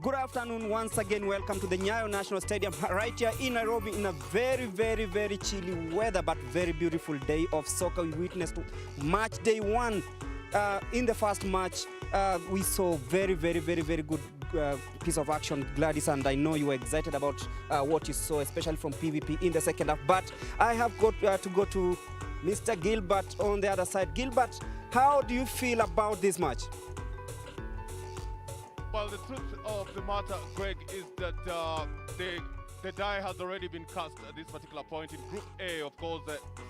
Good afternoon once again. Welcome to the Nyayo National Stadium right here in Nairobi in a very chilly weather but very beautiful day of soccer. We witnessed match day one. In the first match, we saw very good piece of action, Gladys, and I know you were excited about what you saw, especially from PVP in the second half. But I have got to go to Mr. Gilbert on the other side. Gilbert, how do you feel about this match? Well, the truth of the matter, Greg, is that the die has already been cast at this particular point. In Group A, of course,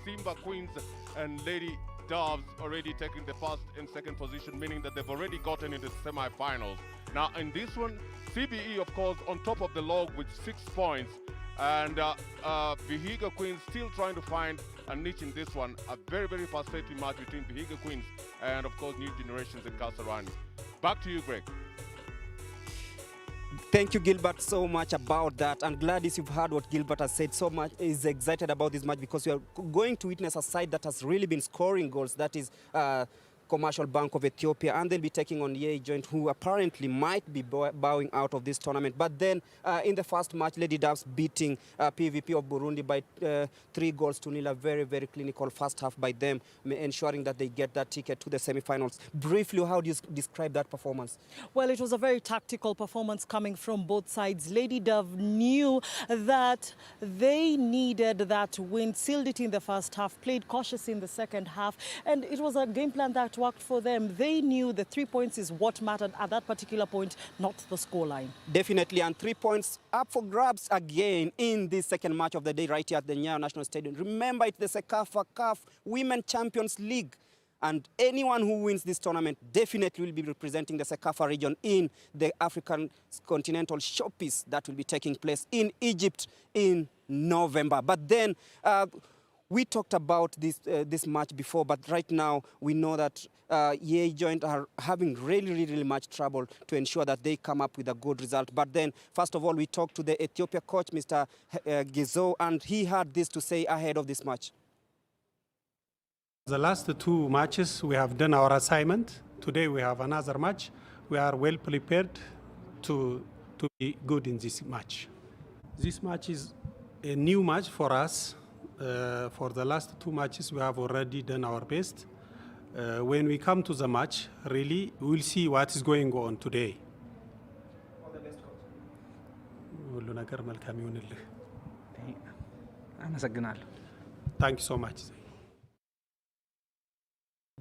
Simba Queens and Lady Doves already taking the first and second position, meaning that they've already gotten into the semi-finals. Now, in this one, CBE, of course, on top of the log with 6 points. And Vihiga Queens still trying to find a niche in this one. A very frustrating match between Vihiga Queens and, of course, New Generations and Kasarani. Back to you, Greg. Thank you, Gilbert, so much about that. And Gladys, you've heard what Gilbert has said. So much is excited about this match because we are going to witness a side that has really been scoring goals. That is Commercial Bank of Ethiopia, and they'll be taking on Yei Joint, who apparently might be bowing out of this tournament. But then in the first match, Lady Doves beating PVP of Burundi by 3-0. A very clinical first half by them, ensuring that they get that ticket to the semi-finals. Briefly, how do you describe that performance? Well, it was a very tactical performance coming from both sides. Lady Dove knew that they needed that win, sealed it in the first half, played cautious in the second half, and it was a game plan that worked for them. They knew the 3 points is what mattered at that particular point, not the scoreline. Definitely, and 3 points up for grabs again in this second match of the day right here at the Nyayo National Stadium. Remember, it's the Sekafa CAF Women Champions League. And anyone who wins this tournament definitely will be representing the Sekafa region in the African Continental Showpiece that will be taking place in Egypt in November. But then we talked about this match before, but right now we know that Yei Joint are having really much trouble to ensure that they come up with a good result. But then, first of all, we talked to the Ethiopia coach, Mr. Gizo, and he had this to say ahead of this match. The last 2 matches, we have done our assignment. Today we have another match. We are well prepared to be good in this match. This match is a new match for us. For the last 2 matches, we have already done our best. When we come to the match, really, we'll see what is going on today. All the best, coach. ሁሉ ነገር መልካም ይሁንልህ። አመሰግናለሁ። Thank you so much.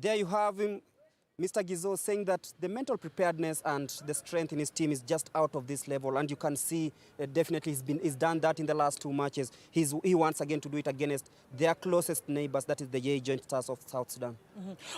There you have him, Mr. Gizo, saying that the mental preparedness and the strength in his team is just out of this level. And you can see definitely he's done that in the last 2 matches. He wants again to do it against their closest neighbors, that is the Yei Joint Stars of South Sudan.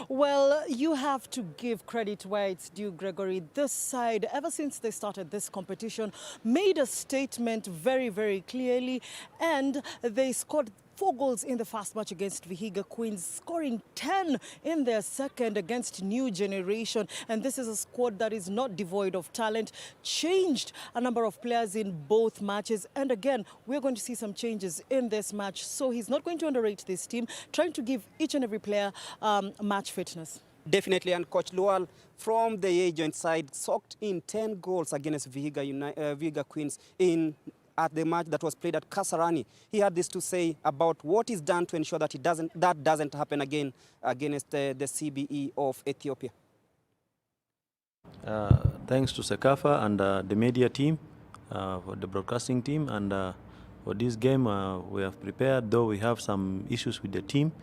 Well, you have to give credit where it's due, Gregory. This side, ever since they started this competition, made a statement very clearly, and they scored 4 goals in the first match against Vihiga Queens, scoring 10 in their second against New Generation. And this is a squad that is not devoid of talent, changed a number of players in both matches. And again, we're going to see some changes in this match. So he's not going to underrate this team, trying to give each and every player match fitness. Definitely, and Coach Lual from the Yei Joint side socked in 10 goals against Vihiga Queens at the match that was played at Kasarani. He had this to say about what is done to ensure that that doesn't happen again against the CBE of Ethiopia. Thanks to Sekafa and the media team, for the broadcasting team, and for this game we have prepared, though we have some issues with the team.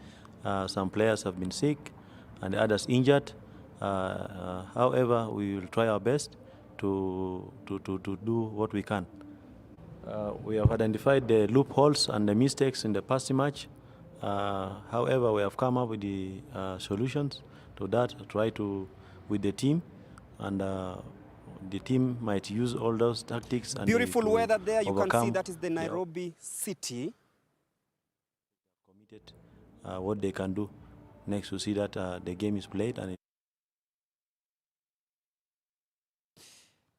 Some players have been sick and the others injured. However, we will try our best to do what we can. We have identified the loopholes and the mistakes in the past match. However, we have come up with the solutions to that, try to with the team, and the team might use all those tactics. And beautiful weather there, you can see that is the Nairobi city. Committed what they can do next to see that the game is played. And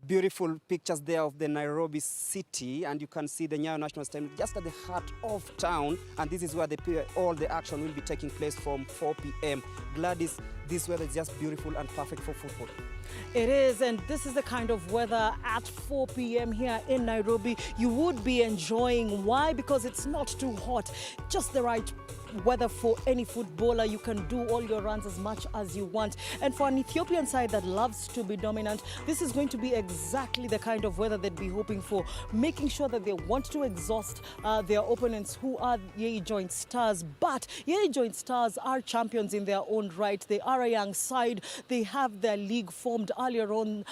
beautiful pictures there of the Nairobi city, and you can see the Nyayo National Stadium just at the heart of town, and this is where all the action will be taking place from 4 p.m. Gladys, this weather is just beautiful and perfect for football. It is, and this is the kind of weather at 4 p.m. here in Nairobi you would be enjoying. Why? Because it's not too hot, just the right weather for any footballer. You can do all your runs as much as you want. And for an Ethiopian side that loves to be dominant, this is going to be exactly the kind of weather they'd be hoping for, making sure that they want to exhaust their opponents, who are Yei Joint Stars. But Yei Joint Stars are champions in their own right. They are a young side. They have their league formed earlier on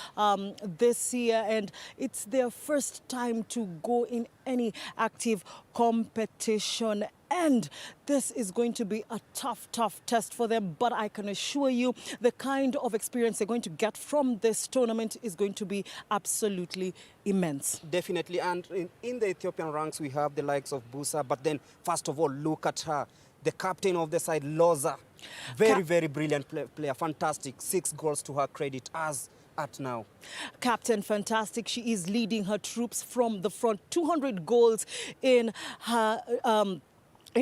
this year, and it's their first time to go in any active competition. And this is going to be a tough test for them. But I can assure you the kind of experience they're going to get from this tournament is going to be absolutely immense. Definitely. And in the Ethiopian ranks, we have the likes of Busa. But then, first of all, look at her. The captain of the side, Loza. Very brilliant player. Fantastic. 6 goals to her credit as at now. Captain fantastic. She is leading her troops from the front. 200 goals in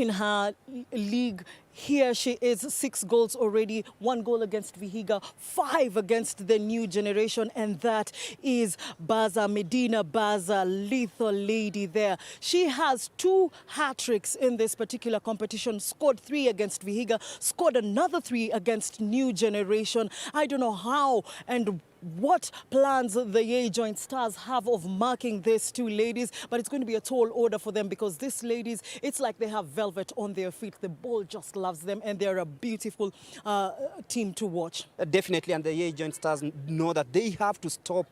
her league. Here she is, 6 goals already, 1 goal against Vihiga, 5 against the new generation, and that is Baza, Medina Baza, lethal lady there. She has 2 hat-tricks in this particular competition, scored 3 against Vihiga, scored another 3 against new generation. I don't know how and what plans the Yei Joint Stars have of marking these 2 ladies, but it's going to be a tall order for them because these ladies, it's like they have velvet on their feet. The ball just loves them, and they're a beautiful team to watch. Definitely, and the Yei Joint Stars know that they have to stop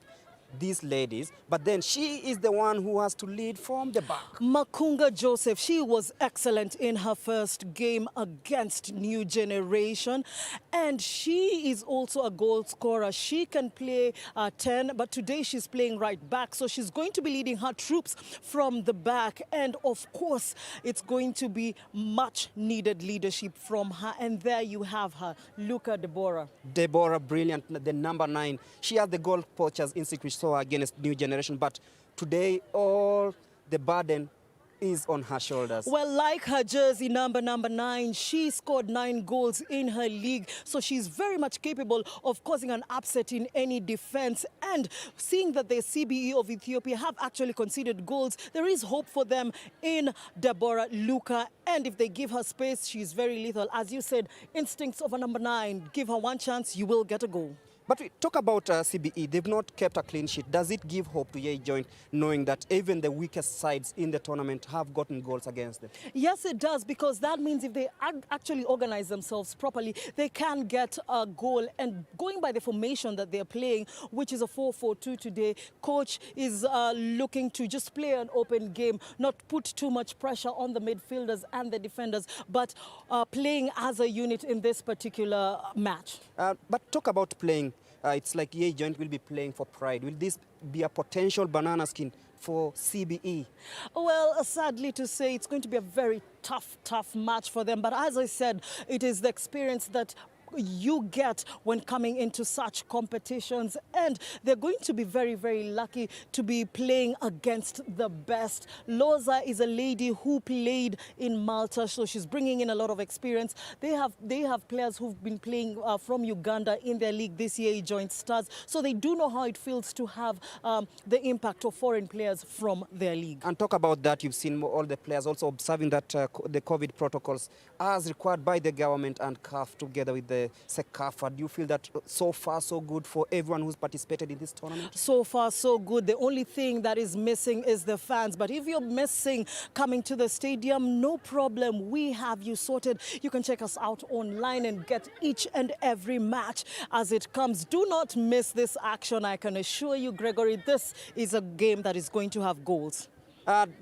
these ladies, but then she is the one who has to lead from the back. Makunga Joseph, she was excellent in her first game against New Generation, and she is also a goal scorer. She can play 10, but today she's playing right back, so she's going to be leading her troops from the back, and of course it's going to be much needed leadership from her. And there you have her, Luca Deborah. Deborah, brilliant, the number 9. She has the goal poachers instinct which saw against new generation, but today all the burden is on her shoulders. Well, like her jersey number 9, she scored 9 goals in her league, so she's very much capable of causing an upset in any defense. And seeing that the CBE of Ethiopia have actually conceded goals, there is hope for them in Deborah Luka. And if they give her space, she's very lethal. As you said, instincts of a number 9. Give her one chance, you will get a goal. But we talk about CBE. They've not kept a clean sheet. Does it give hope to Yei Joint, knowing that even the weakest sides in the tournament have gotten goals against them? Yes, it does, because that means if they actually organize themselves properly, they can get a goal. And going by the formation that they're playing, which is a 4-4-2 today, coach is looking to just play an open game, not put too much pressure on the midfielders and the defenders, but playing as a unit in this particular match. But talk about playing. It's like Yei Joint will be playing for pride. Will this be a potential banana skin for CBE? Well, sadly to say, it's going to be a very tough match for them. But as I said, it is the experience that you get when coming into such competitions, and they're going to be very lucky to be playing against the best. Loza is a lady who played in Malta, so she's bringing in a lot of experience. They have players who've been playing from Uganda in their league this year, Joint Stars, so they do know how it feels to have the impact of foreign players from their league. And talk about that, you've seen all the players also observing that the COVID protocols as required by the government and CAF together with the Sekafa. Do you feel that so far so good for everyone who's participated in this tournament? So far so good. The only thing that is missing is the fans. But if you're missing coming to the stadium, no problem. We have you sorted. You can check us out online and get each and every match as it comes. Do not miss this action. I can assure you, Gregory, this is a game that is going to have goals.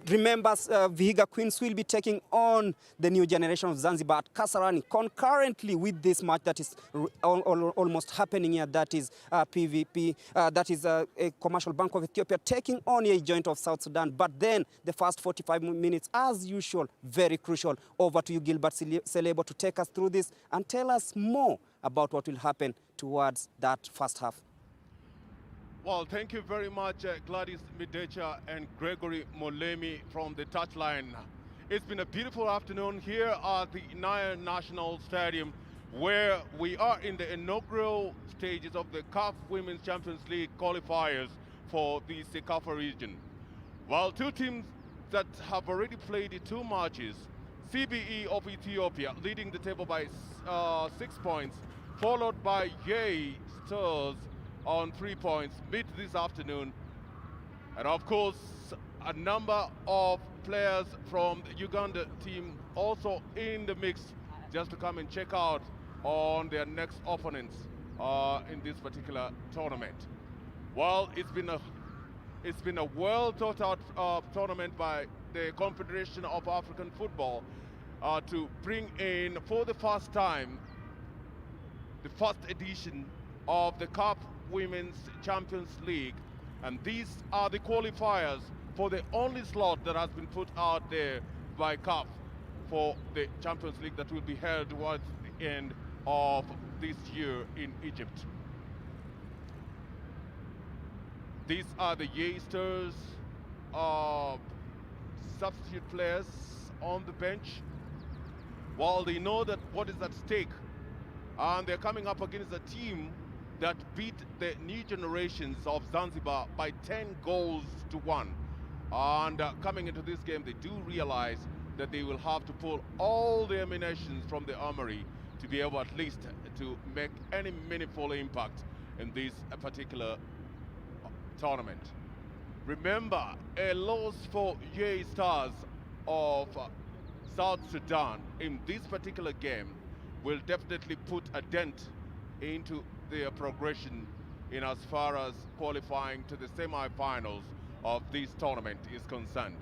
Remember, Vihiga Queens will be taking on the new generation of Zanzibar at Kasarani concurrently with this match that is almost happening here. That is PVP, that is a Commercial Bank of Ethiopia taking on a joint of South Sudan. But then the first 45 minutes, as usual, very crucial. Over to you, Gilbert Selebo, to take us through this and tell us more about what will happen towards that first half. Well, thank you very much, Gladys Midecha and Gregory Molemi from the touchline. It's been a beautiful afternoon here at the Nile National Stadium where we are in the inaugural stages of the CAF Women's Champions League qualifiers for the Sekafa region. While two teams that have already played the two matches, CBE of Ethiopia leading the table by 6 points, followed by Yei Stars on 3 points, meet this afternoon. And of course, a number of players from the Uganda team also in the mix just to come and check out on their next opponents in this particular tournament. Well, it's been a well thought out tournament by the Confederation of African Football to bring in for the first time the first edition of the CAF Women's Champions League, and these are the qualifiers for the only slot that has been put out there by CAF for the Champions League that will be held towards the end of this year in Egypt. These are the youngsters, substitute players on the bench. While they know that what is at stake, and they're coming up against a team that beat the new generations of Zanzibar by 10 goals to 1. And coming into this game, they do realize that they will have to pull all the ammunitions from the armory to be able at least to make any meaningful impact in this particular tournament. Remember, a loss for Yei Stars of South Sudan in this particular game will definitely put a dent into their progression in as far as qualifying to the semi-finals of this tournament is concerned.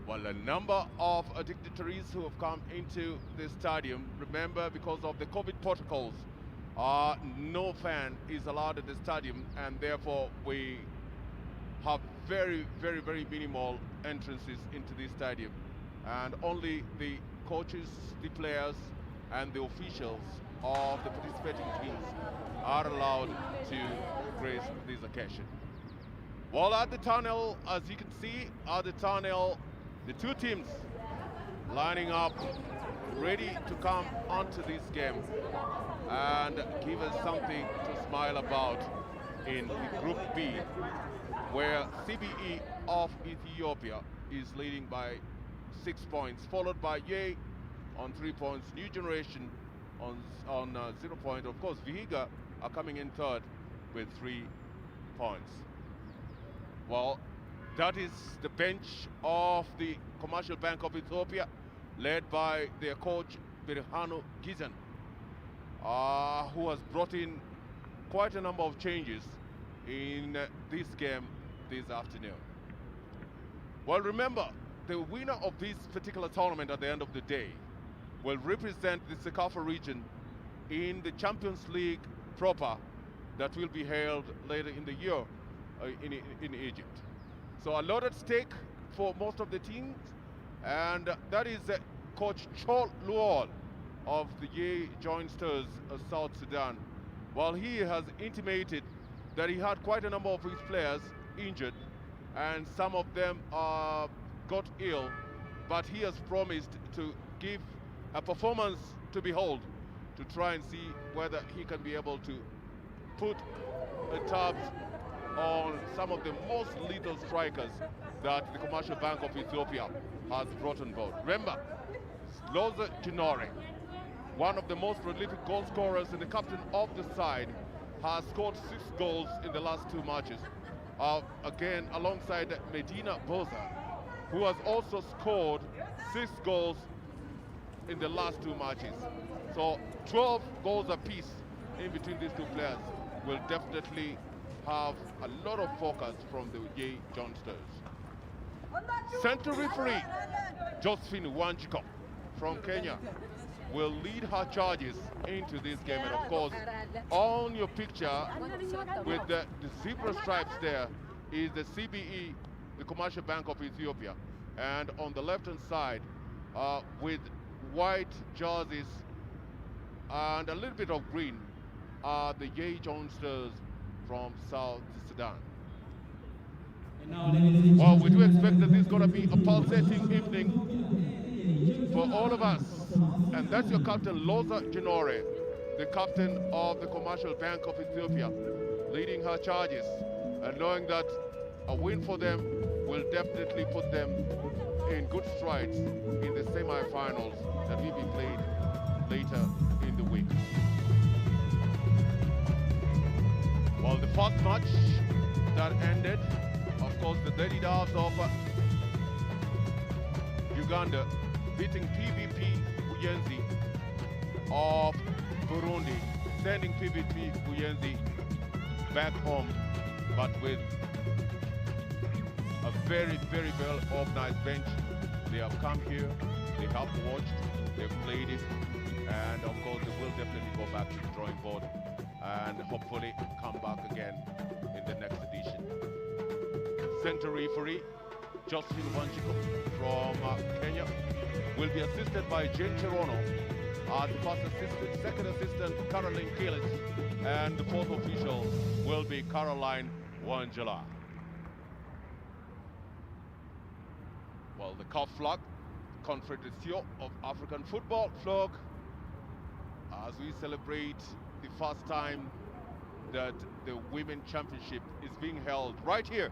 Well, a number of dignitaries who have come into the stadium, remember, because of the COVID protocols, no fan is allowed at the stadium, and therefore we have very, very, very minimal entrances into the stadium, and only the coaches, the players, and the officials of the participating teams are allowed to grace this occasion. Well, at the tunnel, as you can see, at the tunnel, the two teams lining up, ready to come onto this game and give us something to smile about in the Group B, where CBE of Ethiopia is leading by 6 points, followed by Yei on 3 points, New Generation on 0 point. Of course, Vihiga are coming in third with 3 points. Well, that is the bench of the Commercial Bank of Ethiopia, led by their coach Birhanu Gizan, who has brought in quite a number of changes in this game this afternoon. Well, remember, the winner of this particular tournament at the end of the day will represent the Sekafa region in the Champions League proper that will be held later in the year in Egypt. So a lot at stake for most of the teams, and that is Coach Chol Luol of the Yei Joinsters of South Sudan. While he has intimated that he had quite a number of his players injured, and some of them got ill, but he has promised to give a performance to behold to try and see whether he can be able to put a tab on some of the most lethal strikers that the Commercial Bank of Ethiopia has brought on board. Remember, Loza Jinore, one of the most prolific goal scorers and the captain of the side, has scored 6 goals in the last 2 matches. Again, alongside Medina Boza, who has also scored 6 goals in the last 2 matches. So 12 goals apiece in between these two players will definitely have a lot of focus from the Yei Johnsters. Center referee Josephine Wanjiko from Kenya will lead her charges into this game. And of course, on your picture with the zebra stripes there is the CBE, the Commercial Bank of Ethiopia. And on the left-hand side, with white jerseys and a little bit of green, are the Yei Johnsters from South Sudan. Well, we do expect that this is going to be a pulsating evening for all of us. And that's your captain, Loza Ginore, the captain of the Commercial Bank of Ethiopia, leading her charges and knowing that a win for them will definitely put them in good strides in the semi-finals that will be played later in the week. Well, the first match that ended, of course, the Lady Doves of Uganda beating PVP Buyenzi of Burundi, sending PVP Buyenzi back home, but with a very, very well organized bench. They have come here, they have watched, they've played it, and of course they will definitely go back to the drawing board and hopefully come back again in the next edition. Center referee Josephine Wanjiko from Kenya will be assisted by Jane Cherono, the first assistant, second assistant Caroline Kilis, and the fourth official will be Caroline Wanjala. Well, the CAF flag, Confederation of African Football flag, as we celebrate the first time that the Women Championship is being held right here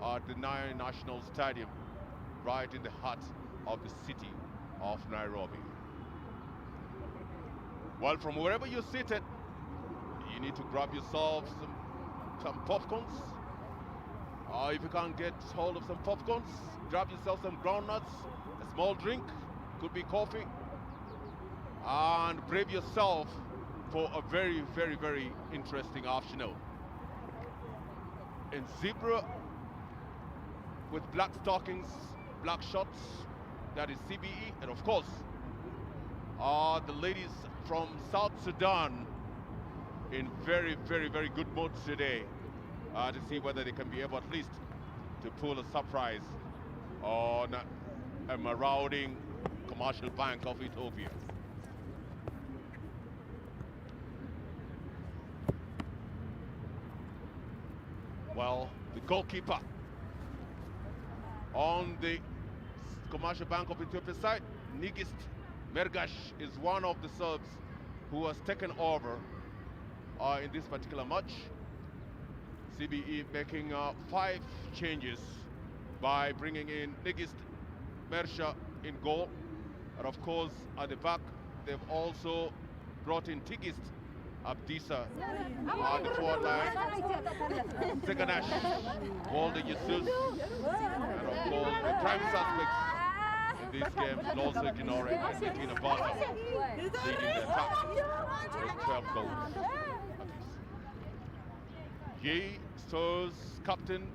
at the Nile National Stadium, right in the heart of the city of Nairobi. Well, from wherever you're seated, you need to grab yourself some popcorns. If you can't get hold of some popcorns, grab yourself some groundnuts, a small drink, could be coffee, and brave yourself for a very, very, very interesting afternoon. In zebra with black stockings, black shorts, that is CBE, and of course, the ladies from South Sudan in very, very, very good mood today to see whether they can be able at least to pull a surprise on a marauding Commercial Bank of Ethiopia. Well, the goalkeeper on the Commercial Bank of Ethiopia side, Nigist Mergash, is one of the subs who has taken over in this particular match. CBE making 5 changes by bringing in Nigist Mersha in goal. And of course, at the back, they've also brought in Tigist Abdisa on the forward line, Seganash, Walden Jesus, and of course, the prime suspects in this game, Loza Ginore and Bettina Bata, leading the attack with 12 goals. Ye Stars captain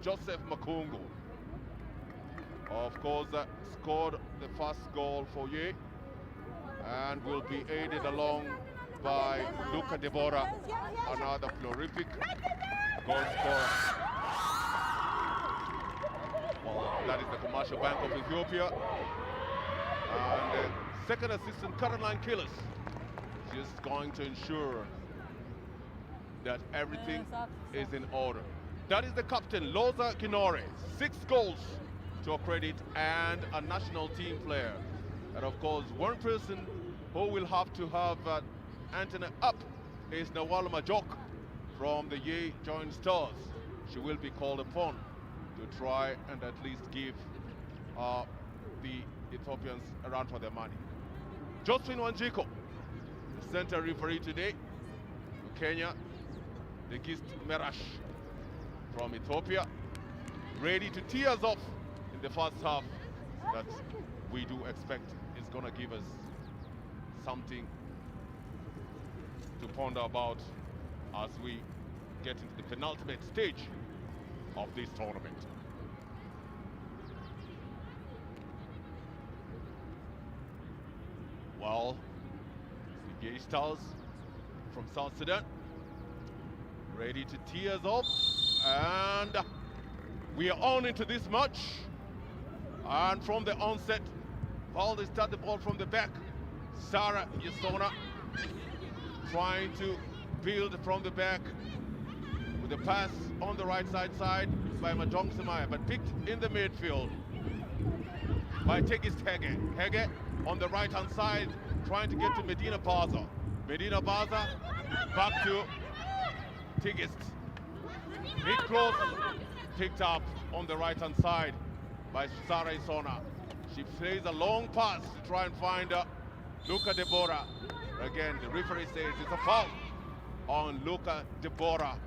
Joseph Makungu, of course, scored the first goal for Ye and will be aided along by Luca Deborah, another prolific goal scorer. Well, that is the Commercial Bank of Ethiopia. And second assistant Caroline Kilis just going to ensure that everything is in order. That is the captain, Loza Ginore, 6 goals to her credit and a national team player. And of course, one person who will have to have antenna up is Nawal Majok from the Ye Joint Stars. She will be called upon to try and at least give the Ethiopians a run for their money. Josephine Wanjiko, the center referee today, Kenya, the Gist Merash from Ethiopia, ready to tee us off in the first half that we do expect is going to give us something to ponder about as we get into the penultimate stage of this tournament. Well, the Gay Stars from South Sudan ready to tee us off, and we are on into this match. And from the onset, while they start the ball from the back, Sarah Yesona trying to build from the back with a pass on the right side by Majong Samaya, but picked in the midfield. by Tegist Hege. Hege on the right-hand side, trying to get to Medina Baza. Medina Baza, back to Tegist. Mid close, picked up on the right-hand side by Sara Isona. She plays a long pass to try and find Luca Deborah. Again, the referee says it's a foul on Luca Deborah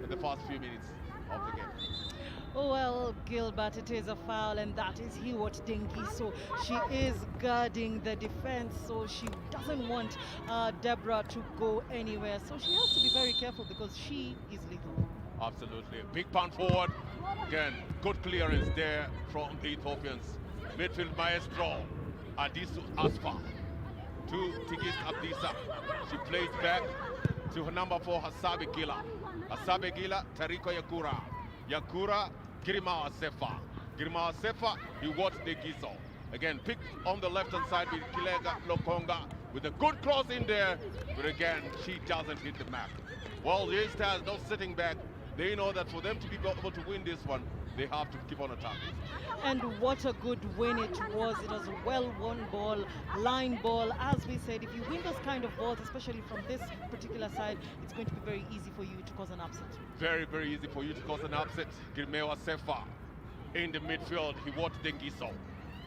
in the first few minutes of the game. Well, Gilbert, it is a foul, and that is Hiwot Dengiso. She is guarding the defense, so she doesn't want Deborah to go anywhere. So she has to be very careful because she is lethal. Absolutely. Big punt forward. Again, good clearance there from the Ethiopians. Midfield maestro, Adisu Asfa to Tigist Abdisa. She plays back to her number 4, Hasabe Gila. Hasabe Gila, Tariko Yakura. Yakura, Girma Asefa. Girma Asefa, he watched the Gizo. Again, picked on the left-hand side with Kilega Lokonga with a good cross in there. But again, she doesn't hit the mark. Well, the Stars not sitting back. They know that for them to be able to win this one, they have to keep on attacking. And what a good win it was. It was a well-won ball, line ball. As we said, if you win those kind of balls, especially from this particular side, it's going to be very easy for you to cause an upset. Very, very easy for you to cause an upset. Girmewa Sefa in the midfield. He watched Dengiso.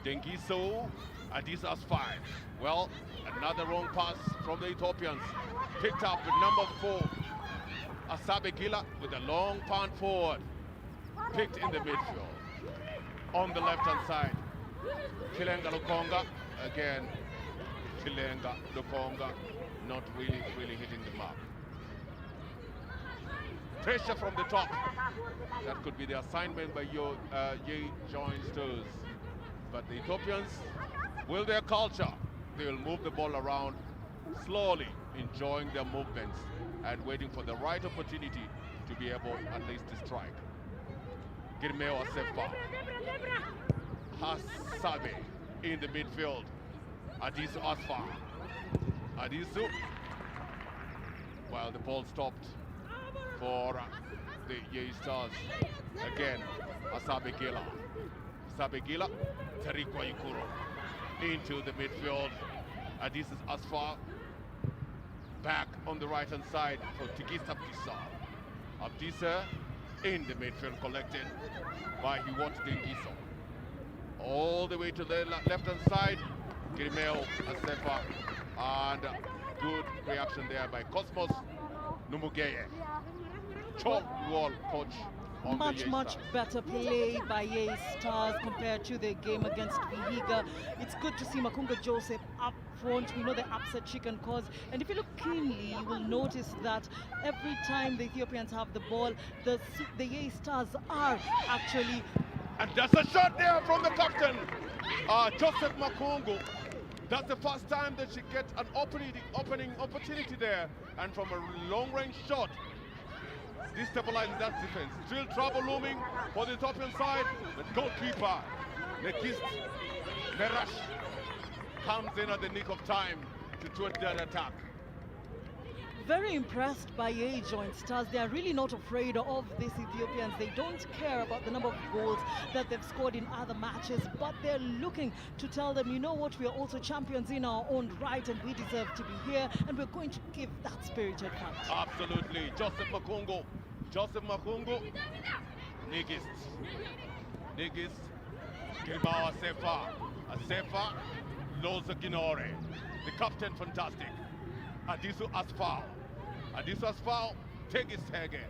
Dengiso, Addis Asfai. Well, another wrong pass from the Ethiopians. Picked up with number 4, Asabe Gila, with a long punt forward. Picked in the midfield. On the left-hand side, Kilenga Lukonga. Again, Kilenga Lukonga not really hitting the mark. Pressure from the top. That could be the assignment by Ye Joinsters. But the Ethiopians, with their culture, they will move the ball around slowly, enjoying their movements and waiting for the right opportunity to be able at least to strike. Girmeo Asefa. Hasabe in the midfield. Adisu Asfa. Adisu. While the ball stopped for the Yei Stars. Again, Asabe Gila. Asabe Gila. Tariko Ikuro into the midfield. Adisu Asfa. Back on the right-hand side for Tigist Abdisa. Abdisa in the midfield, collected by Hiwot Dengiso. All the way to the left-hand side, Girmeo Asefa, and good reaction there by Cosmos Numugeye. Chop wall coach on the Yei Much Stars. better play by Yei Stars compared to the game against Vihiga. It's good to see Makunga Joseph up front. We know the upset she can cause. And if you look keenly, you will notice that every time the Ethiopians have the ball, the Yei Stars are actually... And that's a shot there from the captain, Joseph Makungu. That's the first time that she gets an opening opportunity there. And from a long-range shot, destabilizing that defense. Still trouble looming for the Ethiopian side. The goalkeeper, Nekist Merash, comes in at the nick of time to thwart that attack. Very impressed by Yei Joint Stars. They are really not afraid of these Ethiopians. They don't care about the number of goals that they've scored in other matches, but they're looking to tell them, you know what, we are also champions in our own right and we deserve to be here, and we're going to give that spirited fight. Absolutely. Joseph Makungu, Nigist, Girmao Asefa, Loza Ginore, the captain, fantastic. Adisu Asfao, take his tag in.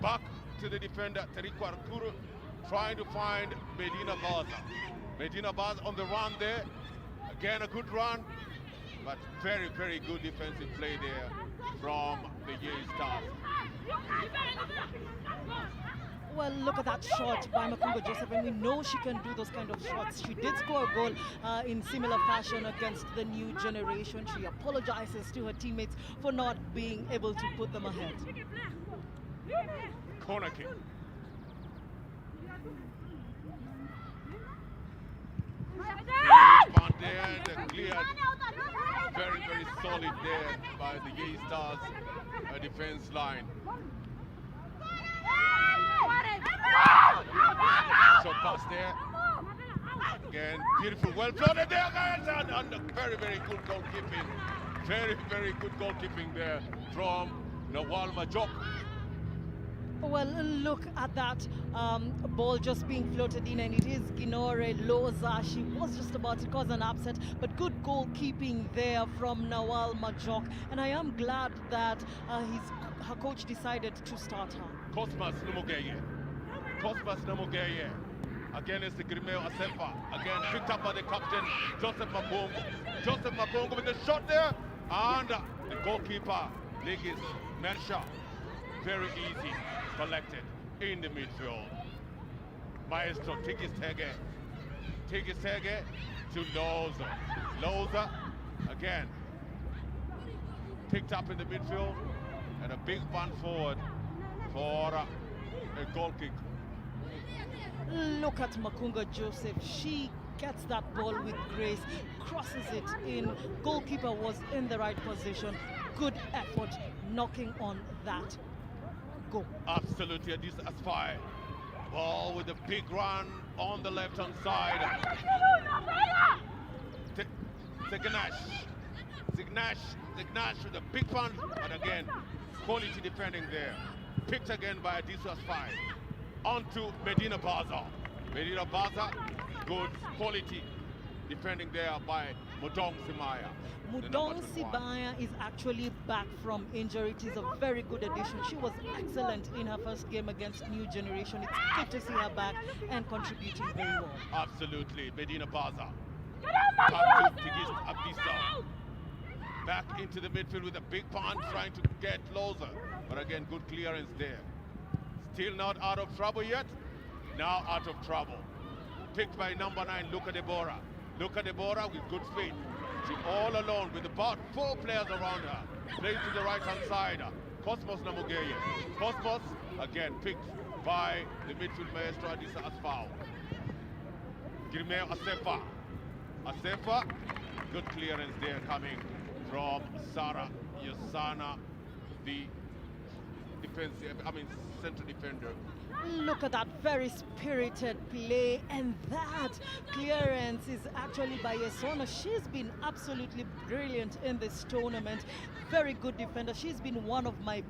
Back to the defender, Teriko Arkuru, trying to find Medina Baza on the run there. Again, a good run, but very, very good defensive play there from the Yei Stars. Well, look at that shot by Makunga Joseph, and we know she can do those kind of shots. She did score a goal in similar fashion against the new generation. She apologizes to her teammates for not being able to put them ahead. Corner kick. Found there and cleared. Very, very solid there by the Yei Stars defense line. Short pass there. Again, beautiful, well floated there, guys, and very, very good goalkeeping. Very, very good goalkeeping there from Nawal Majok. Well, look at that ball just being floated in, and it is Ginore Loza. She was just about to cause an upset, but good goalkeeping there from Nawal Majok. And I am glad that her coach decided to start her. Cosmas Namogeye. Again, it's the Grimeo Asempa. Again, picked up by the captain, Joseph Makongo with the shot there. And the goalkeeper, Ligis Mersha. Very easy, collected in the midfield. Maestro Tigistege to Loza. Loza, again, picked up in the midfield. And a big run forward for a goal kick. Look at Makunga Joseph. She gets that ball with grace, crosses it in. Goalkeeper was in the right position. Good effort knocking on that goal. Absolutely, this Aspire. Ball with a big run on the left-hand side. Zignash with a big punch, but again, quality defending there. Picked again by Adisu Aspire. On to Medina Baza. Good quality defending there by Mudong Simaya. Mudong Sibaya is actually back from injury. It is a very good addition. She was excellent in her first game against New Generation. It's good to see her back and contributing very well. Absolutely, Medina Baza. Back to Tigist Abdisa. Back into the midfield with a big punch, trying to get Loza. But again, good clearance there. Still not out of trouble yet. Now out of trouble. Picked by number 9, Luca Deborah. Luca Deborah with good speed. She's all alone with about 4 players around her. Plays to the right-hand side. Cosmos Namugeye. Cosmos, again, picked by the midfield maestro Adisa Asfao. Girmeo Asefa. Good clearance there coming from Sarah Yosana, the central defender. Look at that very spirited play, and that clearance is actually by Yesona. She's been absolutely brilliant in this tournament. Very good defender. She's been one of the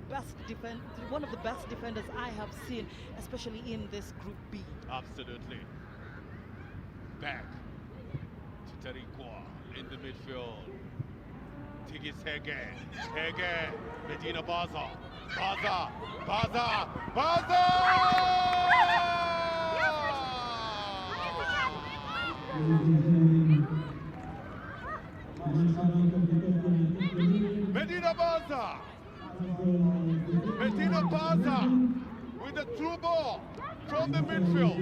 best defenders I have seen, especially in this Group B. Absolutely. Back to Tarikwa in the midfield. Tigis Hege, Medina Baza. Medina Baza with a through ball from the midfield.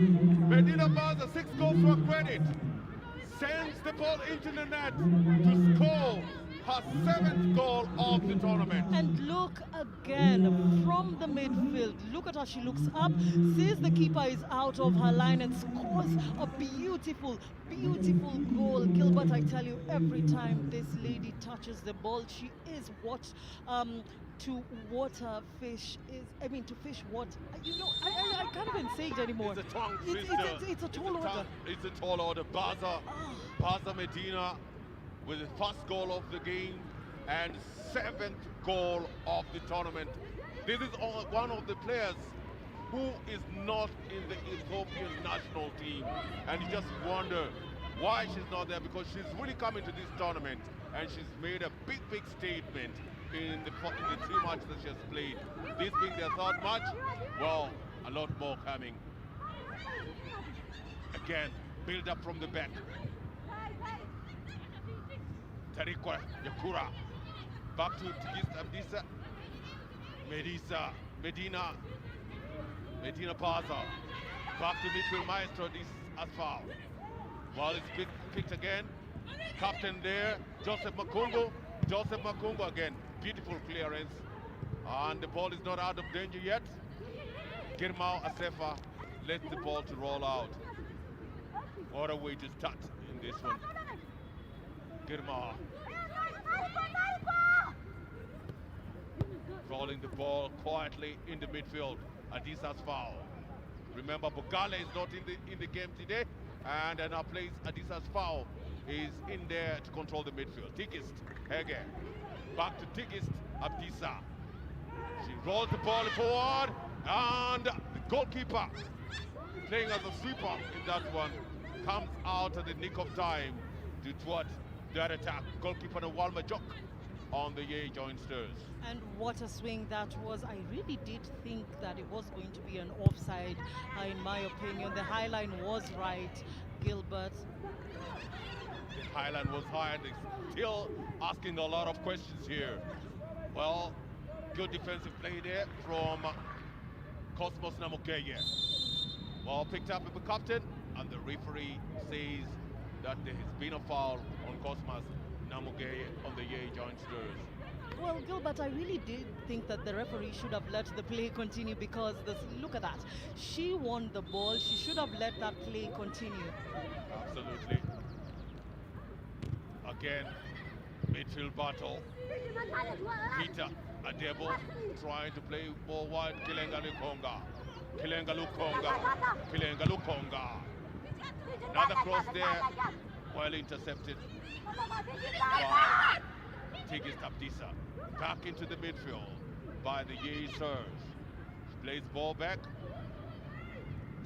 Medina Baza, 6 goals for credit. Sends the ball into the net to score her 7th goal of the tournament. And look again from the midfield. Look at how she looks up, sees the keeper is out of her line, and scores a beautiful goal. Gilbert, I tell you, every time this lady touches the ball, she is what to water fish is. To fish what? I can't even say it anymore. It's a tongue it's a tall order. It's a tall order. Baza Medina with the first goal of the game and 7th goal of the tournament. This is one of the players who is not in the Ethiopian national team, and you just wonder why she's not there, because she's really coming to this tournament and she's made a big statement in the 3 matches that she has played. This being their 3rd match, well, a lot more coming. Again, build up from the back. Tarikwa Yakura. Back to Tigist Abdisa. Medina Baza. Back to midfield maestro, this Asfal. Ball is picked again. Captain there, Joseph Makungo again. Beautiful clearance. And the ball is not out of danger yet. Girmao Asefa lets the ball to roll out. What a way to start in this one. Girma rolling the ball quietly in the midfield. Adisa's foul. Remember, Bogale is not in the game today. And now plays Adisa's foul is in there to control the midfield. Tigist, Hege. Back to Tigist, Abdisa. She rolls the ball forward, and the goalkeeper, playing as a sweeper in that one, comes out at the nick of time to thwart that attack. Goalkeeper Nawalma Jok on the Yei joinsters. And what a swing that was. I really did think that it was going to be an offside, in my opinion. The high line was right, Gilbert. The high line was high, and they're still asking a lot of questions here. Well, good defensive play there from Cosmos Namukeye. Ball picked up by the captain, and the referee says that there has been a foul on Cosmos Namukeye on the Yei joinsters. Well, Gilbert, I really did think that the referee should have let the play continue because look at that. She won the ball. She should have let that play continue. Absolutely. Again, midfield battle. Peter Adebo trying to play ball wide. Kilenga Lukonga. Kilenga Lukonga. Kilenga Lukonga. Another cross there. Well intercepted by Tigist Abdisa. Back into the midfield by the Yei Sirs. Plays ball back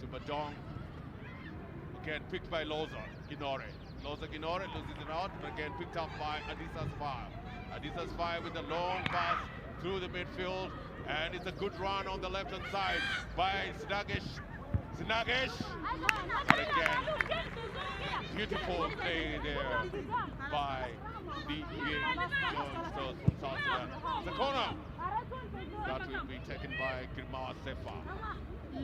to Madong. Again picked by Loza Ginore. Loza Ginore loses it out, but again picked up by Adisa's Fire. Adisa's Fire with a long pass through the midfield, and it's a good run on the left-hand side by Snagish. Snagish! And again, beautiful play there by the Yei Joinsters from South Sudan. The corner that will be taken by Girma Sefa.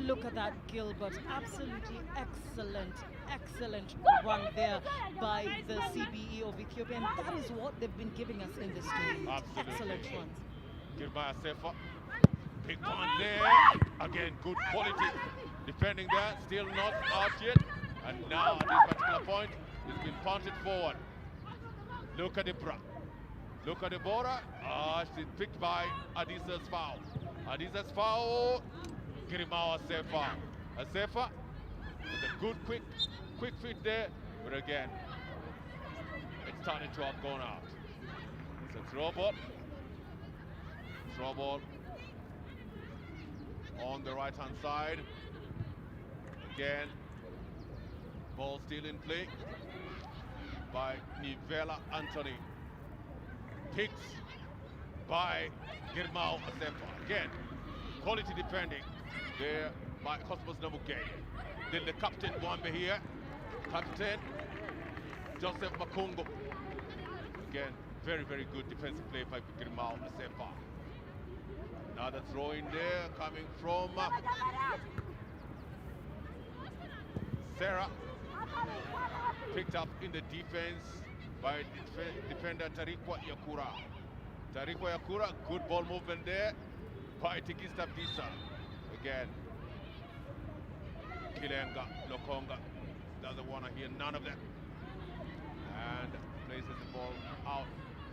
Look at that, Gilbert. Absolutely excellent, excellent run there by the CBE of Ethiopia. And that is what they've been giving us in this game. Absolutely. Excellent runs. Girma Sefa. Big one there. Again, good quality. Defending there, still not out yet. And now at this particular point, it's been punted forward. Look at the bra. Look at the border. She's picked by Adisa's foul. Adisa's foul. Girma Sefa. Sefa with a good quick fit there. But again, it's starting to have gone out. It's a throw ball. Throw ball on the right hand side. Again, ball still in play by Nivela Anthony. Picks by Girmao Asefa. Again, quality defending there by Cosmos Namuke. Then the captain Mwambe here. Captain Joseph Makungo. Again, very, very good defensive play by Girmao Asefa. Another throw in there coming from Sarah. Picked up in the defense by defender Tarikwa Yakura. Tarikwa Yakura, good ball movement there by Tigista Bisa. Again, Kilenga, Lokonga doesn't want to hear none of that. And places the ball out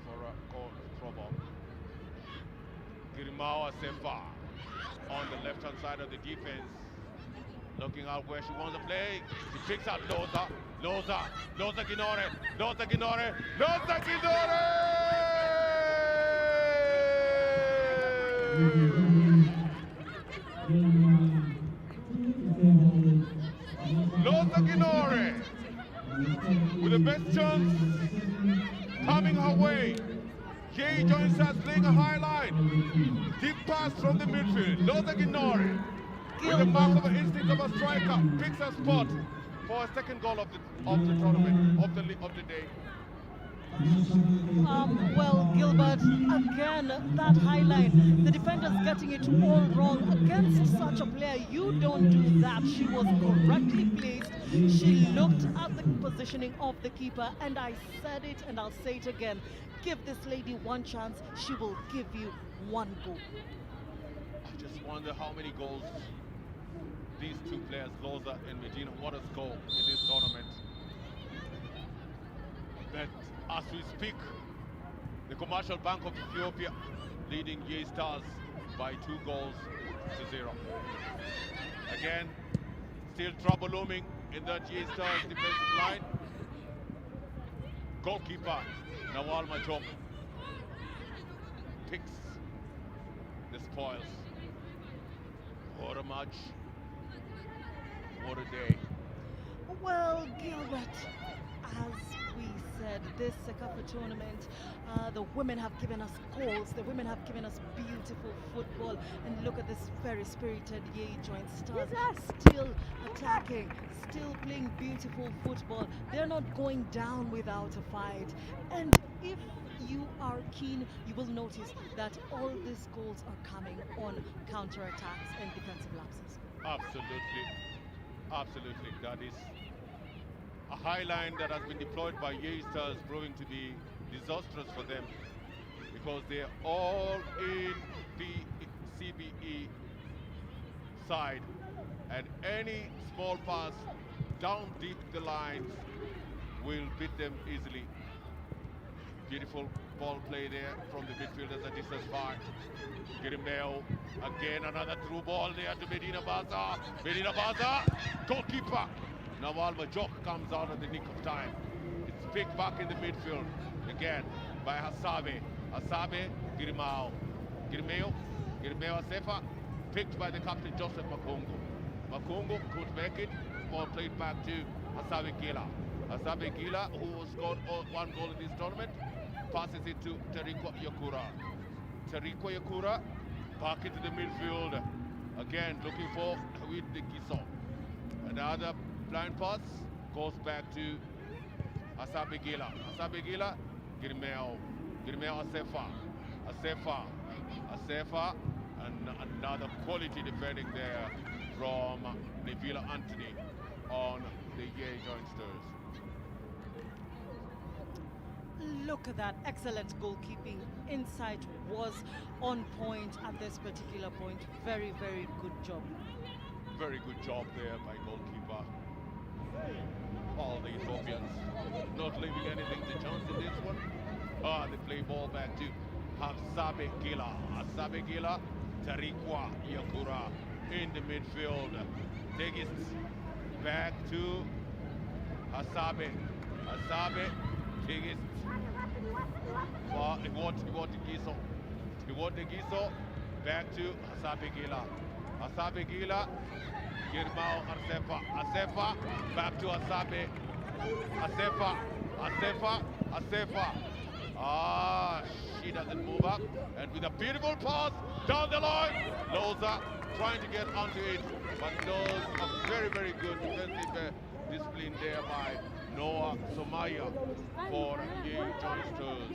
for a goal throw ball. Girmao Sefa on the left-hand side of the defense. Looking out where she wants to play. She picks out Loza. Loza Ginore. Loza Ginore. Loza Ginore! Loza Ginore with the best chance coming her way. Yei joins us playing a high line. Deep pass from the midfield. Loza Ginore with the mark of an instinct of a striker, picks a spot for a second goal of the tournament, of the day. Well, Gilbert, again, that high line, the defender's getting it all wrong. Against such a player, you don't do that. She was correctly placed. She looked at the positioning of the keeper, and I said it and I'll say it again. Give this lady one chance, she will give you one goal. I just wonder how many goals these two players, Loza and Medina, want to score in this tournament. But as we speak, the Commercial Bank of Ethiopia leading Yei Stars by 2 goals to 0. Again, still trouble looming in that Stars defensive line. Goalkeeper Nawal Majok picks the spoils. What a match. What a day. Well, Gilbert, as we said, this Sekafa tournament, the women have given us goals, the women have given us beautiful football, and look at this very spirited Yei Joint Stars, still attacking, still playing beautiful football. They're not going down without a fight. And if you are keen, you will notice that all these goals are coming on counter-attacks and defensive lapses. Absolutely. Absolutely. That is a high line that has been deployed by Yei Stars, proving to be disastrous for them because they're all in the CBE side, and any small pass down deep the lines will beat them easily. Beautiful ball play there from the midfielders at distance 5. Girimeo, again another through ball there to Medina Baza. Medina Baza, goalkeeper Nawal Majok comes out at the nick of time. It's picked back in the midfield again by Hasabe. Hasabe, Girimeo. Girimeo Asefa, picked by the captain Joseph Makungu. Makungu could make it, ball played back to Hasabe Gila. Hasabe Gila, who scored 1 goal in this tournament, passes it to Teriko Yakura. Teriko Yakura back into the midfield. Again, looking for with the Giso. Another blind pass goes back to Hasabe Gila. Hasabe Gila, Girimeo Asefa. Asefa, and another quality defending there from Nevila Anthony on the Yei Jointsters. Look at that, excellent goalkeeping. Insight was on point at this particular point. Very, very good job. Very good job there by goalkeeper. All the Ethiopians not leaving anything to chance in this one. They play ball back to Hasabe Gila. Hasabe Gila, Tarikwa Yakura in the midfield. Take it back to Hasabe. Hasabe, take it. He want the Giso. Back to Hasabe Gila. Hasabe Gila, Girmao Asefa, back to Hasabe. Asefa. She doesn't move up. And with a beautiful pass down the line, Loza trying to get onto it. But those are very, very good defensive discipline there by Noah Somaya for Yei Jointsters.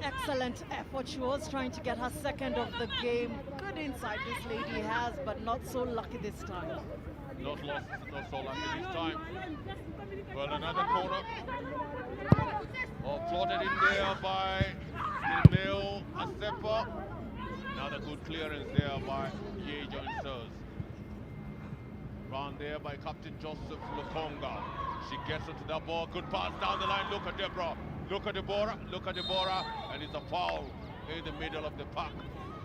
Excellent effort. She was trying to get her second of the game. Good insight this lady has, but not so lucky this time. Not so lucky this time. Well, another corner. Floated in there by Mil Asefa. Another good clearance there by Yei Jointsters. Run there by Captain Joseph Lukonga. She gets into the ball. Good pass down the line. Look at Deborah. Look at Deborah. And it's a foul in the middle of the park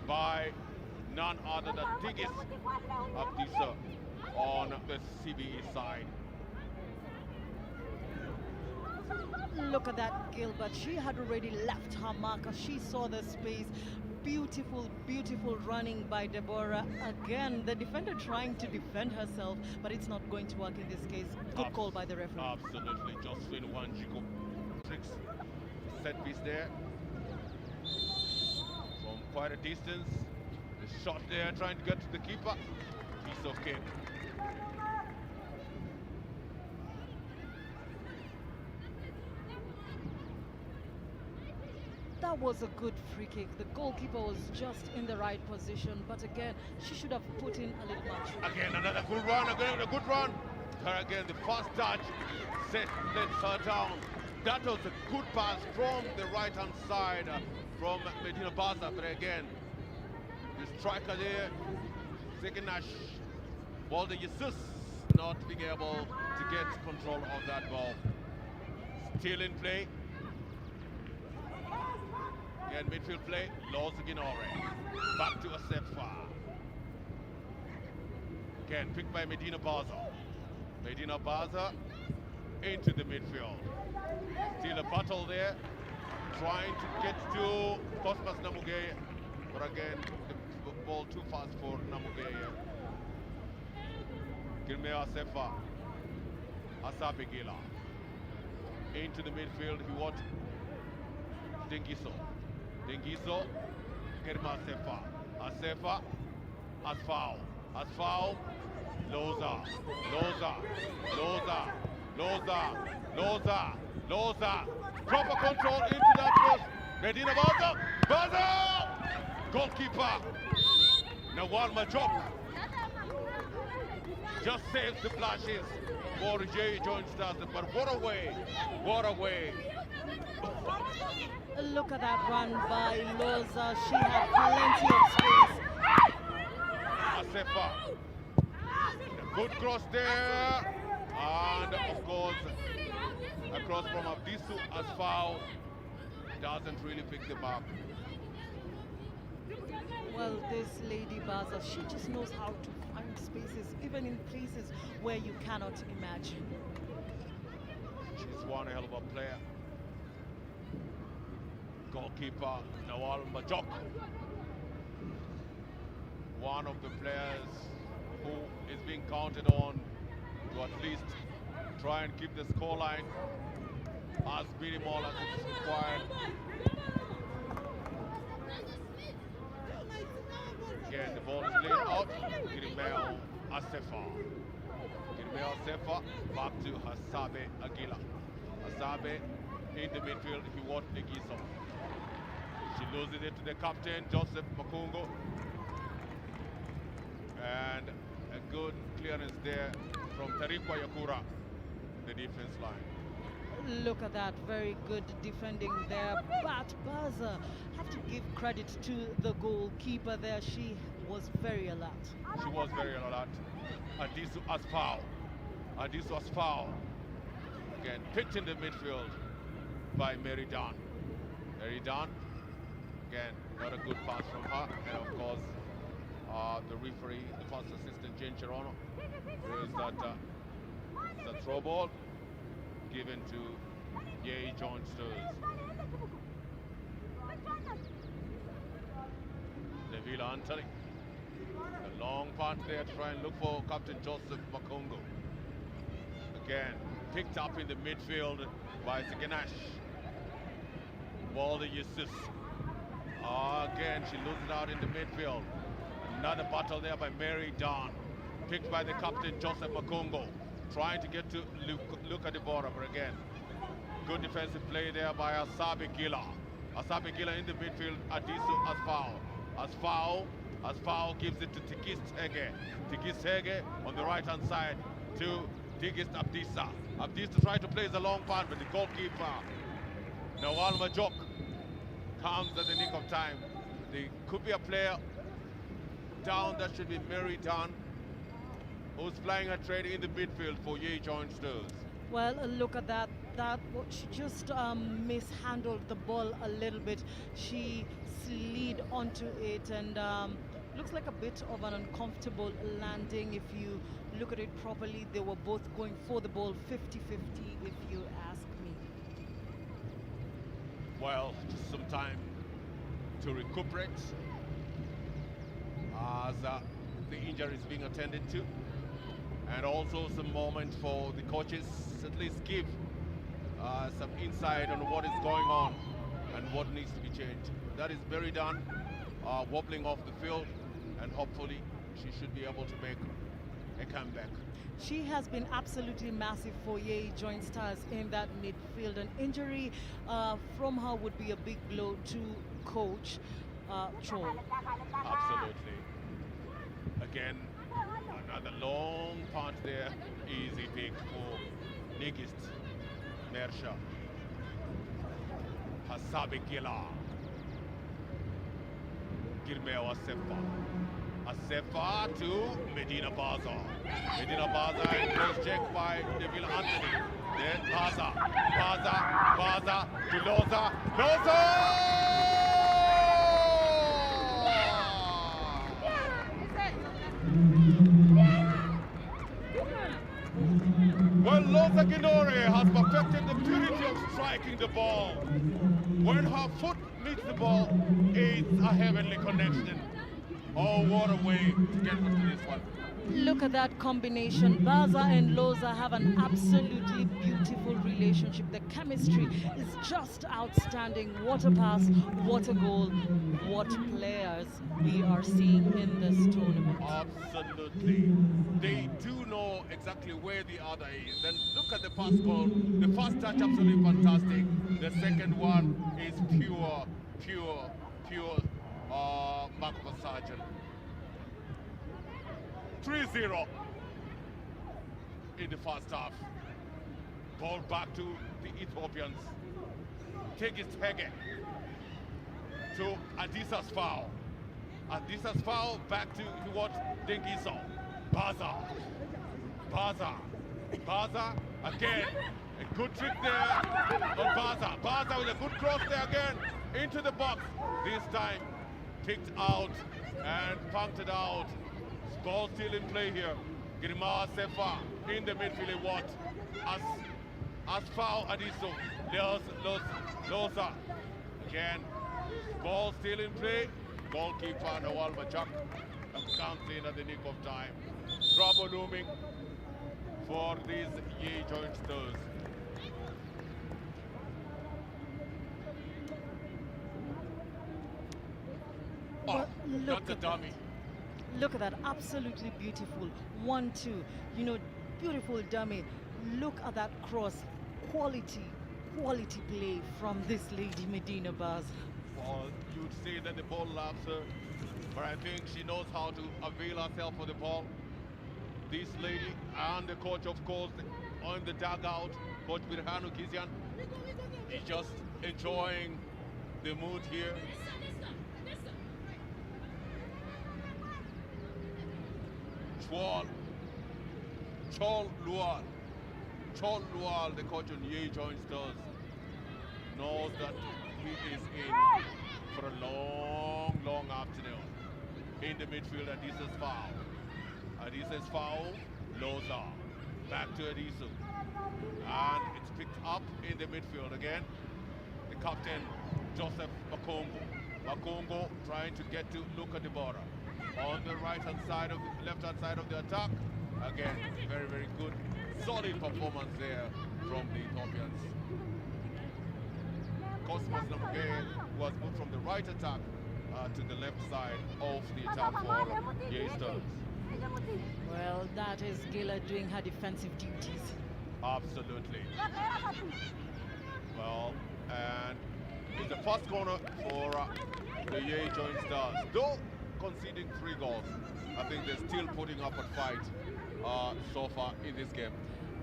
by none other than Tigis Abdisa on the CBE side. Look at that, Gilbert. She had already left her marker. She saw the space. Beautiful, beautiful running by Deborah. Again, the defender trying to defend herself, but it's not going to work in this case. Good call by the referee. Absolutely. Josephine Wanjigo tricks set piece there from quite a distance. The shot there trying to get to the keeper. Piece of cake. That was a good free kick. The goalkeeper was just in the right position, but again, she should have put in a little much. Again, another good run, again, a good run. Her again, the first touch lets her down. That was a good pass from the right-hand side from Medina Baza, but again, the striker there, Zeginash, Walter Jesus, not being able to get control of that ball. Still in play. Again, midfield play, Loz Ginore. Back to Asefa. Again, picked by Medina Baza. Medina Baza into the midfield. Still a battle there. Trying to get to Cosmas Namugeye. But again, the ball too fast for Namugeye. Girmea Sefa. Asabe Gila. Into the midfield. He wants Dengiso. Dengiso. Girma Sefa. Asefa. Asfao. Asfao. Loza. Loza. Loza. Loza. Loza. Loza. Proper control into that post. Medina Baza. Baza! Goalkeeper. Nawal Majok. Just saves the flashes for J. Joint Stars. But what a way. What a way. Look at that run by Loza. She had plenty of space. Asefa. Good cross there. And of course, a cross from Abdisu Asfao doesn't really pick them up. Well, this Lady Baza, she just knows how to find spaces, even in places where you cannot imagine. She's one hell of a player. Goalkeeper Nawal Majok. One of the players who is being counted on to at least try and keep the scoreline as minimal as it's required. Again, the ball is played out. Girmeo Asefa. Girmeo Asefa back to Hasabe Aguila. Hasabe in the midfield. He wants Negiso. She loses it to the captain, Joseph Makungo. And a good clearance there from Tarikwa Yakura, the defense line. Look at that, very good defending there. But Baza, have to give credit to the goalkeeper there. She was very alert. She was very alert. Adisu Asfao. Adisu Asfao. Again, picked in the midfield by Mary Dan. Mary Dan. Again, got a good pass from her. And of course, the referee, the first assistant, Jane Cherono, is that it's a throw ball given to Yei Johnsters. Neville Anthony. A long punt there to try and look for Captain Joseph Makongo. Again, picked up in the midfield by Ziganash. Walder Yusuf. Again, she loses out in the midfield. Another battle there by Mary Dawn. Picked by the captain, Joseph Makongo. Trying to get to Luca De Bora, but again, good defensive play there by Asabe Gila. Asabe Gila in the midfield, Adisu Asfao. Asfao gives it to Tigist Hege. Tigist Hege on the right-hand side to Tigist Abdissa. Abdissa tries to play the long punt, but the goalkeeper, Nawal Majok, comes at the nick of time. There could be a player down, that should be Mary Dunn, who's flying her trade in the midfield for Yei Johnsters. Well, look at that. She just mishandled the ball a little bit. She slid onto it and looks like a bit of an uncomfortable landing. If you look at it properly, they were both going for the ball 50-50, if you ask me. Well, just some time to recuperate as the injury is being attended to, and also some moment for the coaches at least give some insight on what is going on and what needs to be changed. That is very done, wobbling off the field, and hopefully she should be able to make a comeback. She has been absolutely massive for Yei Joint Stars in that midfield. An injury from her would be a big blow to coach Chol. Absolutely. Again, another long punt there. Easy pick for Nigist Mersha. Hasabe Gila. Girmeo Asefa. Asefa to Medina Baza. Medina Baza and close check by Neville Anthony. Then Baza to Loza. Rosa Ginore has perfected the purity of striking the ball. When her foot meets the ball, it's a heavenly connection. Oh, what a way to get to this one. Look at that combination. Baza and Loza have an absolutely beautiful relationship. The chemistry is just outstanding. What a pass, what a goal, what players we are seeing in this tournament. Absolutely. They do know exactly where the other is. And look at the pass goal. The first touch, absolutely fantastic. The second one is pure Mark of a Sergeant. 3-0 in the first half. Ball back to the Ethiopians. Tegis Hege to Adisa's foul. Adisa's foul back to what Dengiso. Baza again. A good trick there on Baza. Baza with a good cross there again into the box. This time picked out and puncted out. Ball still in play here. Girma Sefa in the midfield. What? As foul Adiso. Loza. Again. Ball still in play. Goalkeeper Nawal Machak comes in at the nick of time. Trouble looming for these Ye jointsters. Oh, not the dummy. Look at that, absolutely beautiful. 1-2, you know, beautiful dummy. Look at that cross. Quality play from this lady, Medina Baz. Well, you'd say that the ball loves her, but I think she knows how to avail herself of the ball. This lady and the coach, of course, on the dugout, Coach Birhanu Kizian, is just enjoying the mood here. Chol Lual, the coach on Ye Jointsters, knows that he is in for a long afternoon. In the midfield, Adisa's foul. Loza. Back to Adisu. And it's picked up in the midfield again. The captain, Joseph Makongo trying to get to look at the border. On the left-hand side of the attack. Again, very good. Solid performance there from the Ethiopians. Cosmos Namuge was moved from the right attack to the left side of the attack for Yeasters. Well, that is Gila doing her defensive duties. Absolutely. Well, and it's the first corner for the Ye Jointsters. Though conceding 3 goals, I think they're still putting up a fight so far in this game.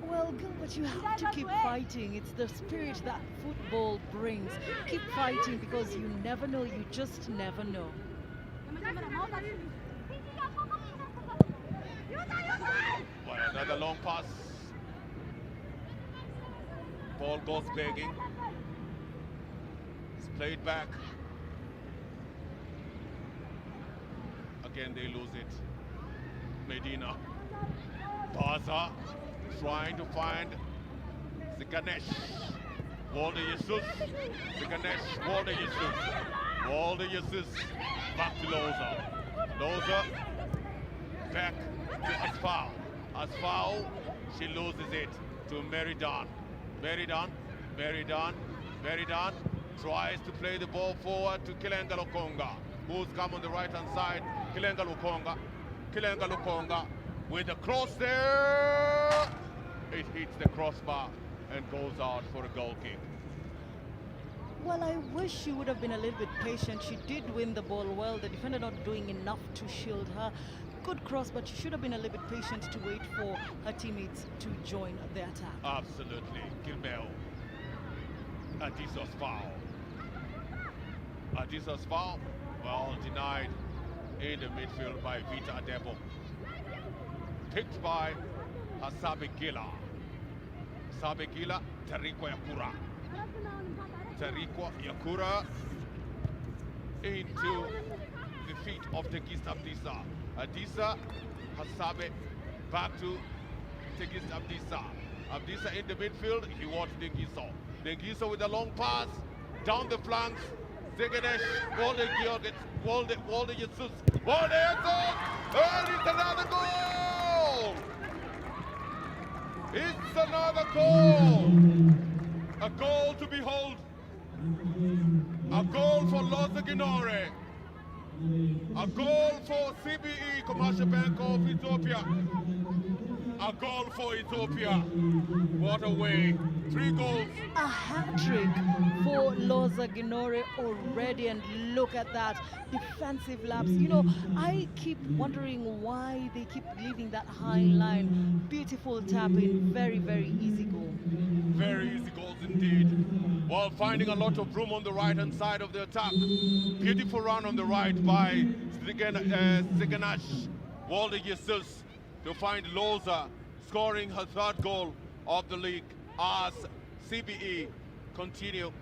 Well, Gilbert, you have to keep fighting. It's the spirit that football brings. Keep fighting because you never know. You just never know. Well, another long pass. Ball goes begging. It's played back. Again, they lose it. Medina. Baza trying to find Zikanesh. Walder Jesus. Zikanesh. Walder Jesus. Walder Jesus. Back to Loza. Loza. Back to Asfal. Asfal. She loses it to Meridan. Meridan tries to play the ball forward to Kilenga Lukonga, who's come on the right-hand side. Kilenga Lukonga with the cross there. It hits the crossbar and goes out for a goal kick. Well, I wish she would have been a little bit patient. She did win the ball well. The defender not doing enough to shield her. Good cross, but she should have been a little bit patient to wait for her teammates to join the attack. Absolutely. Gilbert. Adisa's foul. Well, denied in the midfield by Vita Adebo. Picked by Sabe Gila, Tariko Yakura into the feet of Tegis Abdisa. Hasabe back to Tegis Abdisa. Abdisa in the midfield, he wants Dengiso. Dengiso with a long pass, down the flanks. Zeganesh, Walde Georgets, Walde Jesus, Walde Jesus, and it's another goal! It's another goal! A goal to behold. A goal for Loza Ginore. A goal for CBE, Commercial Bank of Ethiopia. A goal for Ethiopia. What a way. 3 goals. A hat-trick for Loza Ginore already, and look at that defensive lapse. You know, I keep wondering why they keep leaving that high line. Beautiful tap-in, very, very easy goal. Very easy goals indeed. While finding a lot of room on the right-hand side of the attack. Beautiful run on the right by Ziganash Walde Jesus to find Loza scoring her 3rd goal of the league as CBE continue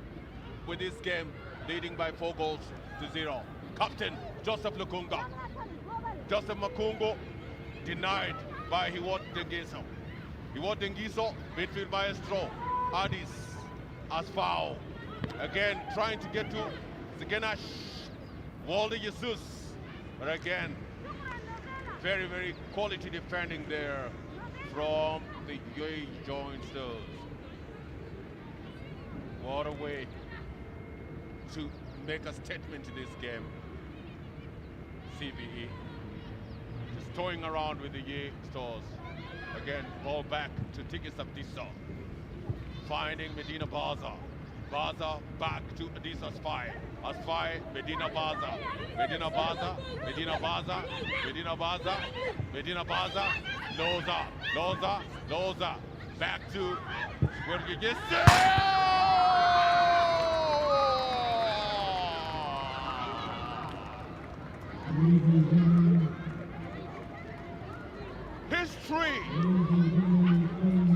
with this game, leading by 4 goals to 0. Captain Joseph Lukunga. Joseph Makungo denied by Hiwot Dengiso. Hiwot Dengiso, midfield maestro. Addis Asfao. Again, trying to get to Ziganash Walde Jesus. But again, very, very quality defending there from the UAE joinsters. What a way to make a statement in this game. CBE just toying around with the UAE stores. Again, ball back to Tigis Abdiso. Finding Medina Baza. Baza back to Addis Asfai. Asfai, Medina Baza. Medina Baza, Medina Baza, Medina Baza, Medina Baza, Loza, Loza, Loza. Back to where you get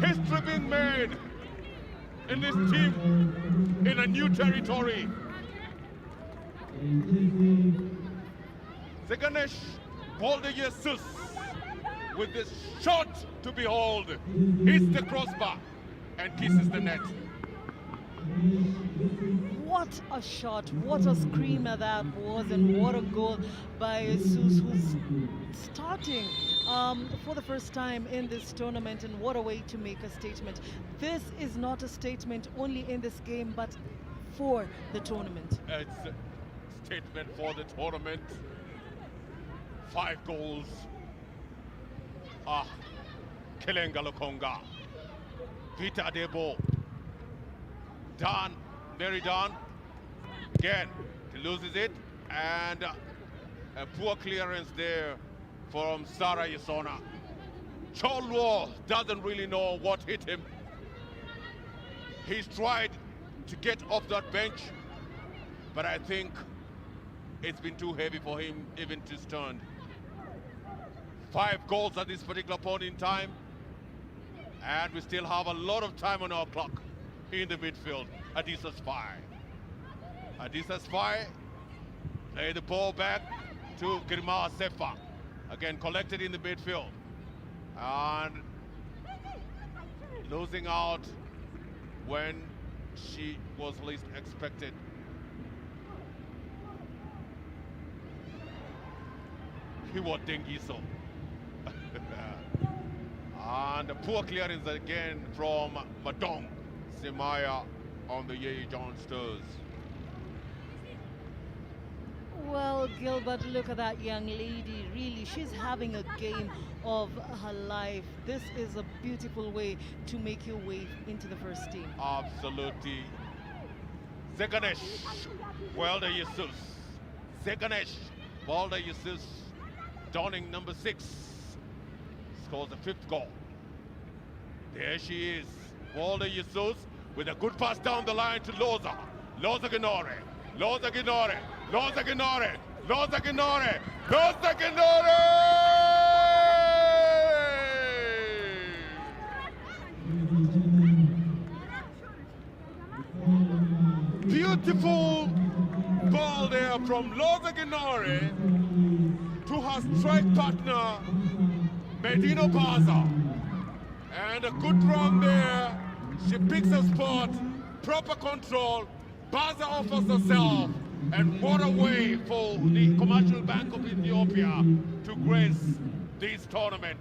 history being made in this team in a new territory. Zeganesh Walde Jesus with this shot to behold hits the crossbar and kisses the net. What a shot, what a screamer that was, and what a goal by Jesus, who's starting for the first time in this tournament, and what a way to make a statement. This is not a statement only in this game, but for the tournament. It's a statement for the tournament. 5 goals. Kelenga Lukonga. Vita Debo. Dan, very Dan. Again, he loses it, and a poor clearance there from Sarah Yesona. Cholwo doesn't really know what hit him. He's tried to get off that bench, but I think it's been too heavy for him even to stand. 5 goals at this particular point in time, and we still have a lot of time on our clock in the midfield. Addis Asfai. Addis Asfai play the ball back to Girma Sefa. Again, collected in the midfield. And losing out when she was least expected. Hiwot Dengiso. And a poor clearance again from Madong Simaya on the Yei Johnsters. Well, Gilbert, look at that young lady. Really, she's having a game of her life. This is a beautiful way to make your way into the first team. Absolutely. Zeganesh Walde Jesus. Zeganesh Walde Jesus, donning number 6, scores the 5th goal. There she is, Walde Jesus, with a good pass down the line to Loza. Loza Ginore. Loza Ginore. Loza Ginore. Loza Ginore. Loza Ginore! Beautiful ball there from Loza Ginore to her strike partner, Medina Baza. And a good run there. She picks a spot, proper control. Baza offers herself. And what a way for the Commercial Bank of Ethiopia to grace this tournament.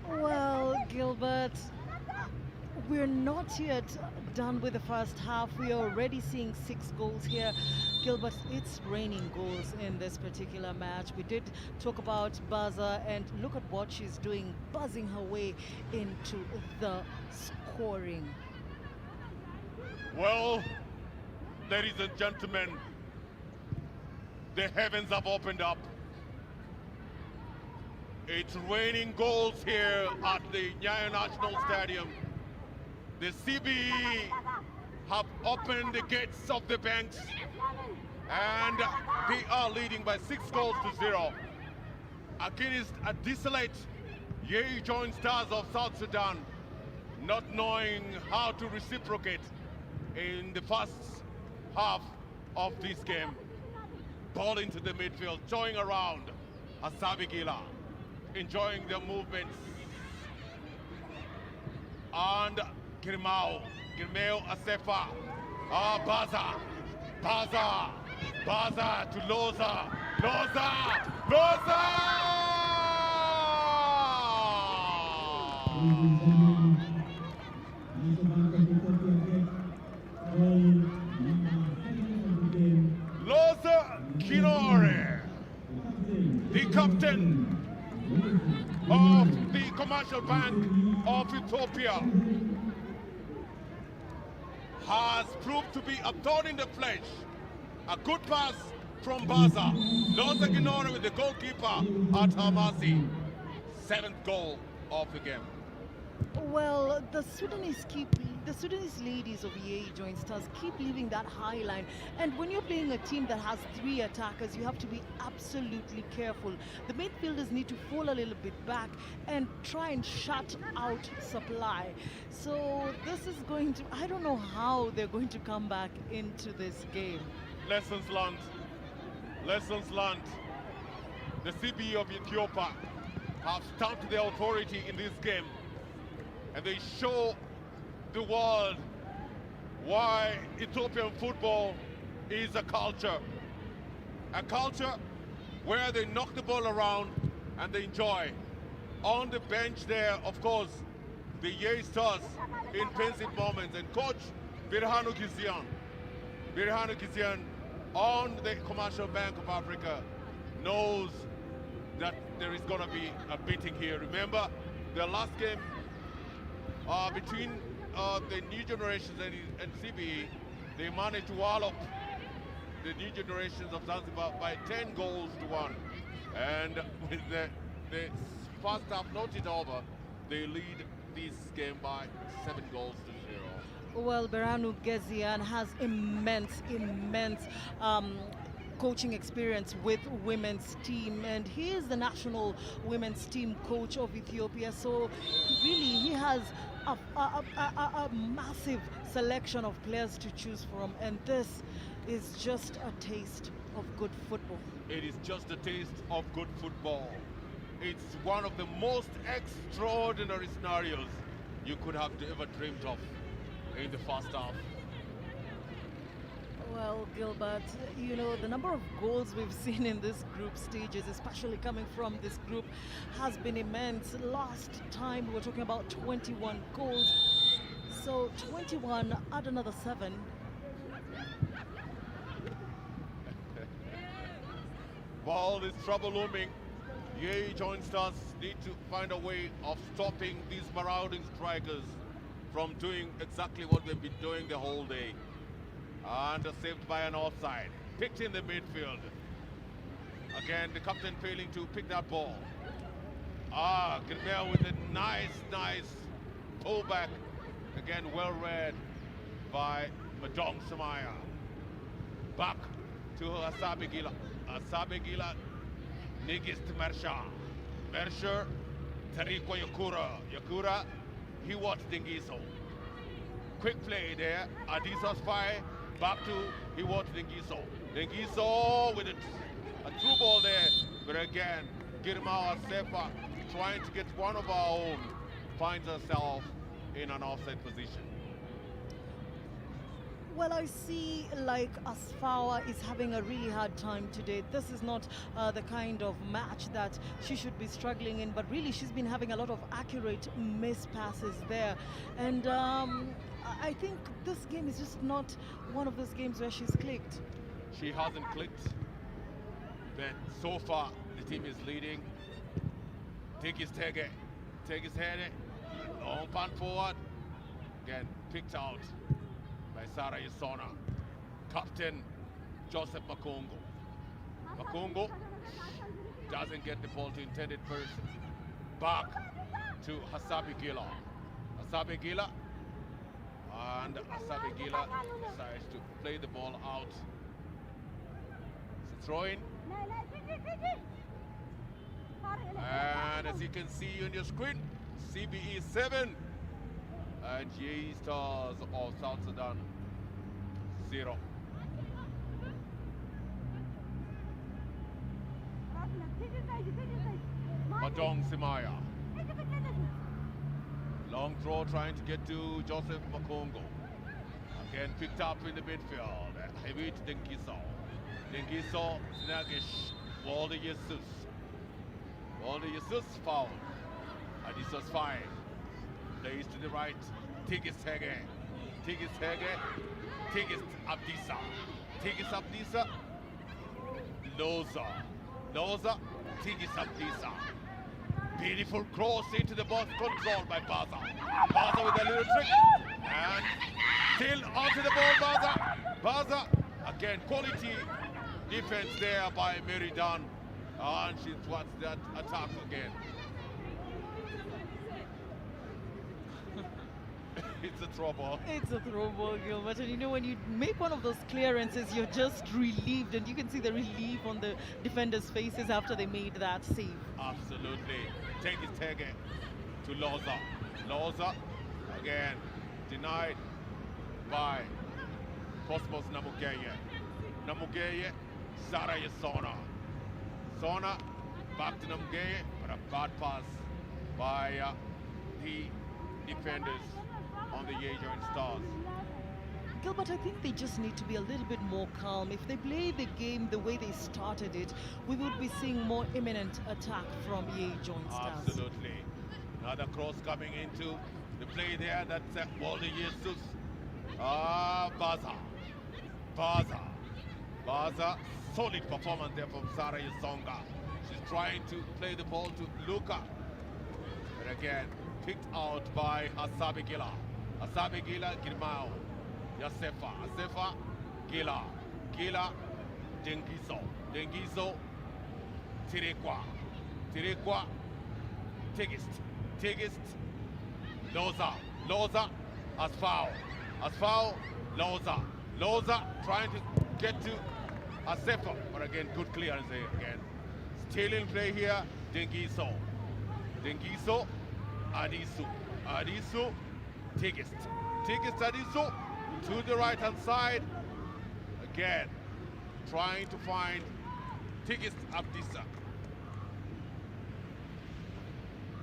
Well, Gilbert, we're not yet done with the first half. We are already seeing 6 goals here. Gilbert, it's raining goals in this particular match. We did talk about Baza, and look at what she's doing, buzzing her way into the scoring. Well, ladies and gentlemen, the heavens have opened up. It's raining goals here at the Nyayo National Stadium. The CBE have opened the gates of the banks, and they are leading by 6-0 against a desolate Yei Joint Stars of South Sudan, not knowing how to reciprocate in the first half of this game. Ball into the midfield, throwing around Asabi Gila, enjoying the movements. And Girmao Asefa, Baza to Loza, Loza Kinore, the captain of the Commercial Bank of Ethiopia, has proved to be a thorn in the flesh. A good pass from Baza. Loza Kinore with the goalkeeper at her mercy. 7th goal of the game. Well, the Sudanese ladies of Yei Joint Stars keep leaving that high line. And when you're playing a team that has 3 attackers, you have to be absolutely careful. The midfielders need to fall a little bit back and try and shut out supply. So this is going to, I don't know how they're going to come back into this game. Lessons learned. Lessons learned. The CBE of Ethiopia have stamped their authority in this game, and they show the world why Ethiopian football is a culture where they knock the ball around and they enjoy. On the bench there, of course, the Yei Stars in pensive moments, and coach Birhanu Gizian on the Commercial Bank of Africa knows that there is going to be a beating here. Remember, the last game between the new generations and CBE, they managed to wallop the new generations of Zanzibar by 10-1. And with the first half not yet over, they lead this game by 7-0. Well, Berhanu Gezian has immense coaching experience with women's team, and he is the national women's team coach of Ethiopia. So really, he has a massive selection of players to choose from, and this is just a taste of good football. It is just a taste of good football. It's one of the most extraordinary scenarios you could have ever dreamed of in the first half. Well, Gilbert, you know, the number of goals we've seen in this group stages, especially coming from this group, has been immense. Last time we were talking about 21 goals. So 21, add another 7. While there's trouble looming, Yei Joint Stars need to find a way of stopping these marauding strikers from doing exactly what they've been doing the whole day. And saved by an offside. Picked in the midfield. Again, the captain failing to pick that ball. Gilmere with a nice pullback. Again, well read by Madong Samaya. Back to Asabi Gila. Asabi Gila, Nigist Mersha. Mersher, Tariko Yakura, Hiwat Dingiso. Quick play there, Adisa's fire. Back to Hiwot Dengiso. Dengiso with a through ball there. But again, Girmao Asefa trying to get one of our own finds herself in an offside position. Well, I see like Asfawa is having a really hard time today. This is not the kind of match that she should be struggling in, but really she's been having a lot of accurate miss passes there. And I think this game is just not one of those games where she's clicked. She hasn't clicked, but so far the team is leading. Take his head, long punt forward. Again, picked out by Sarah Yesona. Captain Joseph Makongo. Makongo doesn't get the ball to intended person. Back to Hasabi Gila. Hasabi Gila. And Hasabi Gila decides to play the ball out. It's a throw-in. And as you can see on your screen, CBE 7 and GA Stars of South Sudan 0. Madong Simaya. Long throw trying to get to Joseph Makongo. Again picked up in the midfield. Heavy to Dengiso. Dengiso, Snagish, Walder Jesus. Walder Jesus foul. And this was fine. Plays to the right. Tigis Hege. Tigis Hege. Tigis Abdisa. Tigis Abdisa. Loza. Loza. Tigis Abdisa. Beautiful cross into the box, controlled by Baza. Baza with a little trick. And still onto the ball, Baza. Baza. Again, quality defense there by Mary Dunn. And she thwarts that attack again. It's a throw ball. It's a throw ball, Gilbert. And you know, when you make one of those clearances, you're just relieved. And you can see the relief on the defenders' faces after they made that save. Absolutely. Take his tag to Loza. Loza, again, denied by Cosmos Namugeye. Namugeye, Sarah Yesona. Sona, back to Namugeye, but a bad pass by the defenders on the Ethiopian Stars. Gilbert, I think they just need to be a little bit more calm. If they play the game the way they started it, we would be seeing more imminent attack from Ethiopian Stars. Absolutely. Another cross coming into the play there. That's Walder Jesus. Baza. Baza. Baza. Solid performance there from Sarah Yesonga. She's trying to play the ball to Luca. But again, picked out by Hasabi Gila. Hasabi Gila Girmao. Yasefa. Yasefa Gila. Gila Dengiso. Dengiso Tirekwa. Tirekwa Tigist. Tigist Loza. Loza Asfao. Asfao Loza. Loza trying to get to Asefa. But again, good clearance there again. Still in play here, Dengiso. Dengiso Adisu. Adisu Tigist. Tigist Adisu to the right hand side. Again, trying to find Tigist Abdisa.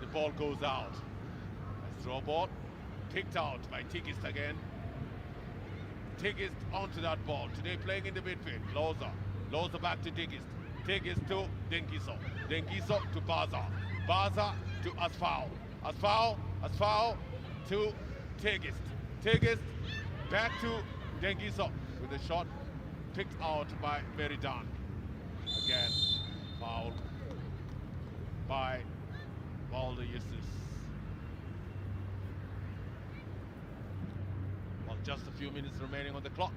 The ball goes out. Nice throw ball. Picked out by Tigist again. Tigist onto that ball. Today playing in the midfield. Loza. Loza back to Tigist. Tigist to Dengiso. Dengiso to Baza. Baza to Asfao. Asfao. Asfao to Tigist. Tigist back to Dengiso with a shot picked out by Meridan. Again, foul by Walder Jesus. Well, just a few minutes remaining on the clock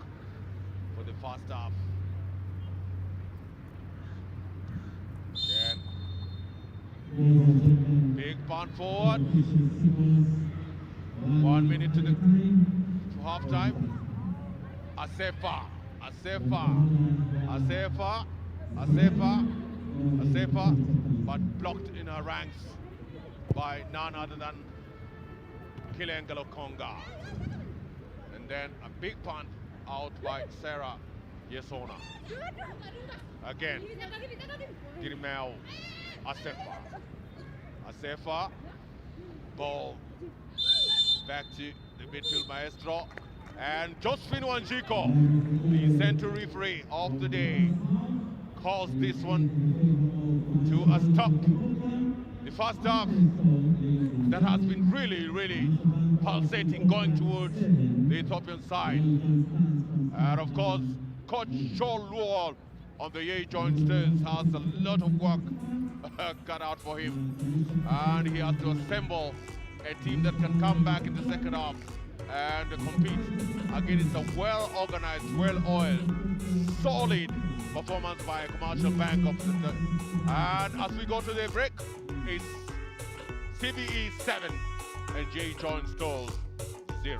for the first half. Again, big punt forward. 1 minute to half time. Asefa, Asefa, Asefa, Asefa, Asefa, but blocked in her ranks by none other than Kilengalo Konga. And then a big punt out by Sarah Yesona. Again, Girmel Asefa. Asefa, ball Back to the midfield maestro. And Josephine Wanjiko, the central referee of the day, calls this one to a stop. The first half that has been really pulsating going towards the Ethiopian side. And of course, Coach Joel Luol on the Yei Joinsters has a lot of work cut out for him. And he has to assemble a team that can come back in the second half and compete against a well-organized, well-oiled, solid performance by a Commercial Bank opposite the, and as we go to the break, it's CBE 7 and J. John Stolz 0.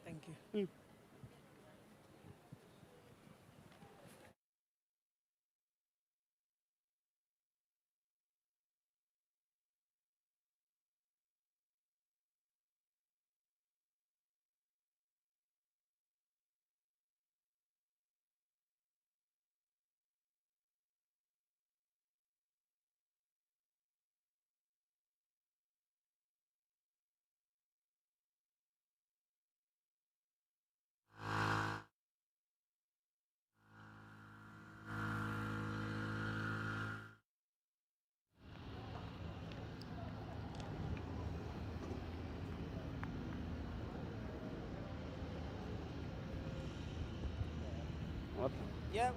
Thank you. Yeah.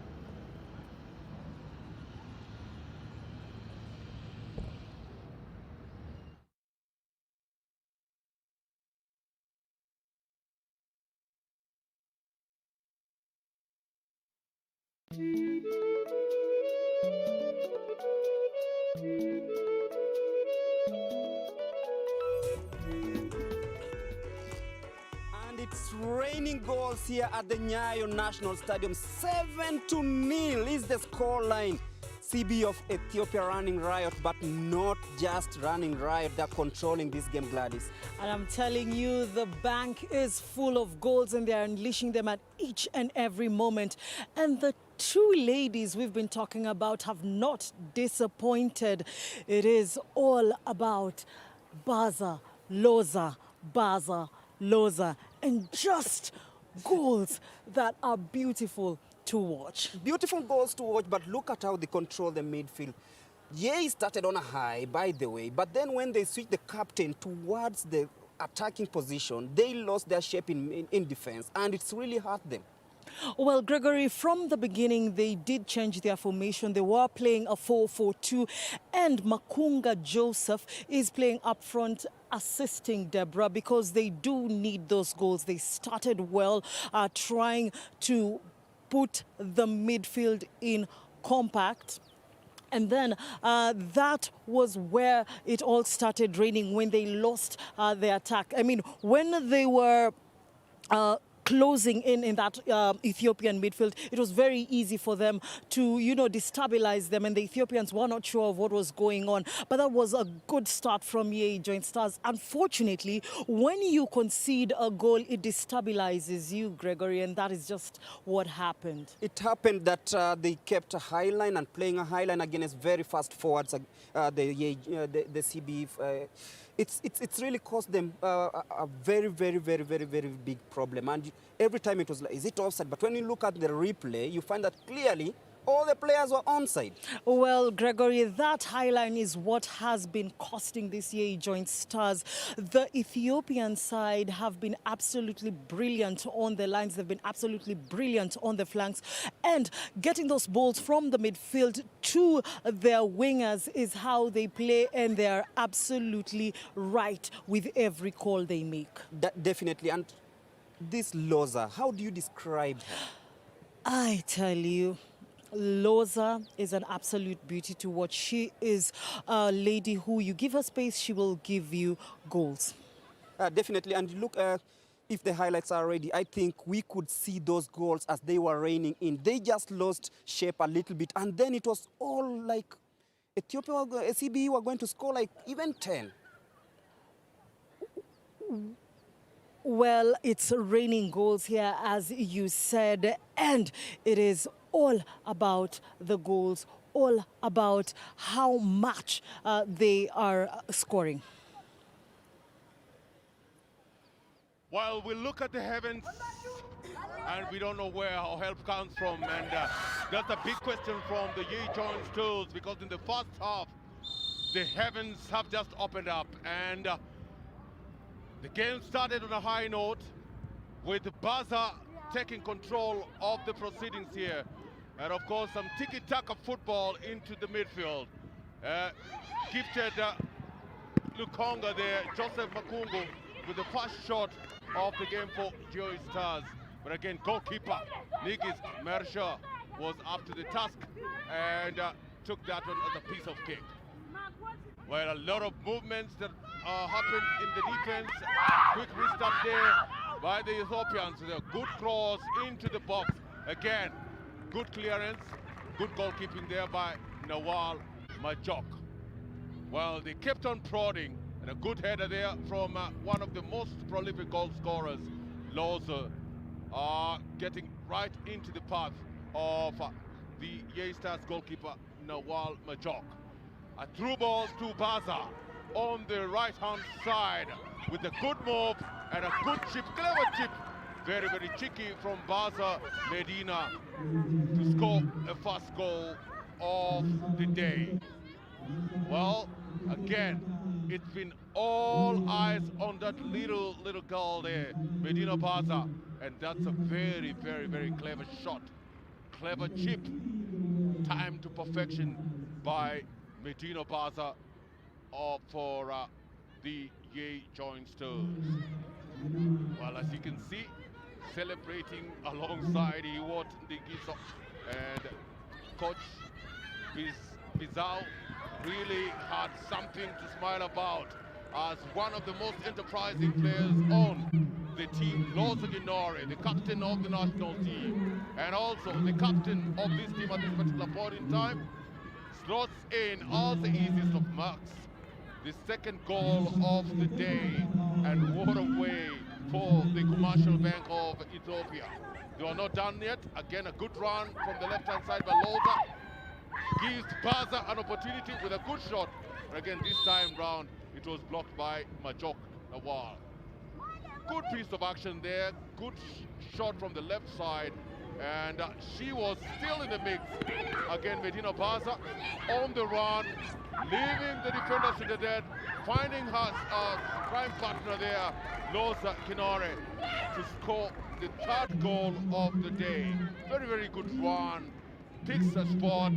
And it's raining goals here at the Nyayo National Stadium. 7-0 is the scoreline. CB of Ethiopia running riot, but not just running riot, they're controlling this game, Gladys. And I'm telling you, the bank is full of goals and they're unleashing them at each and every moment. And the two ladies we've been talking about have not disappointed. It is all about Baza, Loza, and just goals that are beautiful to watch. Beautiful goals to watch, but look at how they control the midfield. Yei started on a high, by the way, but then when they switched the captain towards the attacking position, they lost their shape in defense, and it's really hurt them. Well, Gregory, from the beginning, they did change their formation. They were playing a 4-4-2, and Makunga Joseph is playing up front, assisting Deborah, because they do need those goals. They started well, trying to put the midfield in compact. And then that was where it all started raining, when they lost the attack. I mean, when they were closing in that Ethiopian midfield, it was very easy for them to, destabilize them, and the Ethiopians were not sure of what was going on. But that was a good start from Yei Joint Stars. Unfortunately, when you concede a goal, it destabilizes you, Gregory, and that is just what happened. It happened that they kept a high line, and playing a high line against very fast forwards, the CB. It's really caused them a very big problem. And every time it was like, is it offside? But when you look at the replay, you find that clearly all the players were onside. Well, Gregory, that high line is what has been costing this Yei Joint Stars. The Ethiopian side have been absolutely brilliant on the lines. They've been absolutely brilliant on the flanks. And getting those balls from the midfield to their wingers is how they play, and they're absolutely right with every call they make. Definitely. And this Loza, how do you describe her? I tell you, Loza is an absolute beauty to watch. She is a lady who, you give her space, she will give you goals. Definitely. And look, if the highlights are ready, I think we could see those goals as they were raining in. They just lost shape a little bit, and then it was all like Ethiopia, CBE were going to score like even 10. Well, it's raining goals here, as you said, and it is all about the goals, all about how much they are scoring. While we look at the heavens, and we don't know where our help comes from, and that's a big question from the Yei Joint Stars, because in the first half, the heavens have just opened up, and the game started on a high note, with Baza taking control of the proceedings here. And of course, some tiki-taka football into the midfield. Gifted Lukonga there, Joseph Makungu, with the first shot of the game for Joy Stars. But again, goalkeeper Nigis Mersha was up to the task and took that one as a piece of cake. Well, a lot of movements that happened in the defense. Quick restart there by the Ethiopians. A good cross into the box. Again, good clearance, good goalkeeping there by Nawal Majok. Well, they kept on prodding, and a good header there from one of the most prolific goal scorers, Loza, getting right into the path of the Yei Stars goalkeeper, Nawal Majok. A through ball to Baza on the right-hand side with a good move and a good chip, clever chip. Very cheeky from Baza Medina to score a first goal of the day. Well, again, it's been all eyes on that little girl there, Medina Baza, and that's a very clever shot. Clever chip, timed to perfection by Medina Baza for the Yei Joint Stars. Well, as you can see, celebrating alongside Iwot Ndigiso, and Coach Bizao really had something to smile about as one of the most enterprising players on the team, Loza Ginore, the captain of the national team, and also the captain of this team at this particular point in time, slots in all the easiest of marks, the second goal of the day, and what a way for the Commercial Bank of Ethiopia. They are not done yet. Again, a good run from the left-hand side by Loza. Gives Baza an opportunity with a good shot. But again, this time round, it was blocked by Majok Nawal. Good piece of action there. Good shot from the left side. And she was still in the mix. Again, Medina Baza on the run, leaving the defenders to the dead, finding her prime partner there, Loza Kinore, to score the third goal of the day. Very, very good run. Picks a spot,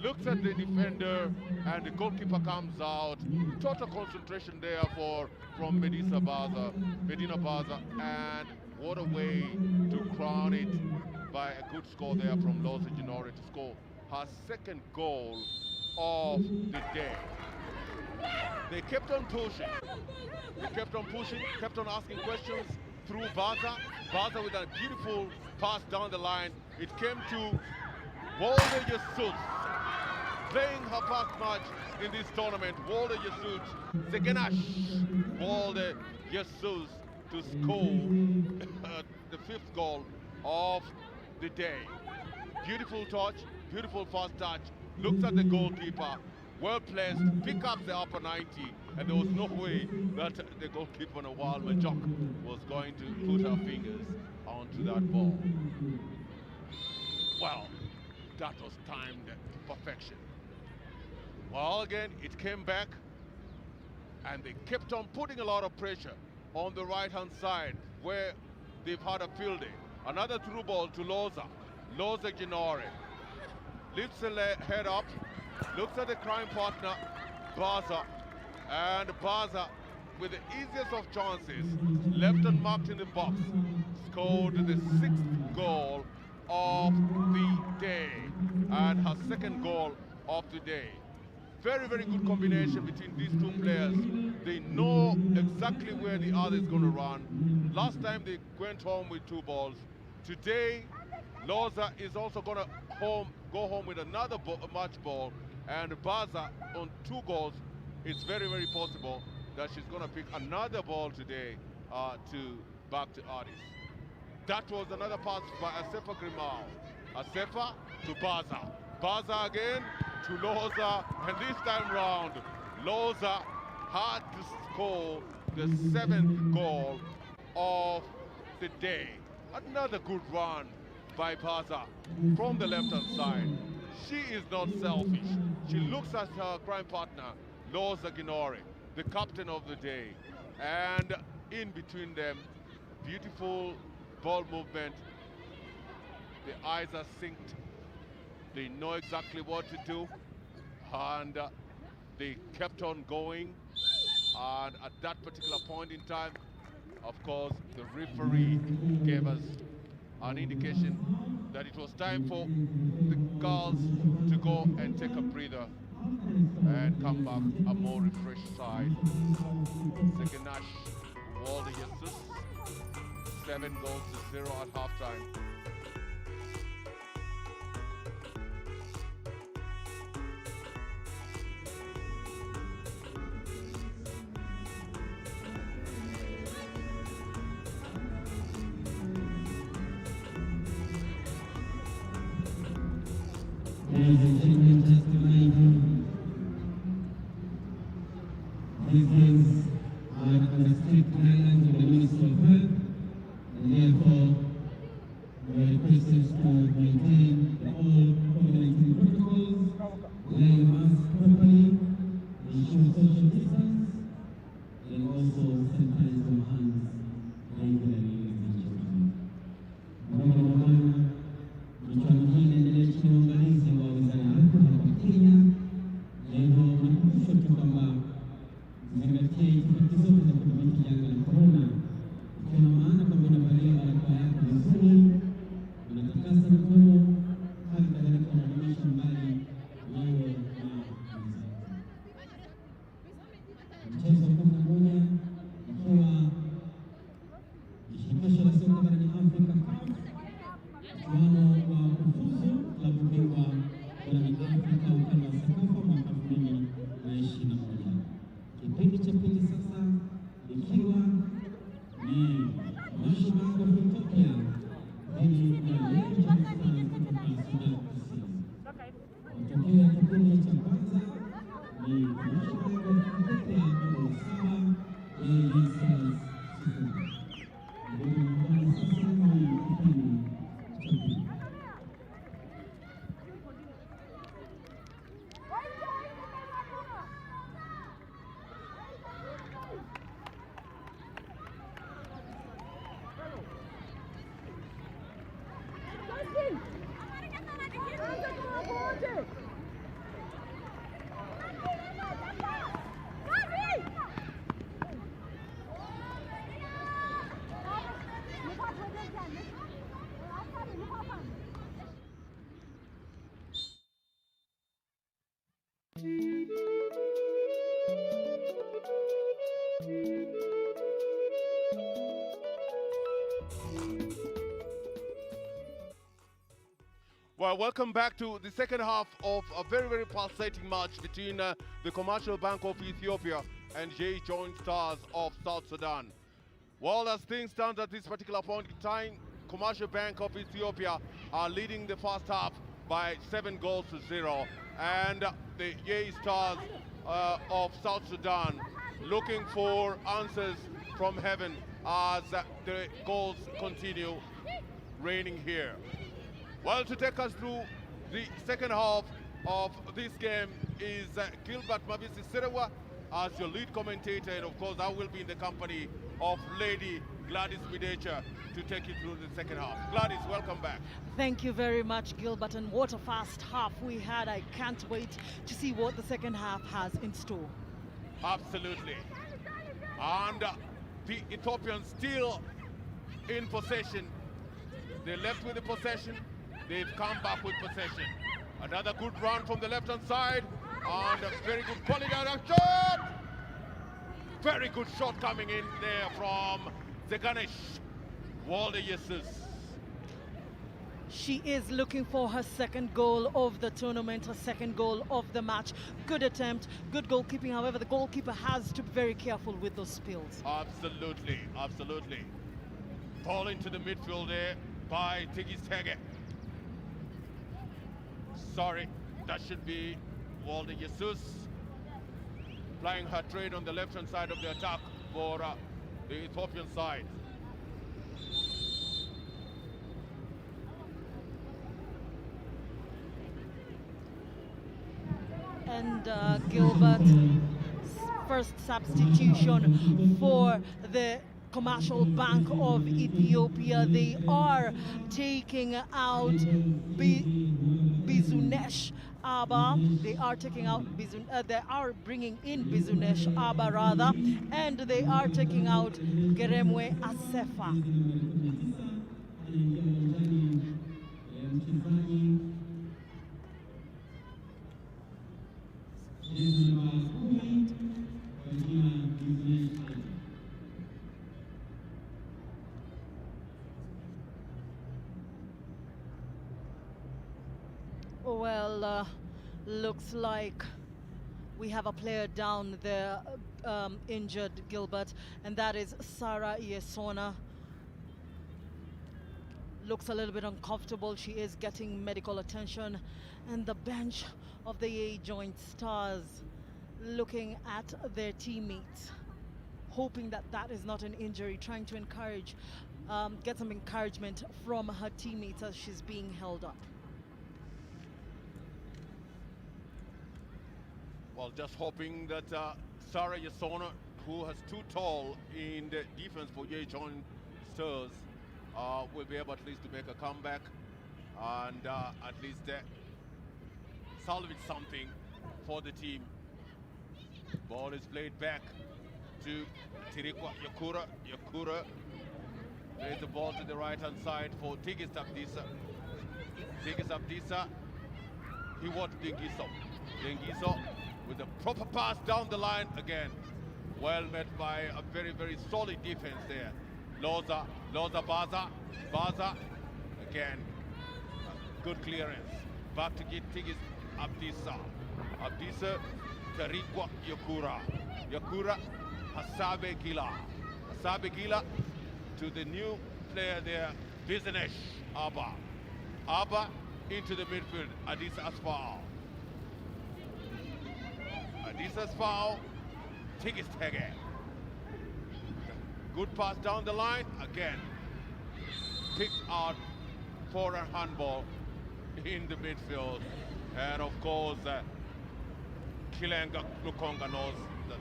looks at the defender, and the goalkeeper comes out. Total concentration there from Medina Baza, and what a way to crown it by a good score there from Loza Ginore to score her second goal of the day. They kept on pushing. Kept on asking questions through Baza. Baza with a beautiful pass down the line. It came to Walde Jesus, playing her first match in this tournament. Walde Jesus, Zegenash, Walde Jesus to score the fifth goal of the day. Beautiful touch, beautiful first touch. Looks at the goalkeeper, well placed, pick up the upper 90, and there was no way that the goalkeeper Nawal Majok was going to put her fingers onto that ball. Well, that was timed to perfection. Well, again, it came back, and they kept on putting a lot of pressure on the right-hand side, where they've had a field day. Another through ball to Loza. Loza Ginore lifts the head up, looks at the crime partner, Baza, and Baza, with the easiest of chances, left unmarked in the box, scored the sixth goal of the day, and her second goal of the day. Very, very good combination between these two players. They know exactly where the other is going to run. Last time they went home with 2 balls. Today, Loza is also going to go home with another match ball, and Baza on 2 goals. It's very, very possible that she's going to pick another ball today back to Addis. That was another pass by Asefa Grimao. Asefa to Baza. Baza again to Loza, and this time round, Loza had to score the 7th goal of the day. Another good run by Baza from the left-hand side. She is not selfish. She looks at her crime partner, Loza Ginore, the captain of the day, and in between them, beautiful ball movement. The eyes are synced. They know exactly what to do, and they kept on going. And at that particular point in time, of course, the referee gave us an indication that it was time for the girls to go and take a breather and come back a more refreshed side. Sekenash Walde Jesus, 7 goals to 0 at halftime. Ladies and gentlemen, just to remind you, these games are under strict guidelines of the Ministry of Health, and therefore we are requested to maintain all COVID-19 protocols, wear your mask properly, ensure social distance, and also sanitize your hands regularly, ladies and gentlemen. Michuano hii inaendelea chini ya uangalizi wa Wizara ya Afya hapa Kenya, na hivyo nakumbusha tu kwamba zingatia itifaki zote za kudhibiti janga la korona, ikiwa na maana kwamba unavalia barakoa yako vizuri, unatakasa mikono, hali kadhalika unadumisha mbali wewe na wenzako. Mchezo wa 11 ikiwa shirikisho la soka barani Afrika mchuano wa kufuzu klabu bingwa barani Afrika ukanda wa Sekafa mwaka 2021. Kipindi cha pili sasa ikiwa ni Well, welcome back to the second half of a very, very pulsating match between the Commercial Bank of Ethiopia and J Joint Stars of South Sudan. Well, as things stand at this particular point in time, Commercial Bank of Ethiopia are leading the first half by 7-0, and the J Stars of South Sudan looking for answers from heaven as the goals continue raining here. Well, to take us through the second half of this game is Gilbert Mabisi Serewa as your lead commentator, and of course I will be in the company of Lady Gladys Videcha to take you through the second half. Gladys, welcome back. Thank you very much, Gilbert, and what a fast half we had. I can't wait to see what the second half has in store. Absolutely. And the Ethiopians still in possession. They left with the possession. They've come back with possession. Another good run from the left-hand side. And a very good quality shot! Very good shot coming in there from Zeganesh Walde Jesus. She is looking for her second goal of the tournament, her second goal of the match. Good attempt, good goalkeeping. However, the goalkeeper has to be very careful with those spills. Absolutely, absolutely. Ball into the midfield there by Tigis Tege. Sorry, that should be Walde Jesus. Plying her trade on the left-hand side of the attack for the Ethiopian side. And Gilbert's first substitution for the Commercial Bank of Ethiopia. They are taking out Bizunesh Aba. They are taking out they are bringing in Bizunesh Aba rather, and they are taking out Geremwe Asefa. Well, looks like we have a player down there injured, Gilbert, and that is Sarah Yesona. Looks a little bit uncomfortable. She is getting medical attention, and the bench of the A Joint Stars looking at their teammates, hoping that that is not an injury, trying to encourage, get some encouragement from her teammates as she's being held up. Well, just hoping that Sarah Yesona, who has too tall in the defense for Ye Joint Stars, will be able at least to make a comeback and at least salvage something for the team. Ball is played back to Tirikwa Yakura. Yakura plays the ball to the right-hand side for Tigis Abdisa. Tigis Abdisa, he wants Dengiso. Dengiso with a proper pass down the line again. Well met by a very, very solid defense there. Loza Baza, again, good clearance. Back to get Tigis Abdisa. Abdisa, Tarikwa Yakura. Yakura, Hasabe Gila to the new player there, Bizanesh Aba. Aba into the midfield, Adisa Asfao. Adisa Asfao, Tigis Tege. Good pass down the line, again. Picked out for a handball in the midfield. And of course, Kilenga Lukonga knows that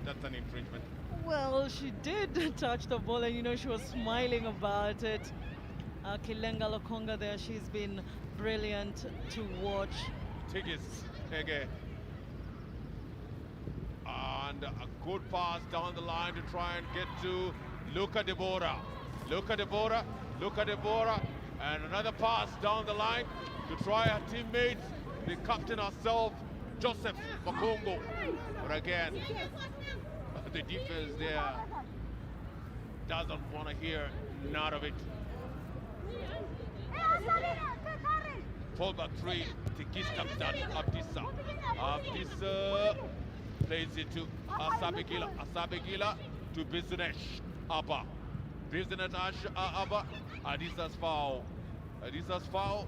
that's an infringement. Well, she did touch the ball, and you know she was smiling about it. Kilenga Lukonga there, she's been brilliant to watch. Tigis Tege. And a good pass down the line to try and get to Luka Debora. And another pass down the line to try her teammate, the captain herself, Joseph Makongo. But again, the defense there doesn't want to hear none of it. Fullback 3, Tikistamdan Abdissa. Abdissa plays it to Asabegila. Asabegila to Bizinesh Abba. Bizinesh Abba. Adissa's foul. Adissa's foul.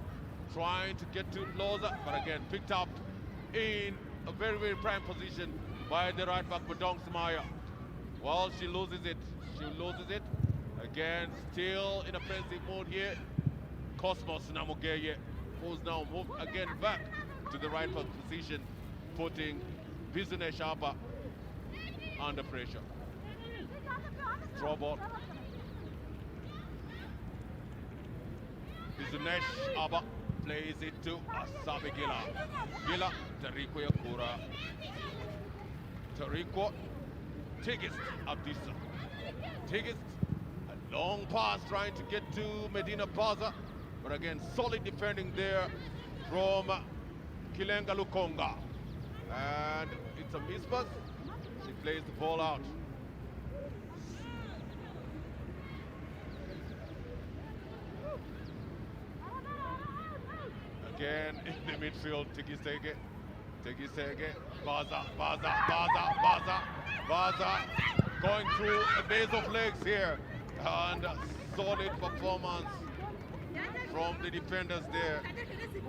Trying to get to Loza, but again picked up in a very, very prime position by the right back, Badong Smaya. Well, she loses it. She loses it. Again, still in offensive mode here. Cosmos Namugeye, who's now moved again back to the right back position, putting Bizinesh Abba under pressure. Throw ball. Bizinesh Abba plays it to Asabe Gila. Gila, Tariko Yakura. Tariko, Tigist Abdissa. Tigist, a long pass trying to get to Medina Baza. But again, solid defending there from Kilenga Lukonga. And it's a mispass. She plays the ball out. Again in the midfield, Tikisege, Baza, going through a base of legs here, and a solid performance from the defenders there.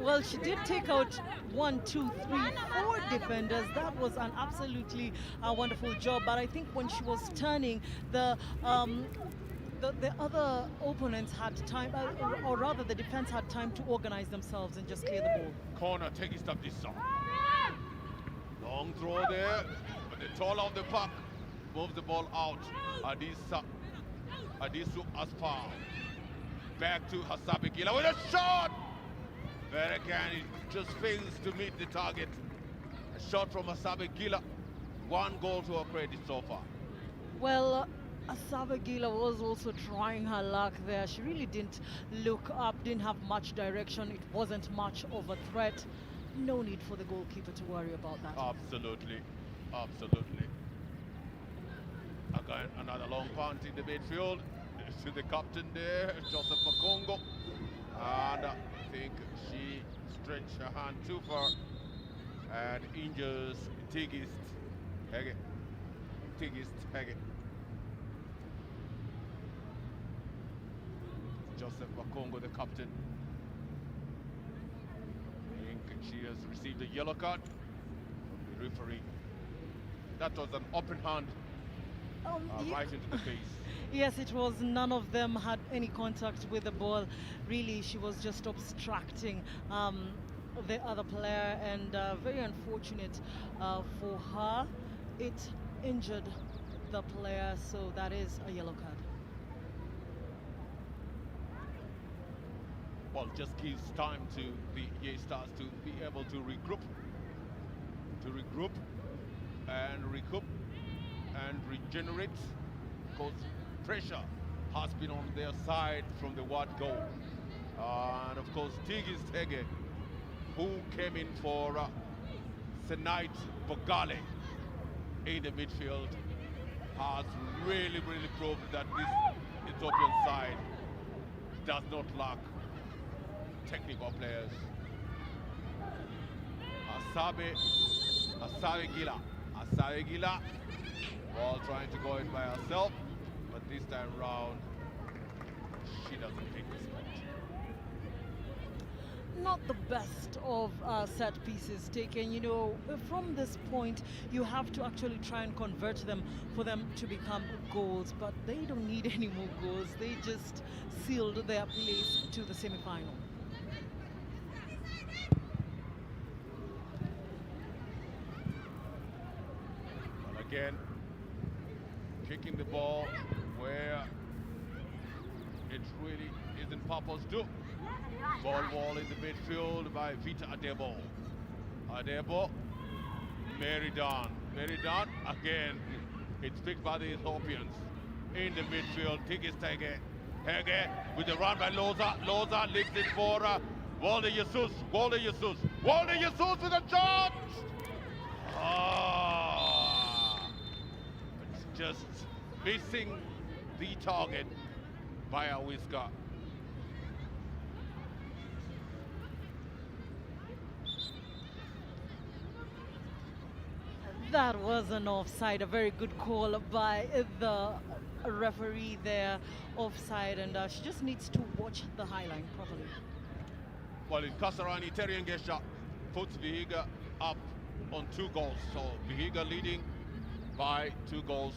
Well, she did take out 1, 2, 3, 4 defenders. That was an absolutely wonderful job. But I think when she was turning, the other opponents had time, or rather the defense had time to organize themselves and just clear the ball. Corner, take it up this side. Long throw there, but the tall of the puck moves the ball out. Adisu Aspar. Back to Hasabe Gila with a shot! But again, it just fails to meet the target. A shot from Hasabe Gila. 1 goal to her credit so far. Well, Asabe Gila was also trying her luck there. She really didn't look up, didn't have much direction. It wasn't much of a threat. No need for the goalkeeper to worry about that. Absolutely, absolutely. Again, another long punt in the midfield. To the captain there, Joseph Makongo. And I think she stretched her hand too far and injures Tigist Hege. Joseph Makongo, the captain. I think she has received a yellow card from the referee. That was an open hand right into the face. Yes, it was. None of them had any contact with the ball. Really, she was just obstructing the other player, and very unfortunate for her. It injured the player, so that is a yellow card. Well, just gives time to the Yei Stars to be able to regroup and recoup and regenerate, because pressure has been on their side from the word go. And of course, Tigist Hege, who came in for Senait Bogale in the midfield, has really proved that this Ethiopian side does not lack technical players. Asabe Gila, while trying to go in by herself, but this time round, she doesn't take the spot. Not the best of set pieces taken. You know, from this point, you have to actually try and convert them for them to become goals, but they don't need any more goals. They just sealed their place to the semi-final. Well, again, kicking the ball where it really isn't purpose to. Ball in the midfield by Vita Adebo. Meridan again. It's picked by the Ethiopians in the midfield. Tigist Hege with the run by Loza. Loza leaves it for Walde Jesus. Walde Jesus with a shot. just missing the target by a whisker. That was an offside, a very good call by the referee there, offside, and she just needs to watch the high line properly. Well, in Kasarani, Terry Ngesha puts Vihiga up on 2 goals. So Vihiga leading by 2-0.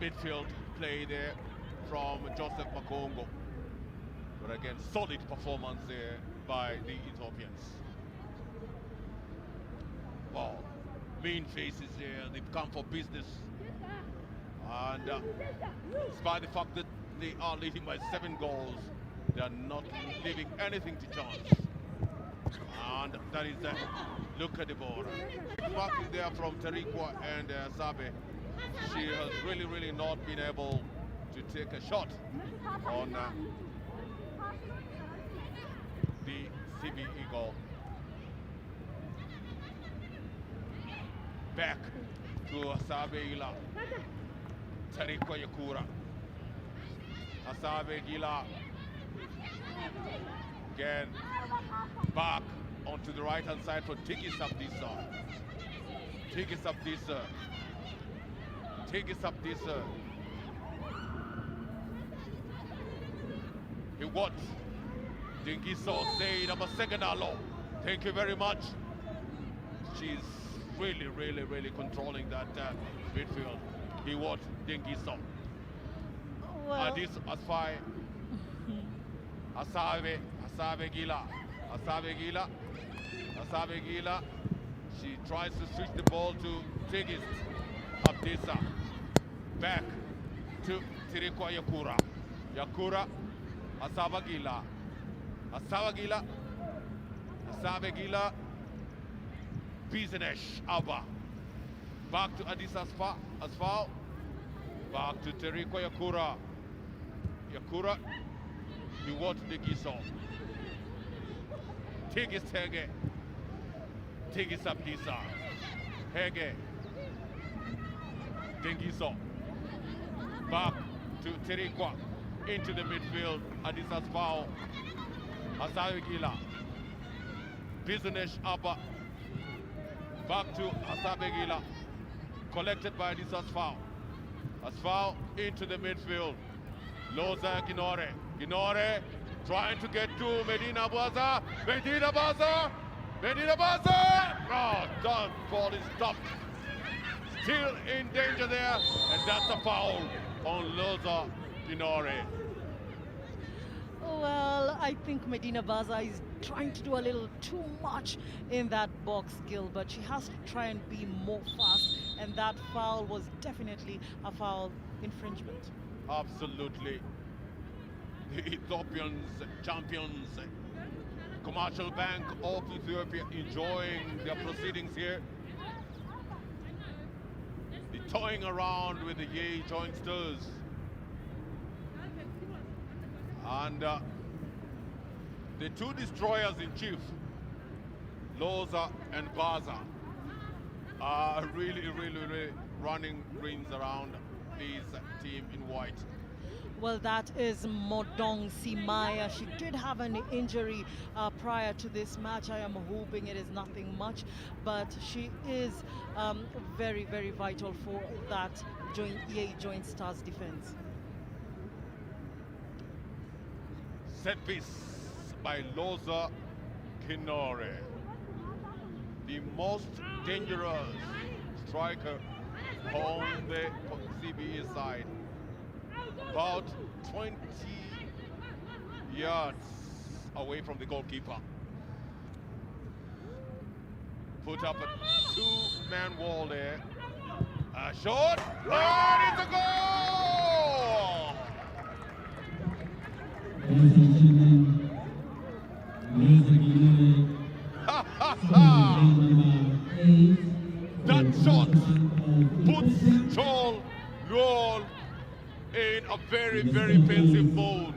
Midfield play there from Joseph Makongo. But again, solid performance there by the Ethiopians. Well, mean faces there, they've come for business. And despite the fact that they are leading by 7 goals, they are not leaving anything to chance. And that is the look at the ball. Marking there from Tarikwa and Sabe. She has really not been able to take a shot on the CBE goal. Back to Asabe Ila. Tarikwa Yakura. Asabe Gila. Again, back onto the right hand side for Tiki Sabdisa. Tiki Sabdisa. Tiki Sabdisa. He what? Dingiso Zaid of a second alo. Thank you very much. She's really controlling that midfield. He what? Dingiso. Well, Adis Asfai. Asabe Gila. She tries to switch the ball to Tigist Abdisa. Back to Tirikwa Yakura. Asabe Gila. Bizinesh Abba. Back to Adis Asfal. Back to Tirikwa Yakura. You want the Giso. Tigis Hege. Tigis Abdisa. Hege. Dengiso. Back to Tirikwa. Into the midfield. Adisas foul. Asabe Gila. Bizinesh Abba. Back to Asabe Gila. Collected by Adisas foul. Asfal into the midfield. Loza Ginore trying to get to Medina Baza. Oh, that ball is stopped. Still in danger there, and that's a foul on Loza Ginore. Well, I think Medina Baza is trying to do a little too much in that box, Gil, but she has to try and be more fast, and that foul was definitely a foul infringement. Absolutely. The Ethiopians, champions, Commercial Bank of Ethiopia enjoying their proceedings here. The toying around with the Yei joinsters. And the 2 destroyers in chief, Loza and Baza, are really running rings around this team in white. Well, that is Modong Simaya. She did have an injury prior to this match. I am hoping it is nothing much, but she is very vital for that Joint Stars defense. Set piece by Loza Kinore, the most dangerous striker on the CBE side. About 20 yards away from the goalkeeper. Put up a 2-man wall there. A shot, and it's a goal! That shot puts Joel Luol in a very pensive mode.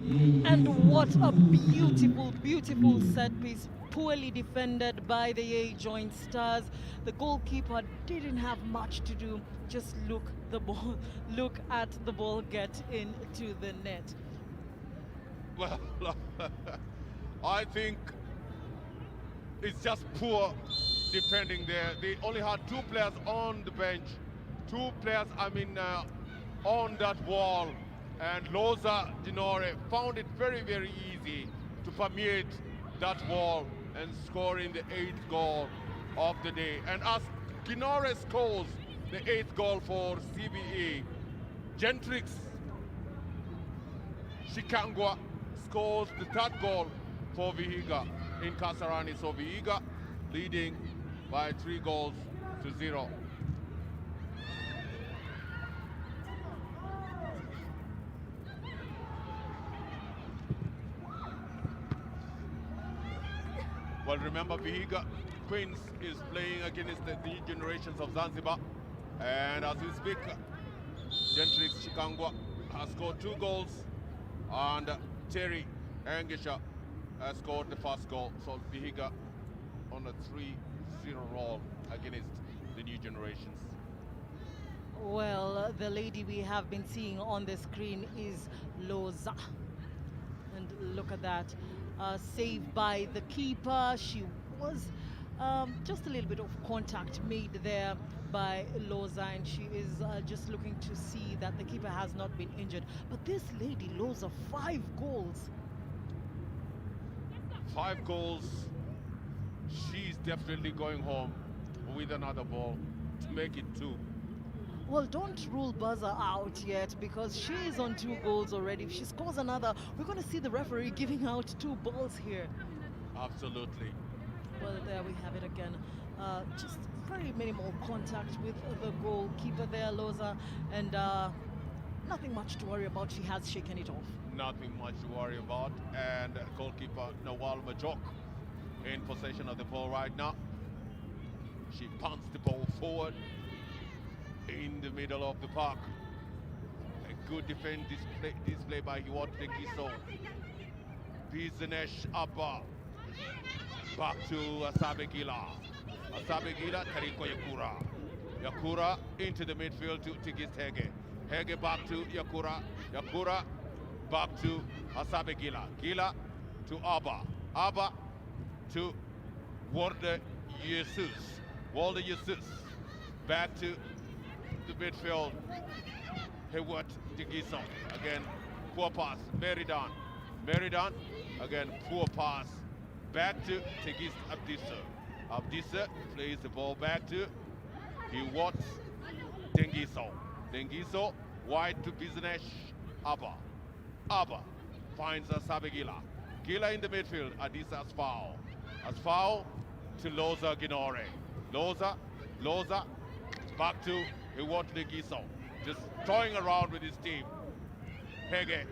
And what a beautiful, beautiful set piece. Poorly defended by the A Joint Stars. The goalkeeper didn't have much to do. Just look at the ball get into the net. Well, I think it's just poor defending there. They only had two players on the bench. Two players, on that wall. And Loza Dinore found it very, very easy to permeate that wall and score in the 8th goal of the day. And as Ginore scores the 8th goal for CBE, Gentrix Shikangwa scores the 3rd goal for Vihiga in Kasarani. So Vihiga leading by 3 goals to 0. Well, remember, Vihiga Queens is playing against the new generations of Zanzibar. And as we speak, Gentrix Shikangwa has scored 2 goals, and Terry Angisha has scored the 1st goal. So Vihiga on a 3-0 roll against the new generations. Well, the lady we have been seeing on the screen is Loza. And look at that. Saved by the keeper. She was just a little bit of contact made there by Loza, and she is just looking to see that the keeper has not been injured. But this lady, Loza, 5 goals. 5 goals. She's definitely going home with another ball to make it 2. Well, don't rule Buzzer out yet, because she is on 2 goals already. If she scores another, we're going to see the referee giving out 2 balls here. Absolutely. Well, there we have it again. Just very minimal contact with the goalkeeper there, Loza, and nothing much to worry about. She has shaken it off. Nothing much to worry about. And goalkeeper Nawal Majok in possession of the ball right now. She punts the ball forward in the middle of the park. A good defense display by Hiwot Tekiso. Bizanesh Abba. Back to Asabe Gila. Asabe Gila, Tariko Yakura. Yakura into the midfield to Tigis Hege. Hege back to Yakura. Yakura back to Asabe Gila. Gila to Abba. Abba to Walde Jesus. Walde Jesus. Back to the midfield. Hayward Tigiso. Again, poor pass. Meridan. Meridan. Again, poor pass. Back to Tigis Abdissa. Abdissa plays the ball back to Hiwot Dengiso. Dengiso wide to Bizanesh Abba. Abba finds Asabe Gila. Gila in the midfield. Adisa Asfao. Asfao to Loza Ginore. Loza back to Hiwot Dengiso. Just toying around with his team. Hege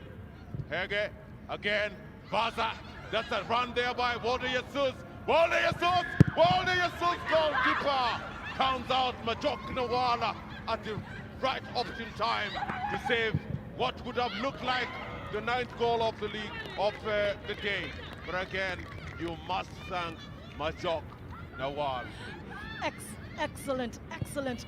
again. Vaza. That's a run there by Walde Jesus. Walde Jesus, goalkeeper. Counts out Majok Nawala at the right opportune time to save what would have looked like the 9th goal of the league of the day. But again, you must thank Majok Nawal. Excellent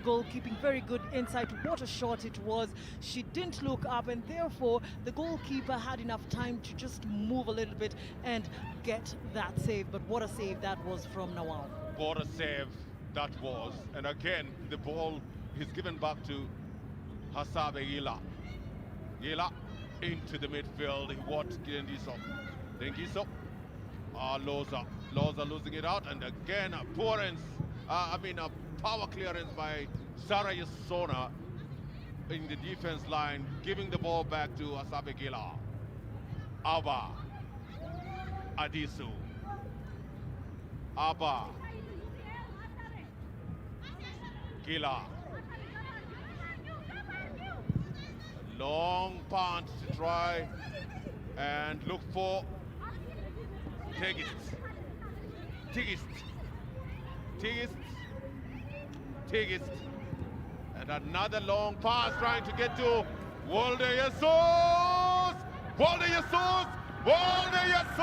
goalkeeping, very good insight. What a shot it was. She didn't look up, and therefore the goalkeeper had enough time to just move a little bit and get that save. But what a save that was from Nawal. What a save that was. And again, the ball is given back to Hasabe Gila. Gila into the midfield. What Dengiso? Dengiso. Loza losing it out, and again a a power clearance by Sarah Yasona in the defense line, giving the ball back to Asabe Gila. Abba Adisu. Abba Gila. Long punt to try and look for Tigist. And another long pass trying to get to Walde Jesus. Walde Jesus! Walde Jesus!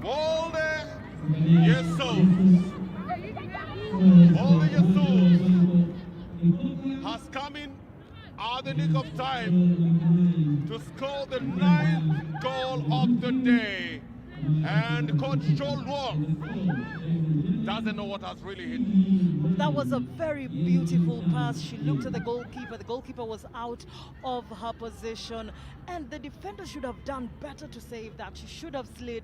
Walde Jesus! Walde Jesus has come in at the nick of time to score the 9th goal of the day. And Coach Cholwal doesn't know what has really hit. That was a very beautiful pass. She looked at the goalkeeper. The goalkeeper was out of her position. And the defender should have done better to save that. She should have slid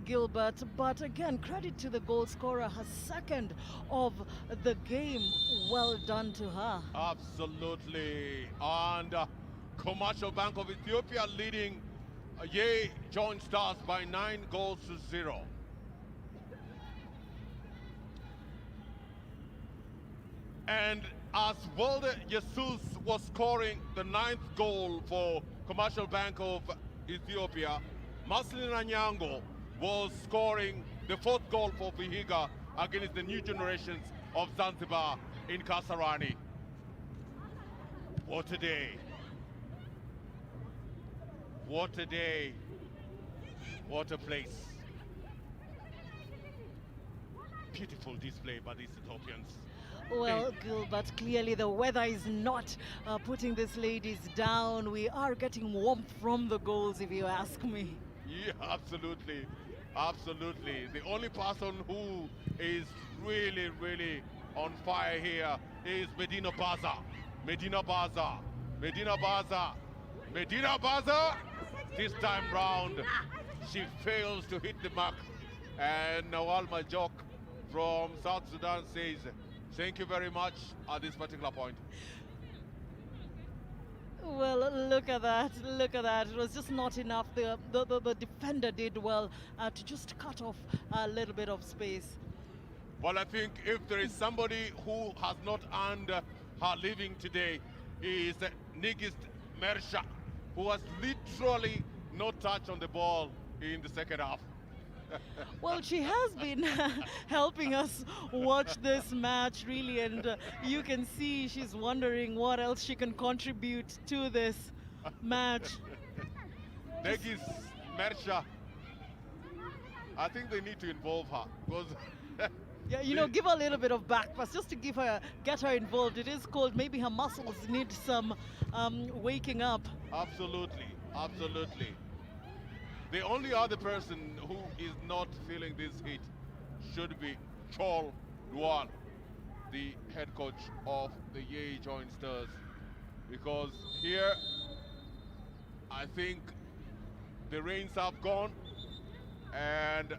Gilbert. But again, credit to the goal scorer, her second of the game. Well done to her. Absolutely. And Commercial Bank of Ethiopia leading Ye Joint Stars by 9 goals to 0. And as Walde Jesus was scoring the 9th goal for Commercial Bank of Ethiopia, Maslina Nyango was scoring the 4th goal for Vihiga against the new generations of Zanzibar in Kasarani. What a day. What a day. What a place. Beautiful display by these Ethiopians. Well, Gilbert, clearly the weather is not putting these ladies down. We are getting warmth from the goals, if you ask me. Yeah, absolutely. Absolutely. The only person who is really, really on fire here is Medina Baza. Medina Baza. Medina Baza. Medina Baza. This time round, she fails to hit the mark. And Nawal Majok from South Sudan says, thank you very much at this particular point. Well, look at that. Look at that. It was just not enough. The defender did well to just cut off a little bit of space. Well, I think if there is somebody who has not earned her living today, is Nigist Mersha, who has literally no touch on the ball in the second half. Well, she has been helping us watch this match, really, and you can see she's wondering what else she can contribute to this match. Negis Mersha, I think they need to involve her because yeah, you know, give her a little bit of back pass just to get her involved. It is cold. Maybe her muscles need some waking up. Absolutely, absolutely. The only other person who is not feeling this heat should be Chol Luan, the head coach of the Ye Joint Stars. Because here, I think the rains have gone and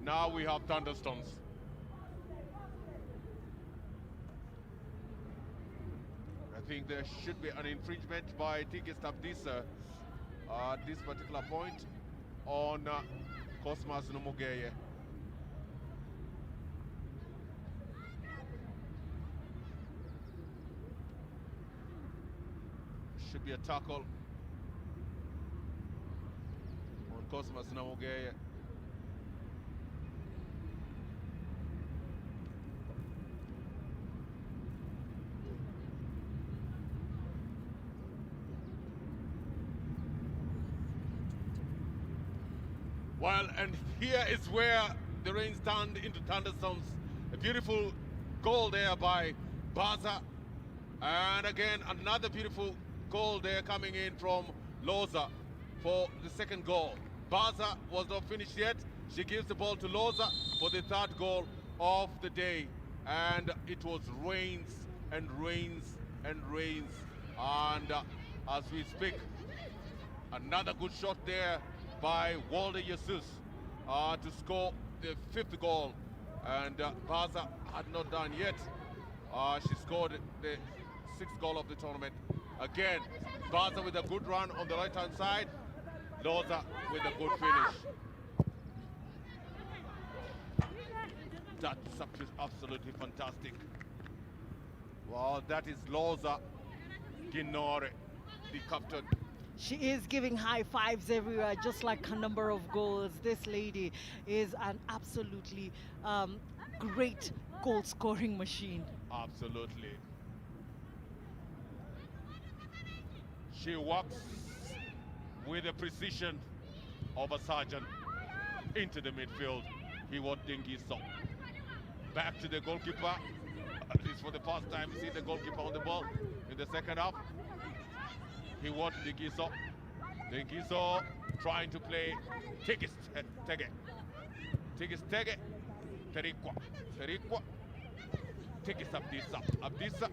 now we have thunderstorms. I think there should be an infringement by Tigist Abdisa at this particular point on Cosmas Nomugeye. Should be a tackle on Cosmas Nomugeye. Well, and here is where the rains turned into thunderstorms. A beautiful goal there by Baza. And again, another beautiful goal there coming in from Loza for the second goal. Baza was not finished yet. She gives the ball to Loza for the third goal of the day. And it was rains and rains and rains. And as we speak, another good shot there by Walde Jesus to score the 5th goal, and Baza had not done yet. She scored the 6th goal of the tournament. Again, Baza with a good run on the right-hand side, Loza with a good finish. That's absolutely fantastic. Well, that is Loza Ginore, the captain. She is giving high fives everywhere, just like a number of goals. This lady is an absolutely great goal-scoring machine. Absolutely. She works with the precision of a sergeant into the midfield. He was Dingiso. Back to the goalkeeper. At least for the first time we see the goalkeeper on the ball in the second half. He was Dingiso. Dingiso trying to play Tigis Tege. Tigis Tege. Terikwa. Terikwa. Tigis Abdisa. Abdisa.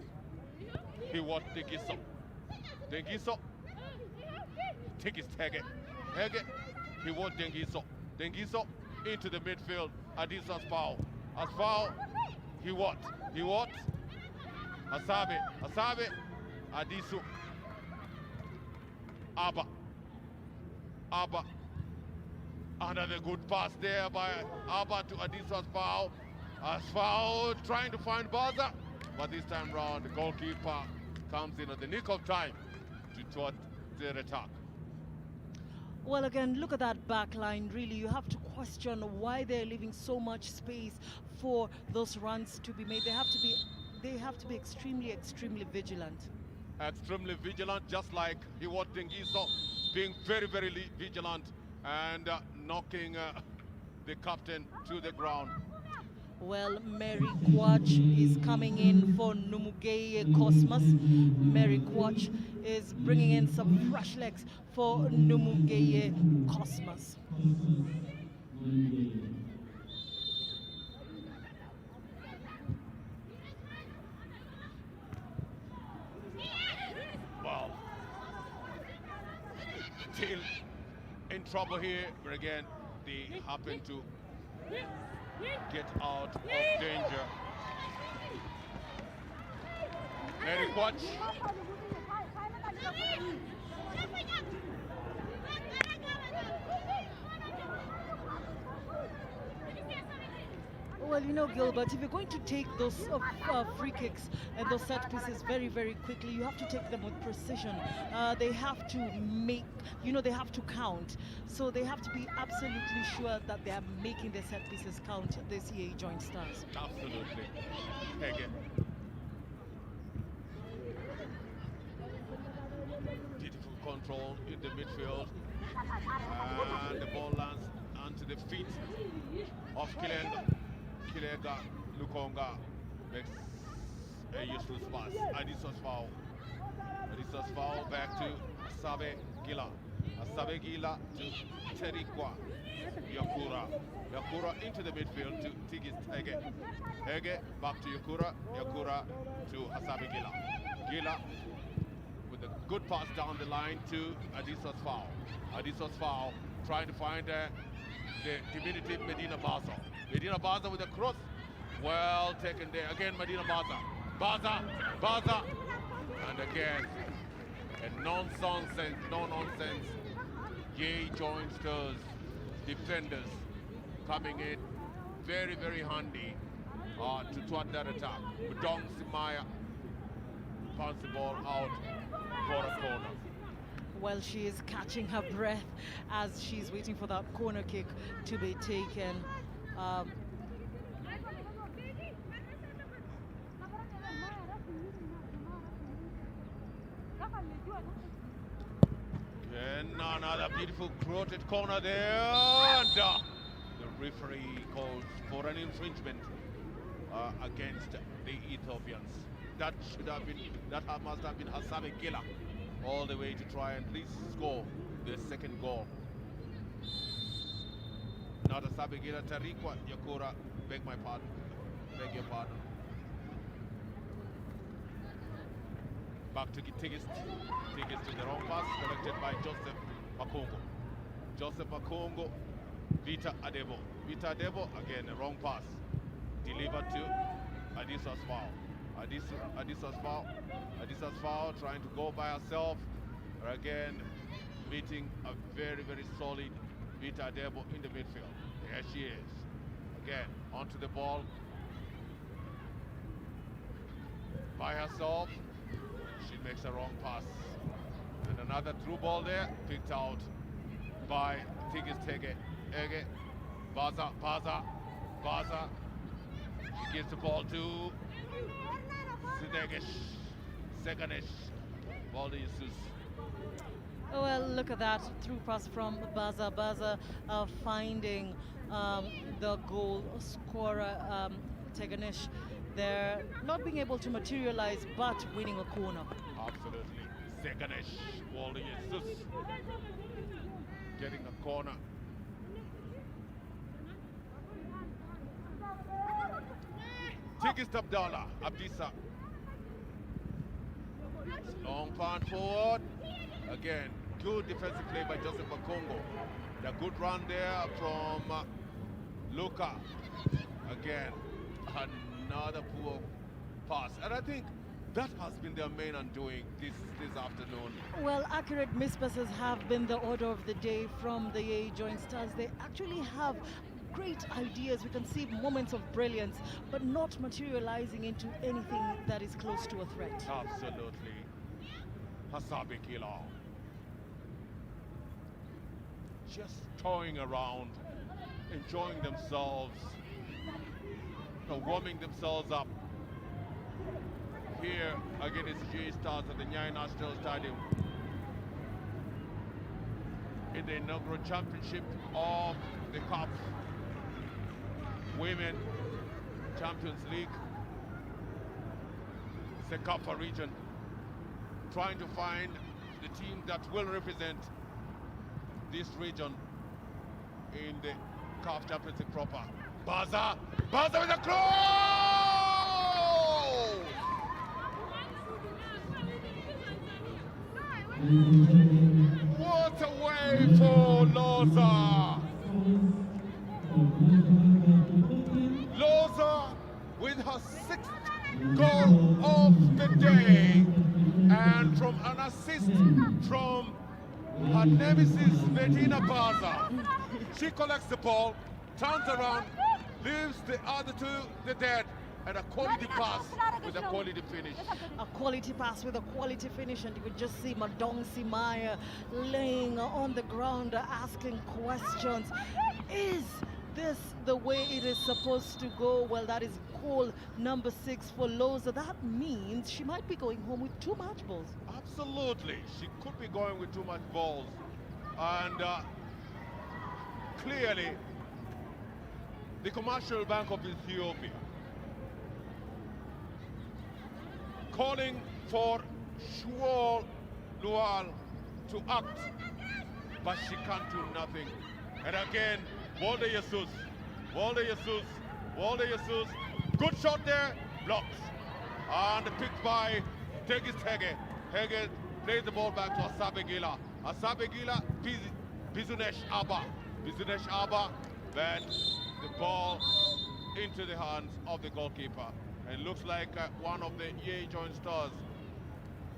He was Dingiso. Dingiso. Tigis Tege. Tege. He was Dingiso. Dingiso into the midfield. Adisa's foul. As foul. He what? He what? Asabe. Asabe. Adisu. Abba. Abba. Another good pass there by Abba to Adisa's foul. As foul trying to find Baza. But this time round the goalkeeper comes in at the nick of time to thwart their attack. Well, again, look at that back line. Really, you have to question why they're leaving so much space for those runs to be made. They have to be extremely, extremely vigilant. Extremely vigilant, just like he was Dingiso, being very, very vigilant and knocking the captain to the ground. Well, Mary Quach is coming in for Numugeye Cosmos. Mary Quach is bringing in some fresh legs for Numugeye Cosmos. Wow. Still in trouble here, but again, they happen to get out of danger. Mary Quach. Well, you know, Gilbert, if you're going to take those free kicks and those set pieces very, very quickly, you have to take them with precision. They have to make, you know, they have to count. So they have to be absolutely sure that they are making their set pieces count, the CA Joint Stars. Absolutely. Again. Beautiful control in the midfield. And the ball lands onto the feet of Kilenga. Kilega Lukonga makes a useless pass. Adisa's foul. Adisa's foul back to Asabe Gila. Asabe Gila to Terikwa. Yakura. Yakura into the midfield to Tigis Ege. Ege back to Yakura. Yakura to Asabe Gila. Gila with a good pass down the line to Adisa's foul. Adisa's foul trying to find the diminutive Medina Baza. Medina Baza with a cross. Well taken there. Again, Medina Baza. Baza. Baza. And again, a no-nonsense Yay joinsters, defenders coming in very, very handy to thwart that attack. Budong Simaya punts the ball out for a corner. Well, she is catching her breath as she's waiting for that corner kick to be taken. And another beautiful crowded corner there. And the referee calls for an infringement against the Ethiopians. That must have been Hasabe Gila all the way to try and at least score the second goal. Not Hasabe Gila, Tarikwa Yakura, beg your pardon. Back to Tigist. Tigist to the wrong pass, collected by Joseph Makongo. Joseph Makongo, Vita Adebo. Vita Adebo, again, a wrong pass. Delivered to Adisa's foul. Adisa's foul. Adisa's foul, trying to go by herself. Again, meeting a very, very solid Vita Adebo in the midfield. There she is. Again, onto the ball. By herself. She makes a wrong pass. And another through ball there, picked out by Tigis Tege. Ege. Baza. She gives the ball to Seganesh. Ball to Jesus. Well, look at that through pass from Baza. Baza finding the goal scorer, Teganish. They're not being able to materialize, but winning a corner. Absolutely. Seganesh. Ball to Jesus. Getting a corner. Tigist Abdallah. Abdisa. Long punt forward. Again, good defensive play by Joseph Bakongo. The good run there from Luka. Again, another poor pass. And I think that has been their main undoing this afternoon. Well, accurate mispasses have been the order of the day from the Yei Joint Stars. They actually have great ideas. We can see moments of brilliance, but not materializing into anything that is close to a threat. Absolutely. Hasabe Kila. Just toying around, enjoying themselves, warming themselves up. Here again it's J Stars at the Nyai National Stadium in the inaugural championship of the CAF Women Champions League, Sekafa region, trying to find the team that will represent this region in the CAF Champions League proper. Baza with a cross! What a way for Loza! Loza with her 6th goal of the day, and from an assist from her nemesis Bettina Baza. She collects the ball, turns around, leaves the other two the dead, and a quality pass with a quality finish. A quality pass with a quality finish, and you could just see Madong Simaya laying on the ground asking questions. Is this the way it is supposed to go? Well, that is goal number 6 for Loza. That means she might be going home with 2 match balls. Absolutely. She could be going with 2 match balls. And clearly, the Commercial Bank of Ethiopia calling for Shuol Lual to act, but she can't do nothing. And again, Walde Jesus, good shot there, blocked. And picked by Tegis Hege. Hege plays the ball back to Asabe Gila. Asabe Gila, Bizunesh Abba, but the ball into the hands of the goalkeeper. And it looks like one of the Yei Joint Stars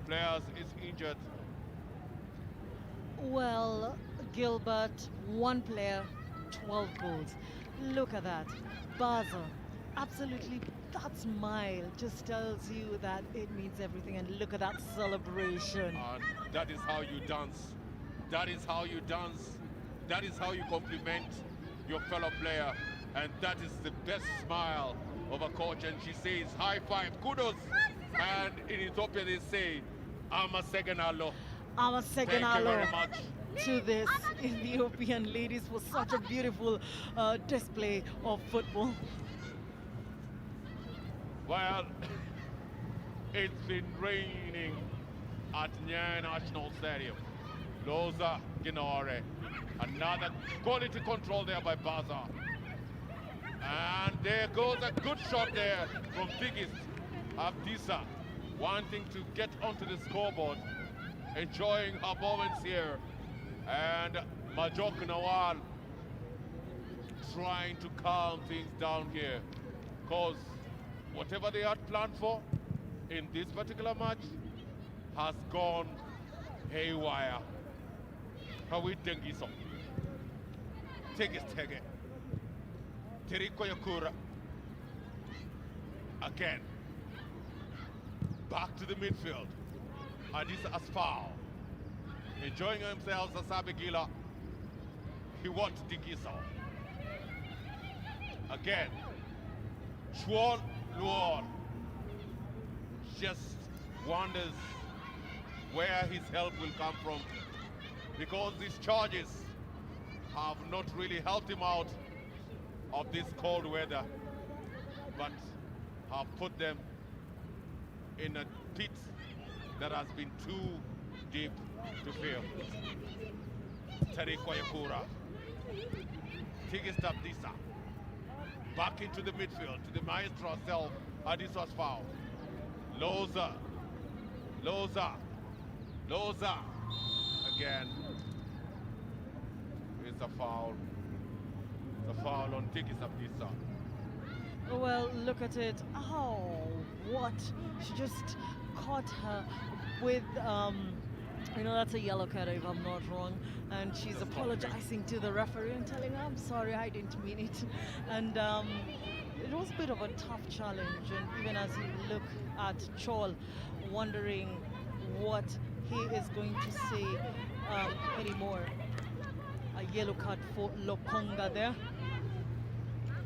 players is injured. Well, Gilbert, 1 player, 12 goals. Look at that. Baza, absolutely, that smile just tells you that it means everything. And look at that celebration. And that is how you dance. That is how you dance. That is how you compliment your fellow player. And that is the best smile of a coach. And she says, high five, kudos. And in Ethiopia they say, Ama Seganalo. Our second Thank you very alo much. to this Ethiopian ladies for such a beautiful display of football. Well, it's been raining at Nyai National Stadium. Loza Ginore. Another quality control there by Baza. And there goes a good shot there from Tigist Abdisa, wanting to get onto the scoreboard, enjoying her moments here. And Majok Nawal trying to calm things down here, because whatever they had planned for in this particular match has gone haywire. Kawit Dengiso. Tigist Hege. Teriko Yakura. Again. Back to the midfield. Adisa Asfal. Enjoying himself, Asabe Gila. He wants Dingiso. Again. Chuan Luon just wonders where his help will come from, because these charges have not really helped him out of this cold weather, but have put them in a pit that has been too deep to fill. Tariq Wayakura, Tigist Abdisa, back into the midfield to the maestro herself, and this was foul. Loza, again. It's a foul. The foul on Tigist Abdisa. Well, look at it. Oh, what? She just caught her with, that's a yellow card if I'm not wrong. And she's apologizing to the referee and telling her, I'm sorry, I didn't mean it. And it was a bit of a tough challenge. And even as you look at Chol, wondering what he is going to say anymore. A yellow card for Lokonga there.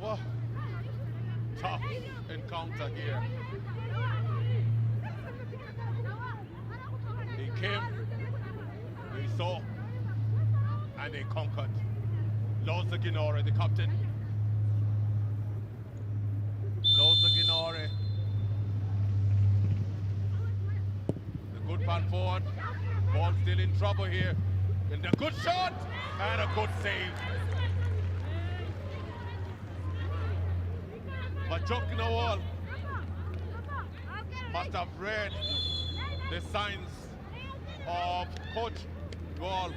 Well, tough encounter here. They came, they saw, and they conquered. Loza Ginore, the captain. Loza Ginore. The good pan forward. Ball still in trouble here. And a good shot and a good save. Majok Nawal must have read the signs of Coach Nawal.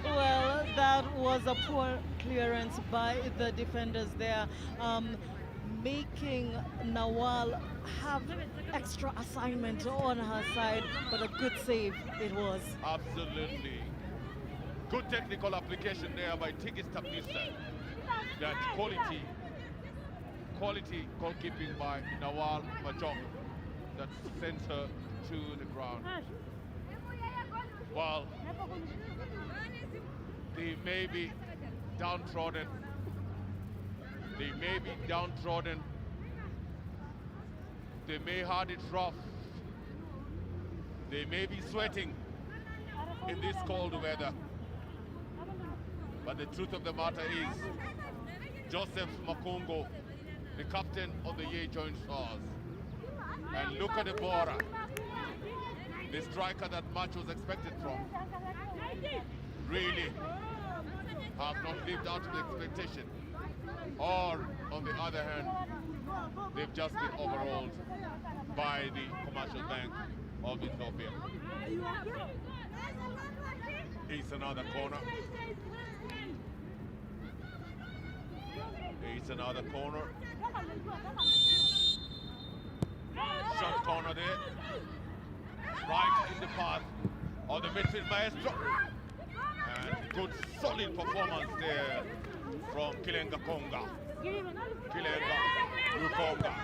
Well, that was a poor clearance by the defenders there, making Nawal have extra assignment on her side, but a good save it was. Absolutely. Good technical application there by Tigist Abdisa. That quality goalkeeping by Nawal Majok that sends her to the ground. Well, they may be downtrodden. They may be downtrodden. They may have it rough. They may be sweating in this cold weather. But the truth of the matter is, Joseph Makungo, the captain of the Ye Joint Stars, and Luca De Bora, the striker that much was expected from, really have not lived up to the expectation. Or, on the other hand, they've just been overhauled by the Commercial Bank of Ethiopia. It's another corner. It's another corner. Short corner there. Right in the path of the midfield maestro. And good solid performance there from Kilenga Konga. Kilenga Rukonga.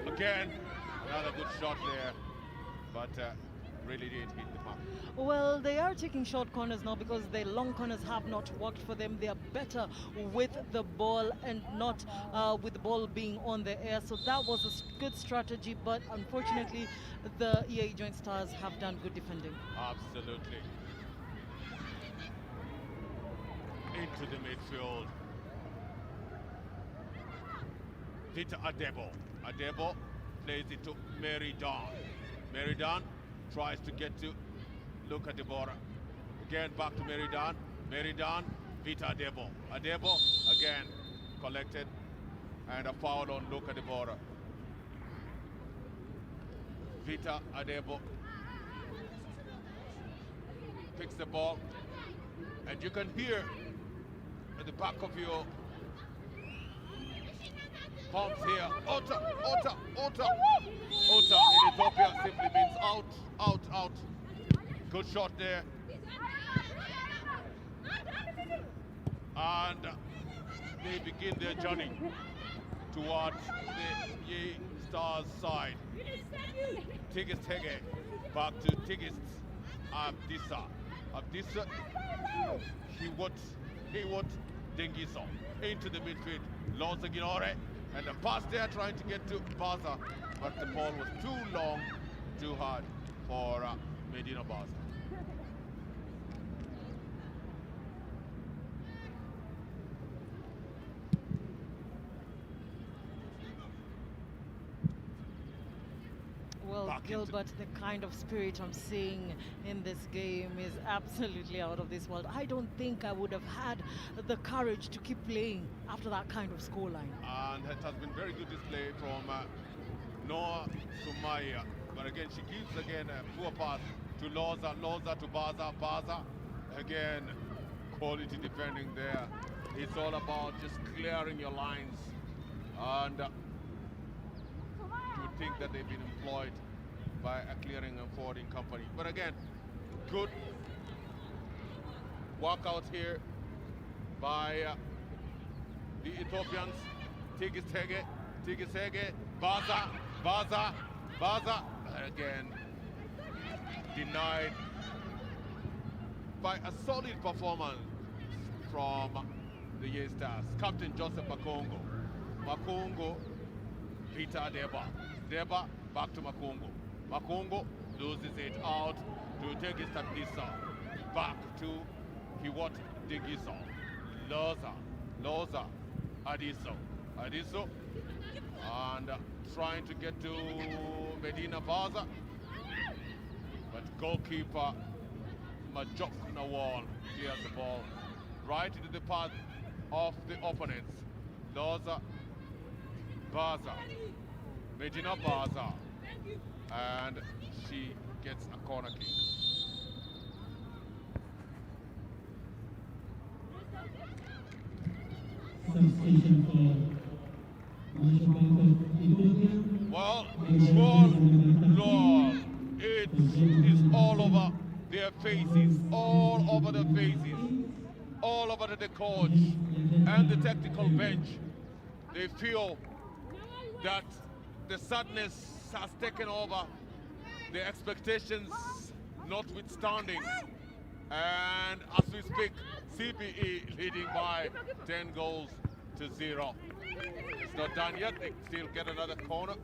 Again, another good shot there, but really didn't hit the mark. Well, they are taking short corners now because their long corners have not worked for them. They are better with the ball and not with the ball being on the air. So that was a good strategy, but unfortunately, the EA Joint Stars have done good defending. Absolutely. Into the midfield. Peter Adebo. Adebo plays it to Mary Dawn. Mary Dawn tries to get to Luca De Bora. Again, back to Mary Dawn. Mary Dawn, Peter Adebo. Adebo, again, collected. And a foul on Luca De Bora. Vita Adebo picks the ball. And you can hear at the back of your palms here, Ota, Ota, Ota. Ota in Ethiopia simply means out, out, out. Good shot there. And they begin their journey towards the Ye Stars side. Tigist Hege back to Tigist Abdisa. Abdissa, Hayward, Dengiso into the midfield. Loza Ginore, and the pass there trying to get to Baza, but the ball was too long, too hard for Medina Baza. Well, Gilbert, the kind of spirit I'm seeing in this game is absolutely out of this world. I don't think I would have had the courage to keep playing after that kind of scoreline. And it has been very good display from Noah Sumaya. But again, she gives again a poor pass to Loza, Loza to Baza, Baza. Again, quality defending there. It's all about just clearing your lines. And you would think that they've been employed by a clearing and forwarding company. But again, good workout here by the Ethiopians. Tigistege, Baza, Baza, Baza. Again, denied by a solid performance from the Ye Stars. Captain Joseph Makongo. Makongo, Peter Deba. Deba, back to Makongo. Makongo loses it out to Tegistabilisa. Back to Hiwot Degiso. Loza, Adiso. And trying to get to Medina Baza. But goalkeeper Majok Nawal clears the ball right into the path of the opponents. Loza, Baza, Medina Baza, and she gets a corner kick. Substitution for National Bank of Ethiopia. Well, Lord, it is all over their faces, all over the faces, all over the coach and the technical bench. They feel that the sadness has taken over, the expectations notwithstanding. And as we speak, CBE leading by 10 goals to 0. It's not done yet, they still get another corner.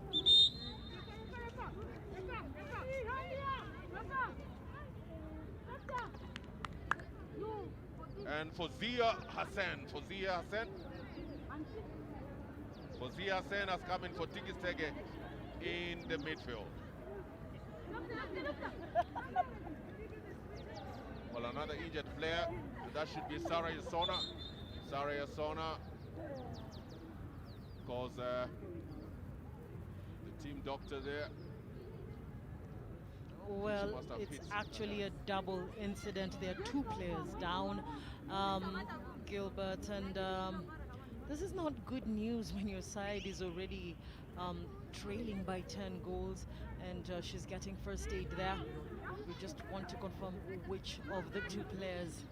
And Fozia Hassan has come in for Tigistege in the midfield. Well, another injured player, that should be Sarah Yasona, because the team doctor there. Well, it's actually a double incident. There are two players down, Gilbert, and this is not good news when your side is already trailing by 10 goals, and she's getting first aid there. We just want to confirm which of the two players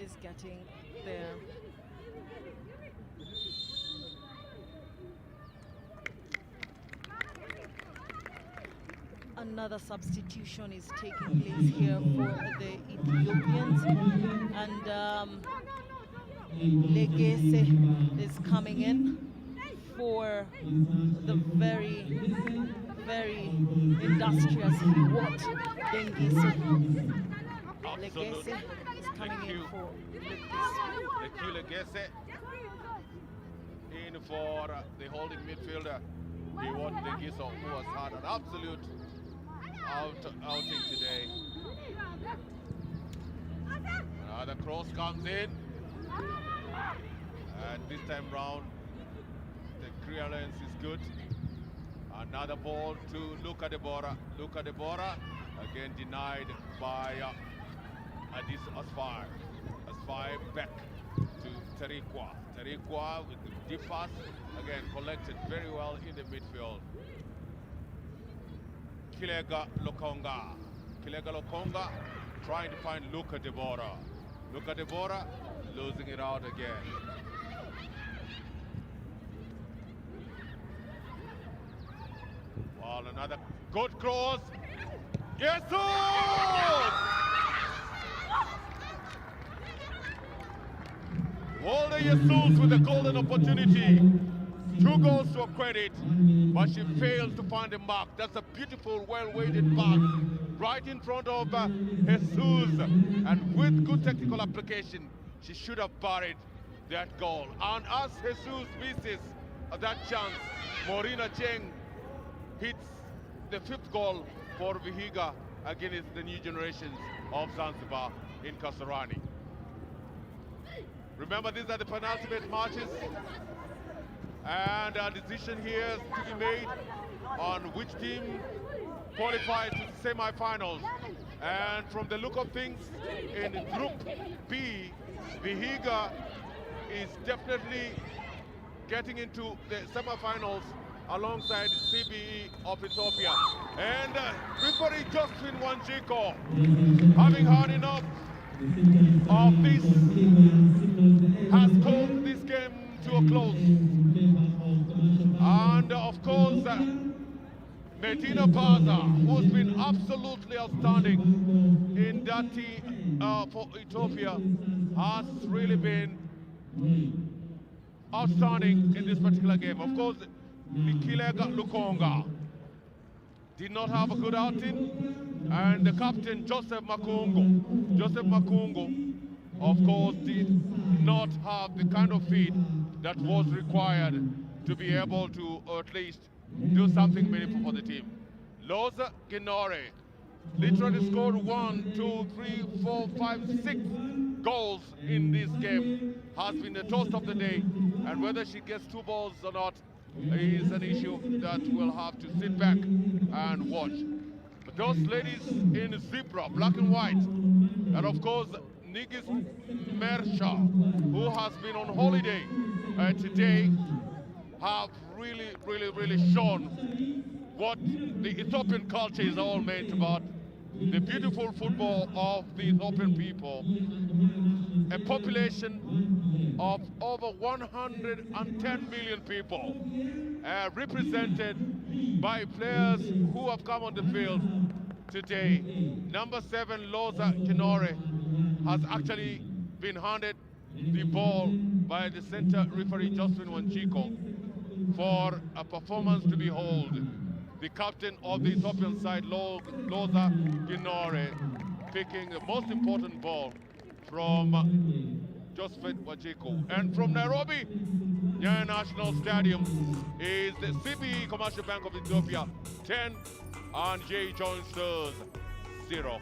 is getting there. Another substitution is taking place here for the Ethiopians, and Legese is coming in for the very, very industrious Hiwot Dengiso. Legese is coming in for Legese in for the holding midfielder Hiwot Dengiso, who has had an absolute outing today. Another cross comes in, and this time round the clearance is good. Another ball to Luka Debora. Again denied by Adis Asfar. Asfar back to Terikwa with the deep pass, again collected very well in the midfield. Kilega Lokonga trying to find Luka Debora losing it out again. Well, another good cross. Jesus! Walter Jesus with a golden opportunity. 2 goals to her credit, but she fails to find the mark. That's a beautiful, well-weighted pass right in front of Jesus. And with good technical application, she should have buried that goal. And as Jesus misses that chance, Morina Cheng hits the 5th goal for Vihiga against the new generations of Zanzibar in Kasarani. Remember, these are the penultimate matches, and a decision here is to be made on which team qualifies to the semi-finals. And from the look of things, in Group B, Vihiga is definitely getting into the semi-finals alongside CBE of Ethiopia. And referee Josephine Wanjiko, having had enough of this, has called this game to a close. And of course, Medina Baza, who's been absolutely outstanding in that team for Ethiopia, has really been outstanding in this particular game. Of course, Nikilega Lukonga did not have a good outing, and the captain Joseph Makungu, of course, did not have the kind of feed that was required to be able to at least do something meaningful for the team. Loza Ginore literally scored 1, 2, 3, 4, 5, 6 goals in this game, has been the toast of the day, and whether she gets 2 balls or not is an issue that we'll have to sit back and watch. But those ladies in zebra, black and white, and of course Nigis Mersha, who has been on holiday today, have really shown what the Ethiopian culture is all meant about. The beautiful football of the Ethiopian people. A population of over 110 million people, represented by players who have come on the field today. Number 7, Loza Kinore, has actually been handed the ball by the center referee Josephine Wanjiko for a performance to behold. The captain of the Ethiopian side, Loza Ginore, picking the most important ball from Josephine Wanjiko. And from Nairobi, Nyayo National Stadium, is the CBE Commercial Bank of Ethiopia 10 and J. Johnsters 0.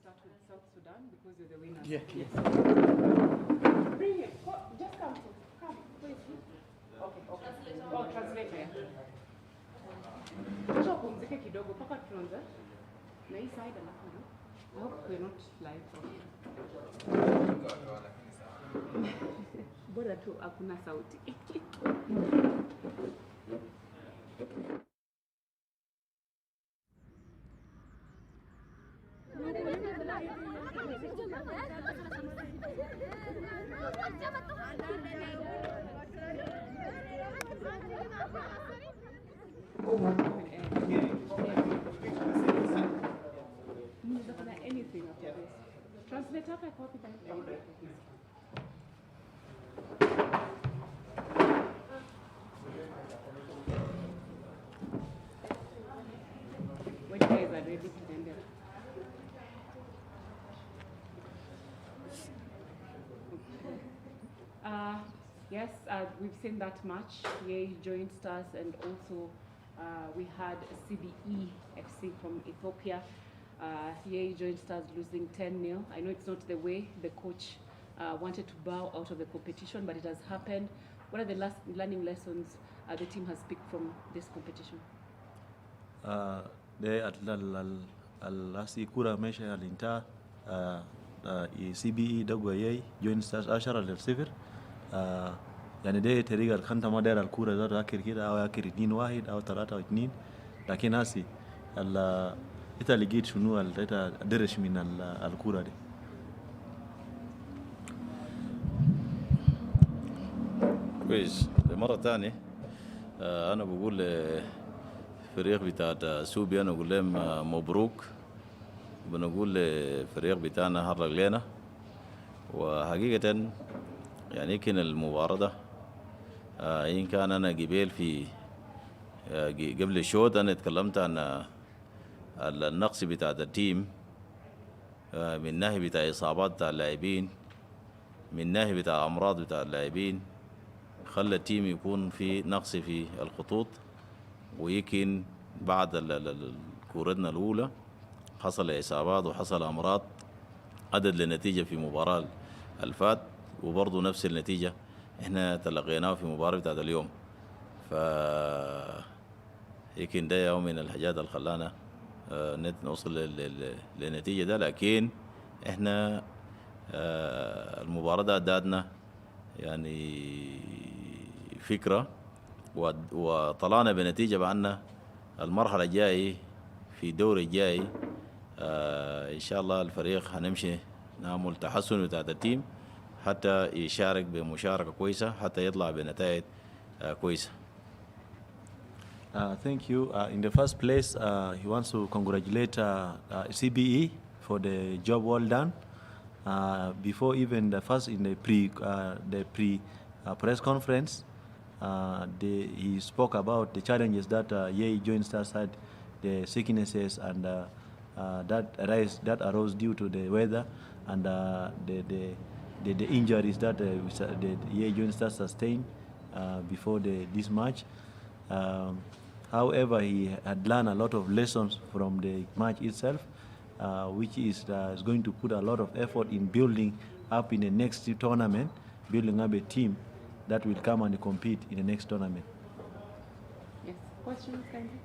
Start with South Sudan because you're the winner. Yeah. Yes. Bring it. Just come. Come. Please. Okay. Oh, translator. Acha pumzike kidogo paka tuanze. Na hii side alafu. I hope we're not live. Bora tu hakuna sauti. Anything after this. Translate up, I copy that. When you guys are ready to end it. Yes, we've seen that match. Yei joined Stars, and also we had CBE FC from Ethiopia. Yei joined Stars losing 10-0. I know it's not the way the coach wanted to bow out of the competition, but it has happened. What are the last learning lessons the team has picked from this competition? الأسي كورة ماشية الانتهى CBE دقوا يي جوين ستارز 10-0 يعني ده طريقة الخنطة ما داير الكورة ذات آخر كده أو آخر 2-1 أو 3-2 لكن هسي إنت لقيت شنو إنت درش من الكورة دي. كويس مرة تانية أنا بقول لفريق بتاع سوبيا أنا أقول لهم مبروك. بنقول لفريق بتاعنا هرق لنا، وحقيقة يعني يمكن المباراة ده إن كان أنا قبل في قبل الشوط أنا اتكلمت عن النقص بتاع التيم من ناحية بتاع إصابات بتاع اللاعبين، من ناحية بتاع أمراض بتاع اللاعبين، خلى التيم يكون في نقص في الخطوط. ويمكن بعد كورتنا الأولى حصل إصابات وحصل أمراض عدد لنتيجة في مباراة الفات، وبرضه نفس النتيجة إحنا تلقيناه في مباراة بتاعت اليوم. يمكن ده يوم من الحاجات اللي خلانا نوصل للنتيجة ده. لكن إحنا المباراة ده أدادنا يعني فكرة وطلعنا بنتيجة بأن المرحلة الجاية في الدور الجاي إن شاء الله الفريق هنمشي نعمل تحسن بتاع التيم حتى يشارك بمشاركة كويسة حتى يطلع بنتائج كويسة. Thank you. In the first place, he wants to congratulate CBE for the job well done. Before even the first in the pre press conference, he spoke about the challenges that Yei Joint Stars had, the sicknesses and that arose due to the weather and the injuries that the Yei Joint Stars sustained before this match. However, he had learned a lot of lessons from the match itself, which is going to put a lot of effort in building up in the next tournament, building up a team that will come and compete in the next tournament. Yes, questions, kindly?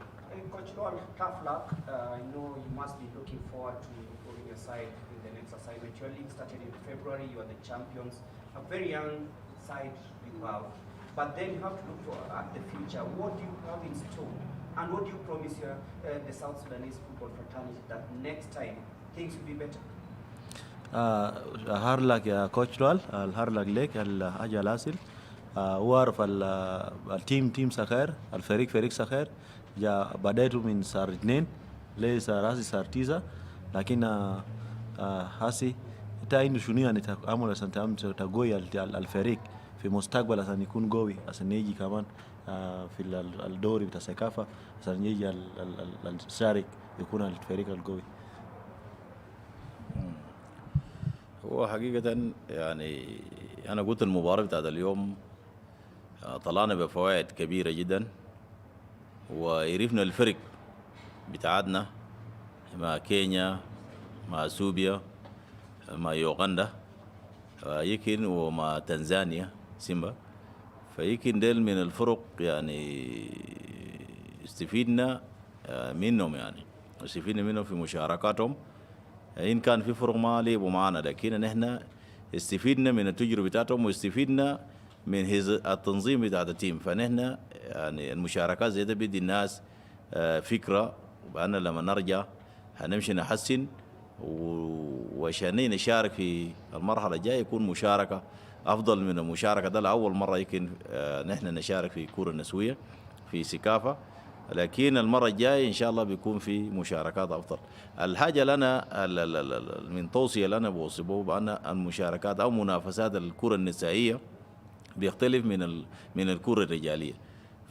Coach Lord, tough luck. I know you must be looking forward to improving your side in the next assignment. Your league started in February. You are the champions. A very young side you have. But then you have to look at the future. What do you have in store? And what do you promise the South Sudanese football fraternity that next time things will be better? hard luck يا كوتش رال الهارد لك ليك الحاجة الأصل وعارف التيم سخير الفريق فريق سخير جا بدايته من صار 2 لسه صار 9 لكن هاسي تا عنده شنو يعني تعمل عشان تقوي الفريق في مستقبل عشان يكون قوي عشان يجي كمان في الدوري بتاع سكافة عشان يجي الشارك يكون الفريق القوي. هو حقيقة يعني أنا قلت المباراة بتاعت اليوم طلعنا بفوائد كبيرة جدا وعرفنا الفرق بتاعتنا مع كينيا مع اثيوبيا مع يوغندا يمكن ومع تنزانيا سيمبا فيمكن ديل من الفرق يعني استفيدنا منهم يعني استفيدنا منهم في مشاركاتهم إن كان في فرق ما لعبوا معنا لكن نحن استفيدنا من التجربة بتاعتهم واستفيدنا من التنظيم بتاع التيم فنحن يعني المشاركات زي ده بدي الناس فكرة بأن لما نرجع هنمشي نحسن وعشان نشارك في المرحلة الجاية يكون مشاركة أفضل من المشاركة ده لأول مرة يمكن نحن نشارك في كرة نسوية في سكافة لكن المرة الجاية إن شاء الله بيكون في مشاركات أفضل. الحاجة لنا من توصية لنا بوصفه بأن المشاركات أو منافسات الكرة النسائية بيختلف من الكرة الرجالية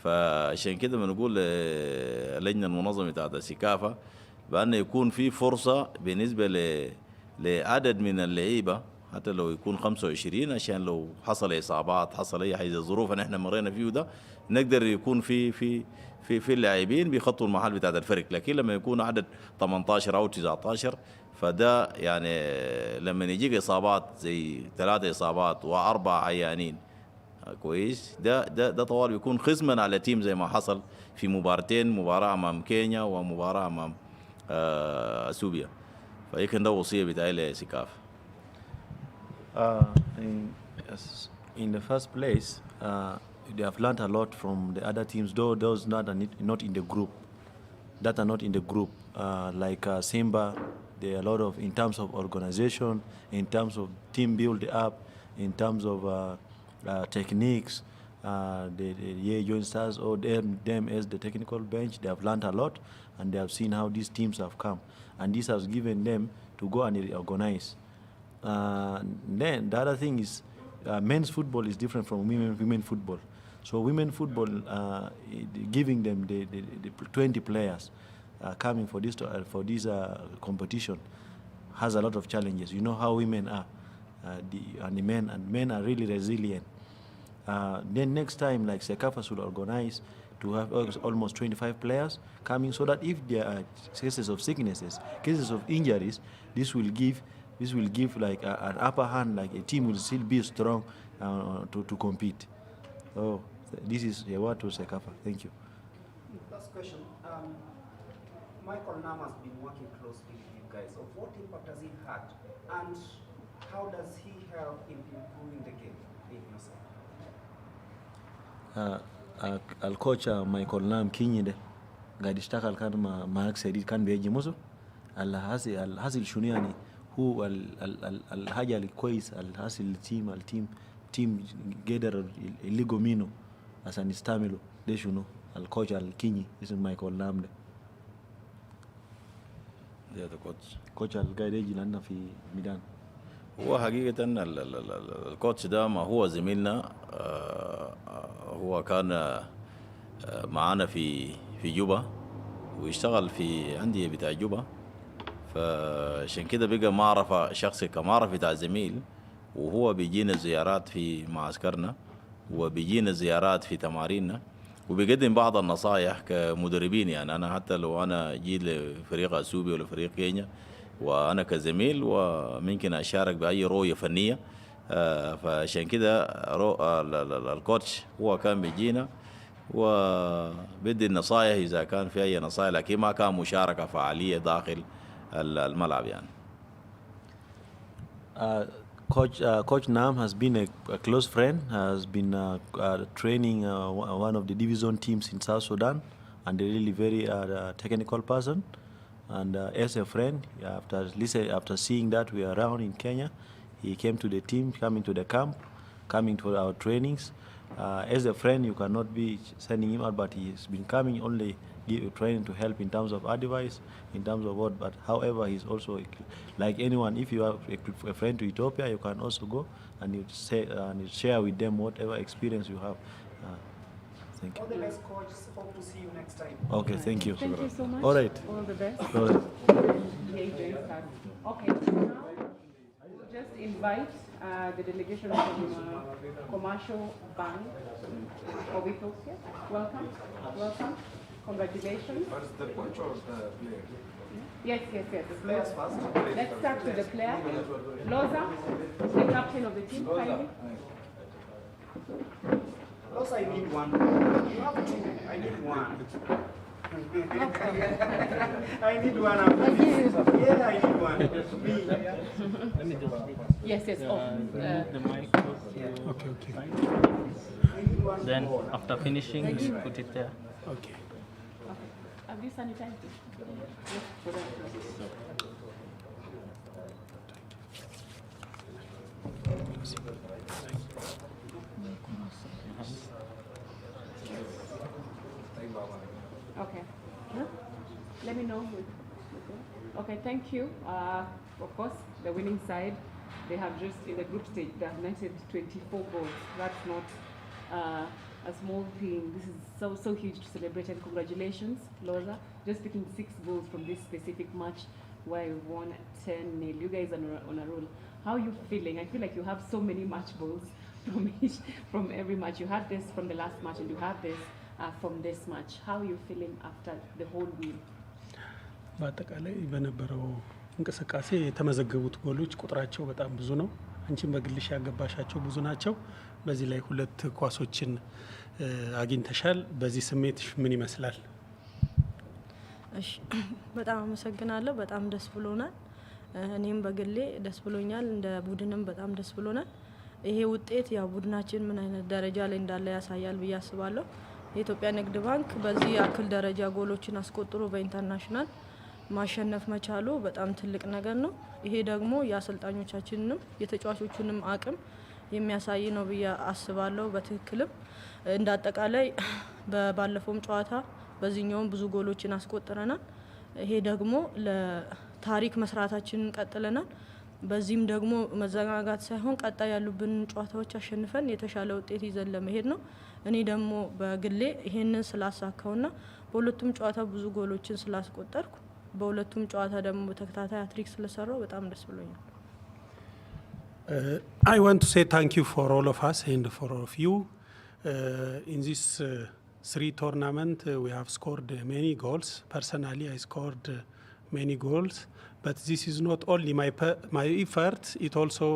فعشان كده بنقول اللجنة المنظمة بتاعت السكافة بأن يكون في فرصة بالنسبة لعدد من اللعيبة حتى لو يكون 25 عشان لو حصل إصابات حصل أي حاجة الظروف اللي احنا مرينا فيه ده نقدر يكون في اللاعبين بيخطوا المحل بتاع الفريق لكن لما يكون عدد 18 أو 19 فده يعني لما يجيك إصابات زي 3 إصابات و4 عيانين كويس ده طوال بيكون خصما على تيم زي ما حصل في مباراة أمام كينيا ومباراة أمام اثيوبيا فيمكن ده وصية بتاعي لسكاف. In the first place, they have learned a lot from the other teams, though those not in the group. That are not in the group, like Simba. There are a lot of in terms of organization, in terms of team build up, in terms of techniques. The joint stars or them as the technical bench, they have learned a lot, and they have seen how these teams have come, and this has given them to go and organize. Then the other thing is men's football is different from women football. So women football, giving them the 20 players coming for this competition has a lot of challenges. You know how women are, and men are really resilient. Then next time, like Sekafa should organize to have almost 25 players coming, so that if there are cases of sicknesses, cases of injuries, this will give like an upper hand, like a team will still be strong to compete. So this is a word to Sekafa. Thank you. Last question. Michael Nam has been working closely with you guys. Of what impact has he had, and how does he help in improving the game in your side? الكوتش مايكل نام كيني ده قاعد يشتغل كان مع مارك سعيد كان بيجي مصر الحاصل شنو يعني هو الحاجة الكويس الحاصل التيم قدر يلقوا منه عشان يستعملوا ده شنو الكوتش الكيني اسمه مايكل نام ده كوتش القاعد يجي لنا في ميدان. هو حقيقة الكوتش ده ما هو زميلنا هو كان معانا في جوبا ويشتغل في أندية بتاع جوبا فعشان كده بقى معرفة شخصي كمعرفة بتاع زميل وهو بيجينا زيارات في معسكرنا وبيجينا زيارات في تماريننا وبيقدم بعض النصائح كمدربين يعني أنا حتى لو أنا جيت لفريق اثيوبيا ولا فريق كينيا وأنا كزميل وممكن أشارك بأي رؤية فنية فعشان كده الكوتش هو كان بيجينا وبدي النصائح إذا كان في أي نصائح، لكن ما كان مشاركة فعالية داخل الملعب يعني. Coach Nam has been a close friend, has been training one of the division teams in South Sudan, and a really very technical person. And as a friend, after seeing that we are around in Kenya, he came to the team, coming to the camp, coming to our trainings. As a friend, you cannot be sending him out, but he's been coming only training to help in terms of advice, in terms of what. But however, he's also like anyone. If you have a friend to Ethiopia, you can also go and you share with them whatever experience you have. Thank you. All the best, coach. Hope to see you next time. Okay, thank you. Thank you so much. All right. All the best. All right. Okay, now just invite the delegation from Commercial Bank of Ethiopia. Welcome. Welcome. Congratulations. First the coach or the player? Yes. The players first. Let's start with the player. Loza, the captain of the team. Kindly. Also, I need one. You have two. I need one. I need one. Yeah, I need one. Yes. Oh, the mic. Okay. Then after finishing, you put it there. Okay. have you sanitized it? Okay. Let me know. Okay, thank you. Of course, the winning side, they have just, in the group stage, they have netted 24 goals. That's not a small thing. This is so huge to celebrate, and congratulations, Loza. Just picking 6 goals from this specific match where you won 10-0. You guys are on a roll. How are you feeling? I feel like you have so many match balls from every match. You had this from the last match, and you have this from this match. How are you feeling after the whole win? በአጠቃላይ በነበረው እንቅስቃሴ የተመዘገቡት ጎሎች ቁጥራቸው በጣም ብዙ ነው። አንቺም በግልሽ ያገባሻቸው ብዙ ናቸው። በዚህ ላይ 2 ኳሶችን አግኝተሻል። በዚህ ስሜት ምን ይመስላል? እሺ በጣም አመሰግናለሁ። በጣም ደስ ብሎናል። እኔም በግሌ ደስ ብሎኛል። እንደ ቡድንም በጣም ደስ ብሎናል። ይሄ ውጤት ያው ቡድናችን ምን አይነት ደረጃ ላይ እንዳለ ያሳያል ብዬ አስባለሁ። የኢትዮጵያ ንግድ ባንክ በዚህ ያክል ደረጃ ጎሎችን አስቆጥሮ በኢንተርናሽናል ማሸነፍ መቻሉ በጣም ትልቅ ነገር ነው። ይሄ ደግሞ የአሰልጣኞቻችንንም የተጫዋቾቹንም አቅም የሚያሳይ ነው ብዬ አስባለሁ። በትክክልም እንደ አጠቃላይ ባለፈውም ጨዋታ በዚህኛውም ብዙ ጎሎችን አስቆጥረናል። ይሄ ደግሞ ለታሪክ መስራታችንን ቀጥለናል። በዚህም ደግሞ መዘጋጋት ሳይሆን ቀጣይ ያሉብን ጨዋታዎች አሸንፈን የተሻለ ውጤት ይዘን ለመሄድ ነው። እኔ ደግሞ በግሌ ይሄንን ስላሳካውና በሁለቱም ጨዋታ ብዙ ጎሎችን ስላስቆጠርኩ በሁለቱም ጨዋታ ደግሞ በተከታታይ አትሪክ ስለሰራው በጣም ደስ ብሎኛል። I want to say thank you for all of us and for all of you. In this 3 tournament we have scored many goals. Personally I scored many goals, but this is not only my effort, it also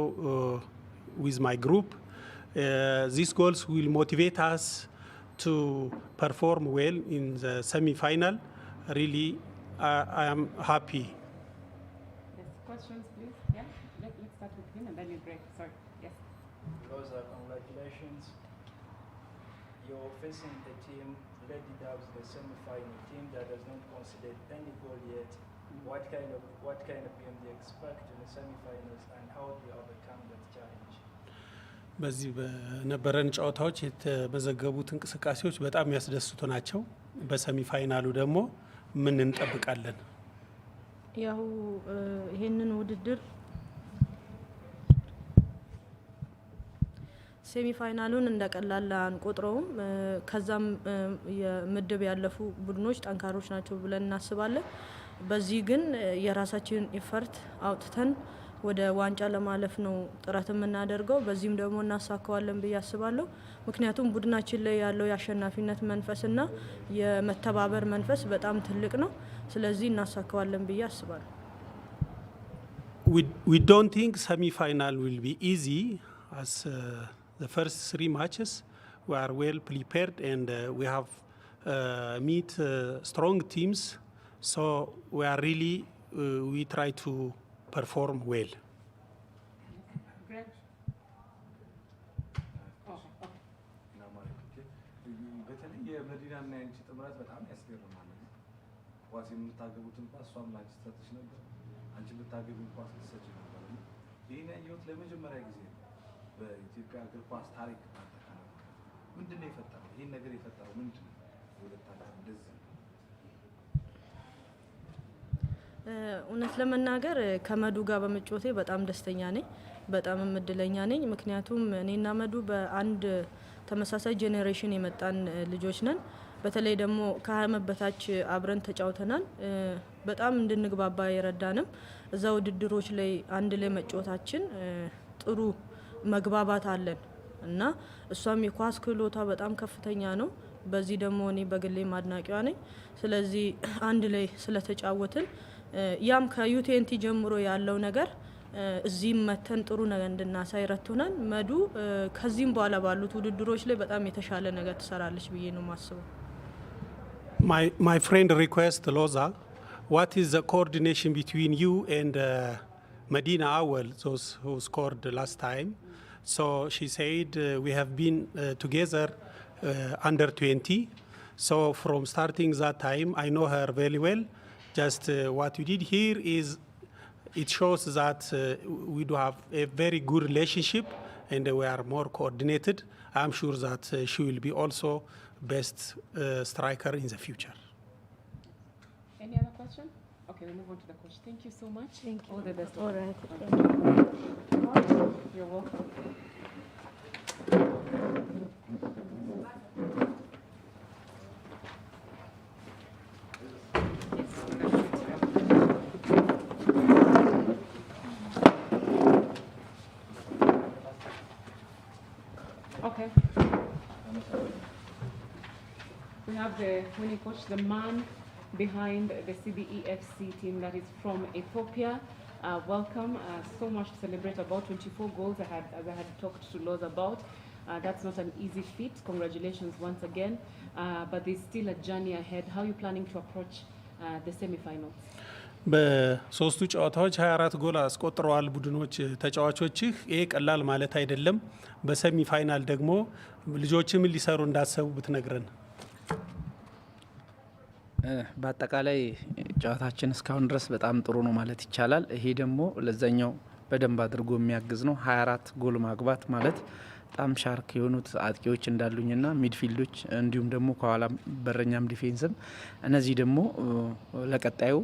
with my group. These goals will motivate us to perform well in the semi-final. Really I am happy. Yes, questions please. Yeah, let's start with him and then you break. Sorry. Yes. Rosa, congratulations. You're facing a team, Lady Doves, the semi-final team that has not conceded any goal yet. What kind of game do you expect in the semi-finals, and how do you overcome that challenge? በዚህ በነበረን ጨዋታዎች የተመዘገቡት እንቅስቃሴዎች በጣም ያስደስቱ ናቸው። በሰሚ ፋይናሉ ደግሞ ምን እንጠብቃለን? ያው ይሄንን ውድድር ሴሚ ፋይናሉን እንደቀላል አንቆጥረውም። ከዛም የምድብ ያለፉ ቡድኖች ጠንካሮች ናቸው ብለን እናስባለን። በዚህ ግን የራሳችን ኢፈርት አውጥተን ወደ ዋንጫ ለማለፍ ነው ጥረት የምናደርገው። በዚህም ደግሞ እናሳካዋለን ብዬ አስባለሁ። ምክንያቱም ቡድናችን ላይ ያለው የአሸናፊነት መንፈስና የመተባበር መንፈስ በጣም ትልቅ ነው። ስለዚህ እናሳካዋለን ብዬ አስባለሁ። We don't think semi-final will be easy. as the first 3 matches we are well prepared and we have meet strong teams, so we are really we try to perform well. የመዲናና ያንቺ ጥምረት በጣም ያስገርማል። ኳስ የምታገቡትን ኳስ እሷም ላንቺ ትሰጥሽ ነበር፣ አንቺ የምታገቢው ኳስ ትሰጪ ነበር። ይሄን ያየሁት ለመጀመሪያ ጊዜ ነው በኢትዮጵያ እግር ኳስ ታሪክ አጠቃላይ። ምንድነው የፈጠረው? ይሄን ነገር የፈጠረው ምንድነው? ሁለታችሁ እንደዚህ እውነት ለመናገር ከመዱ ጋር በመጫወቴ በጣም ደስተኛ ነኝ፣ በጣም እድለኛ ነኝ። ምክንያቱም እኔና መዱ በአንድ ተመሳሳይ ጄኔሬሽን የመጣን ልጆች ነን። በተለይ ደግሞ ከዓመት በታች አብረን ተጫውተናል። በጣም እንድንግባባ የረዳንም እዛ ውድድሮች ላይ አንድ ላይ መጫወታችን ጥሩ መግባባት አለን እና እሷም የኳስ ክህሎቷ በጣም ከፍተኛ ነው። በዚህ ደግሞ እኔ በግሌ ማድናቂዋ ነኝ። ስለዚህ አንድ ላይ ስለተጫወትን ያም ከዩቲኤንቲ ጀምሮ ያለው ነገር እዚህም መተን ጥሩ ነገር እንድናሳይ ረድቶናል። መዱ ከዚህም በኋላ ባሉት ውድድሮች ላይ በጣም የተሻለ ነገር ትሰራለች ብዬ ነው ማስበው። My friend request Loza, what is the coordination between you and Medina Awal, those who scored last time? So she said we have been together under 20. So from starting that time, I know her very well. Just what we did here is it shows that we do have a very good relationship and we are more coordinated. I'm sure that she will be also best striker in the future. Any other question? Okay, we'll move on to the coach. Thank you so much. Thank you. All the best. All right. You're welcome. Okay. We have the winning coach, the man behind the CBEFC team that is from Ethiopia. Welcome. So much to celebrate about 24 goals as I had talked to Loz about. That's not an easy feat. Congratulations once again. But there's still a journey ahead. How are you planning to approach the semi-finals? በሶስቱ ጨዋታዎች 24 ጎል አስቆጥረዋል ቡድኖች ተጫዋቾችህ። ይሄ ቀላል ማለት አይደለም። በሰሚ ፋይናል ደግሞ ልጆች ምን ሊሰሩ እንዳሰቡ ብትነግረን። በአጠቃላይ ጨዋታችን እስካሁን ድረስ በጣም ጥሩ ነው ማለት ይቻላል። ይሄ ደግሞ ለዛኛው በደንብ አድርጎ የሚያግዝ ነው። 24 ጎል ማግባት ማለት በጣም ሻርክ የሆኑት አጥቂዎች እንዳሉኝና ሚድፊልዶች እንዲሁም ደግሞ ከኋላ በረኛም ዲፌንስም እነዚህ ደግሞ ለቀጣዩ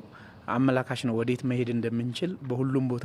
አመላካሽ ነው ወዴት መሄድ እንደምንችል በሁሉም ቦታ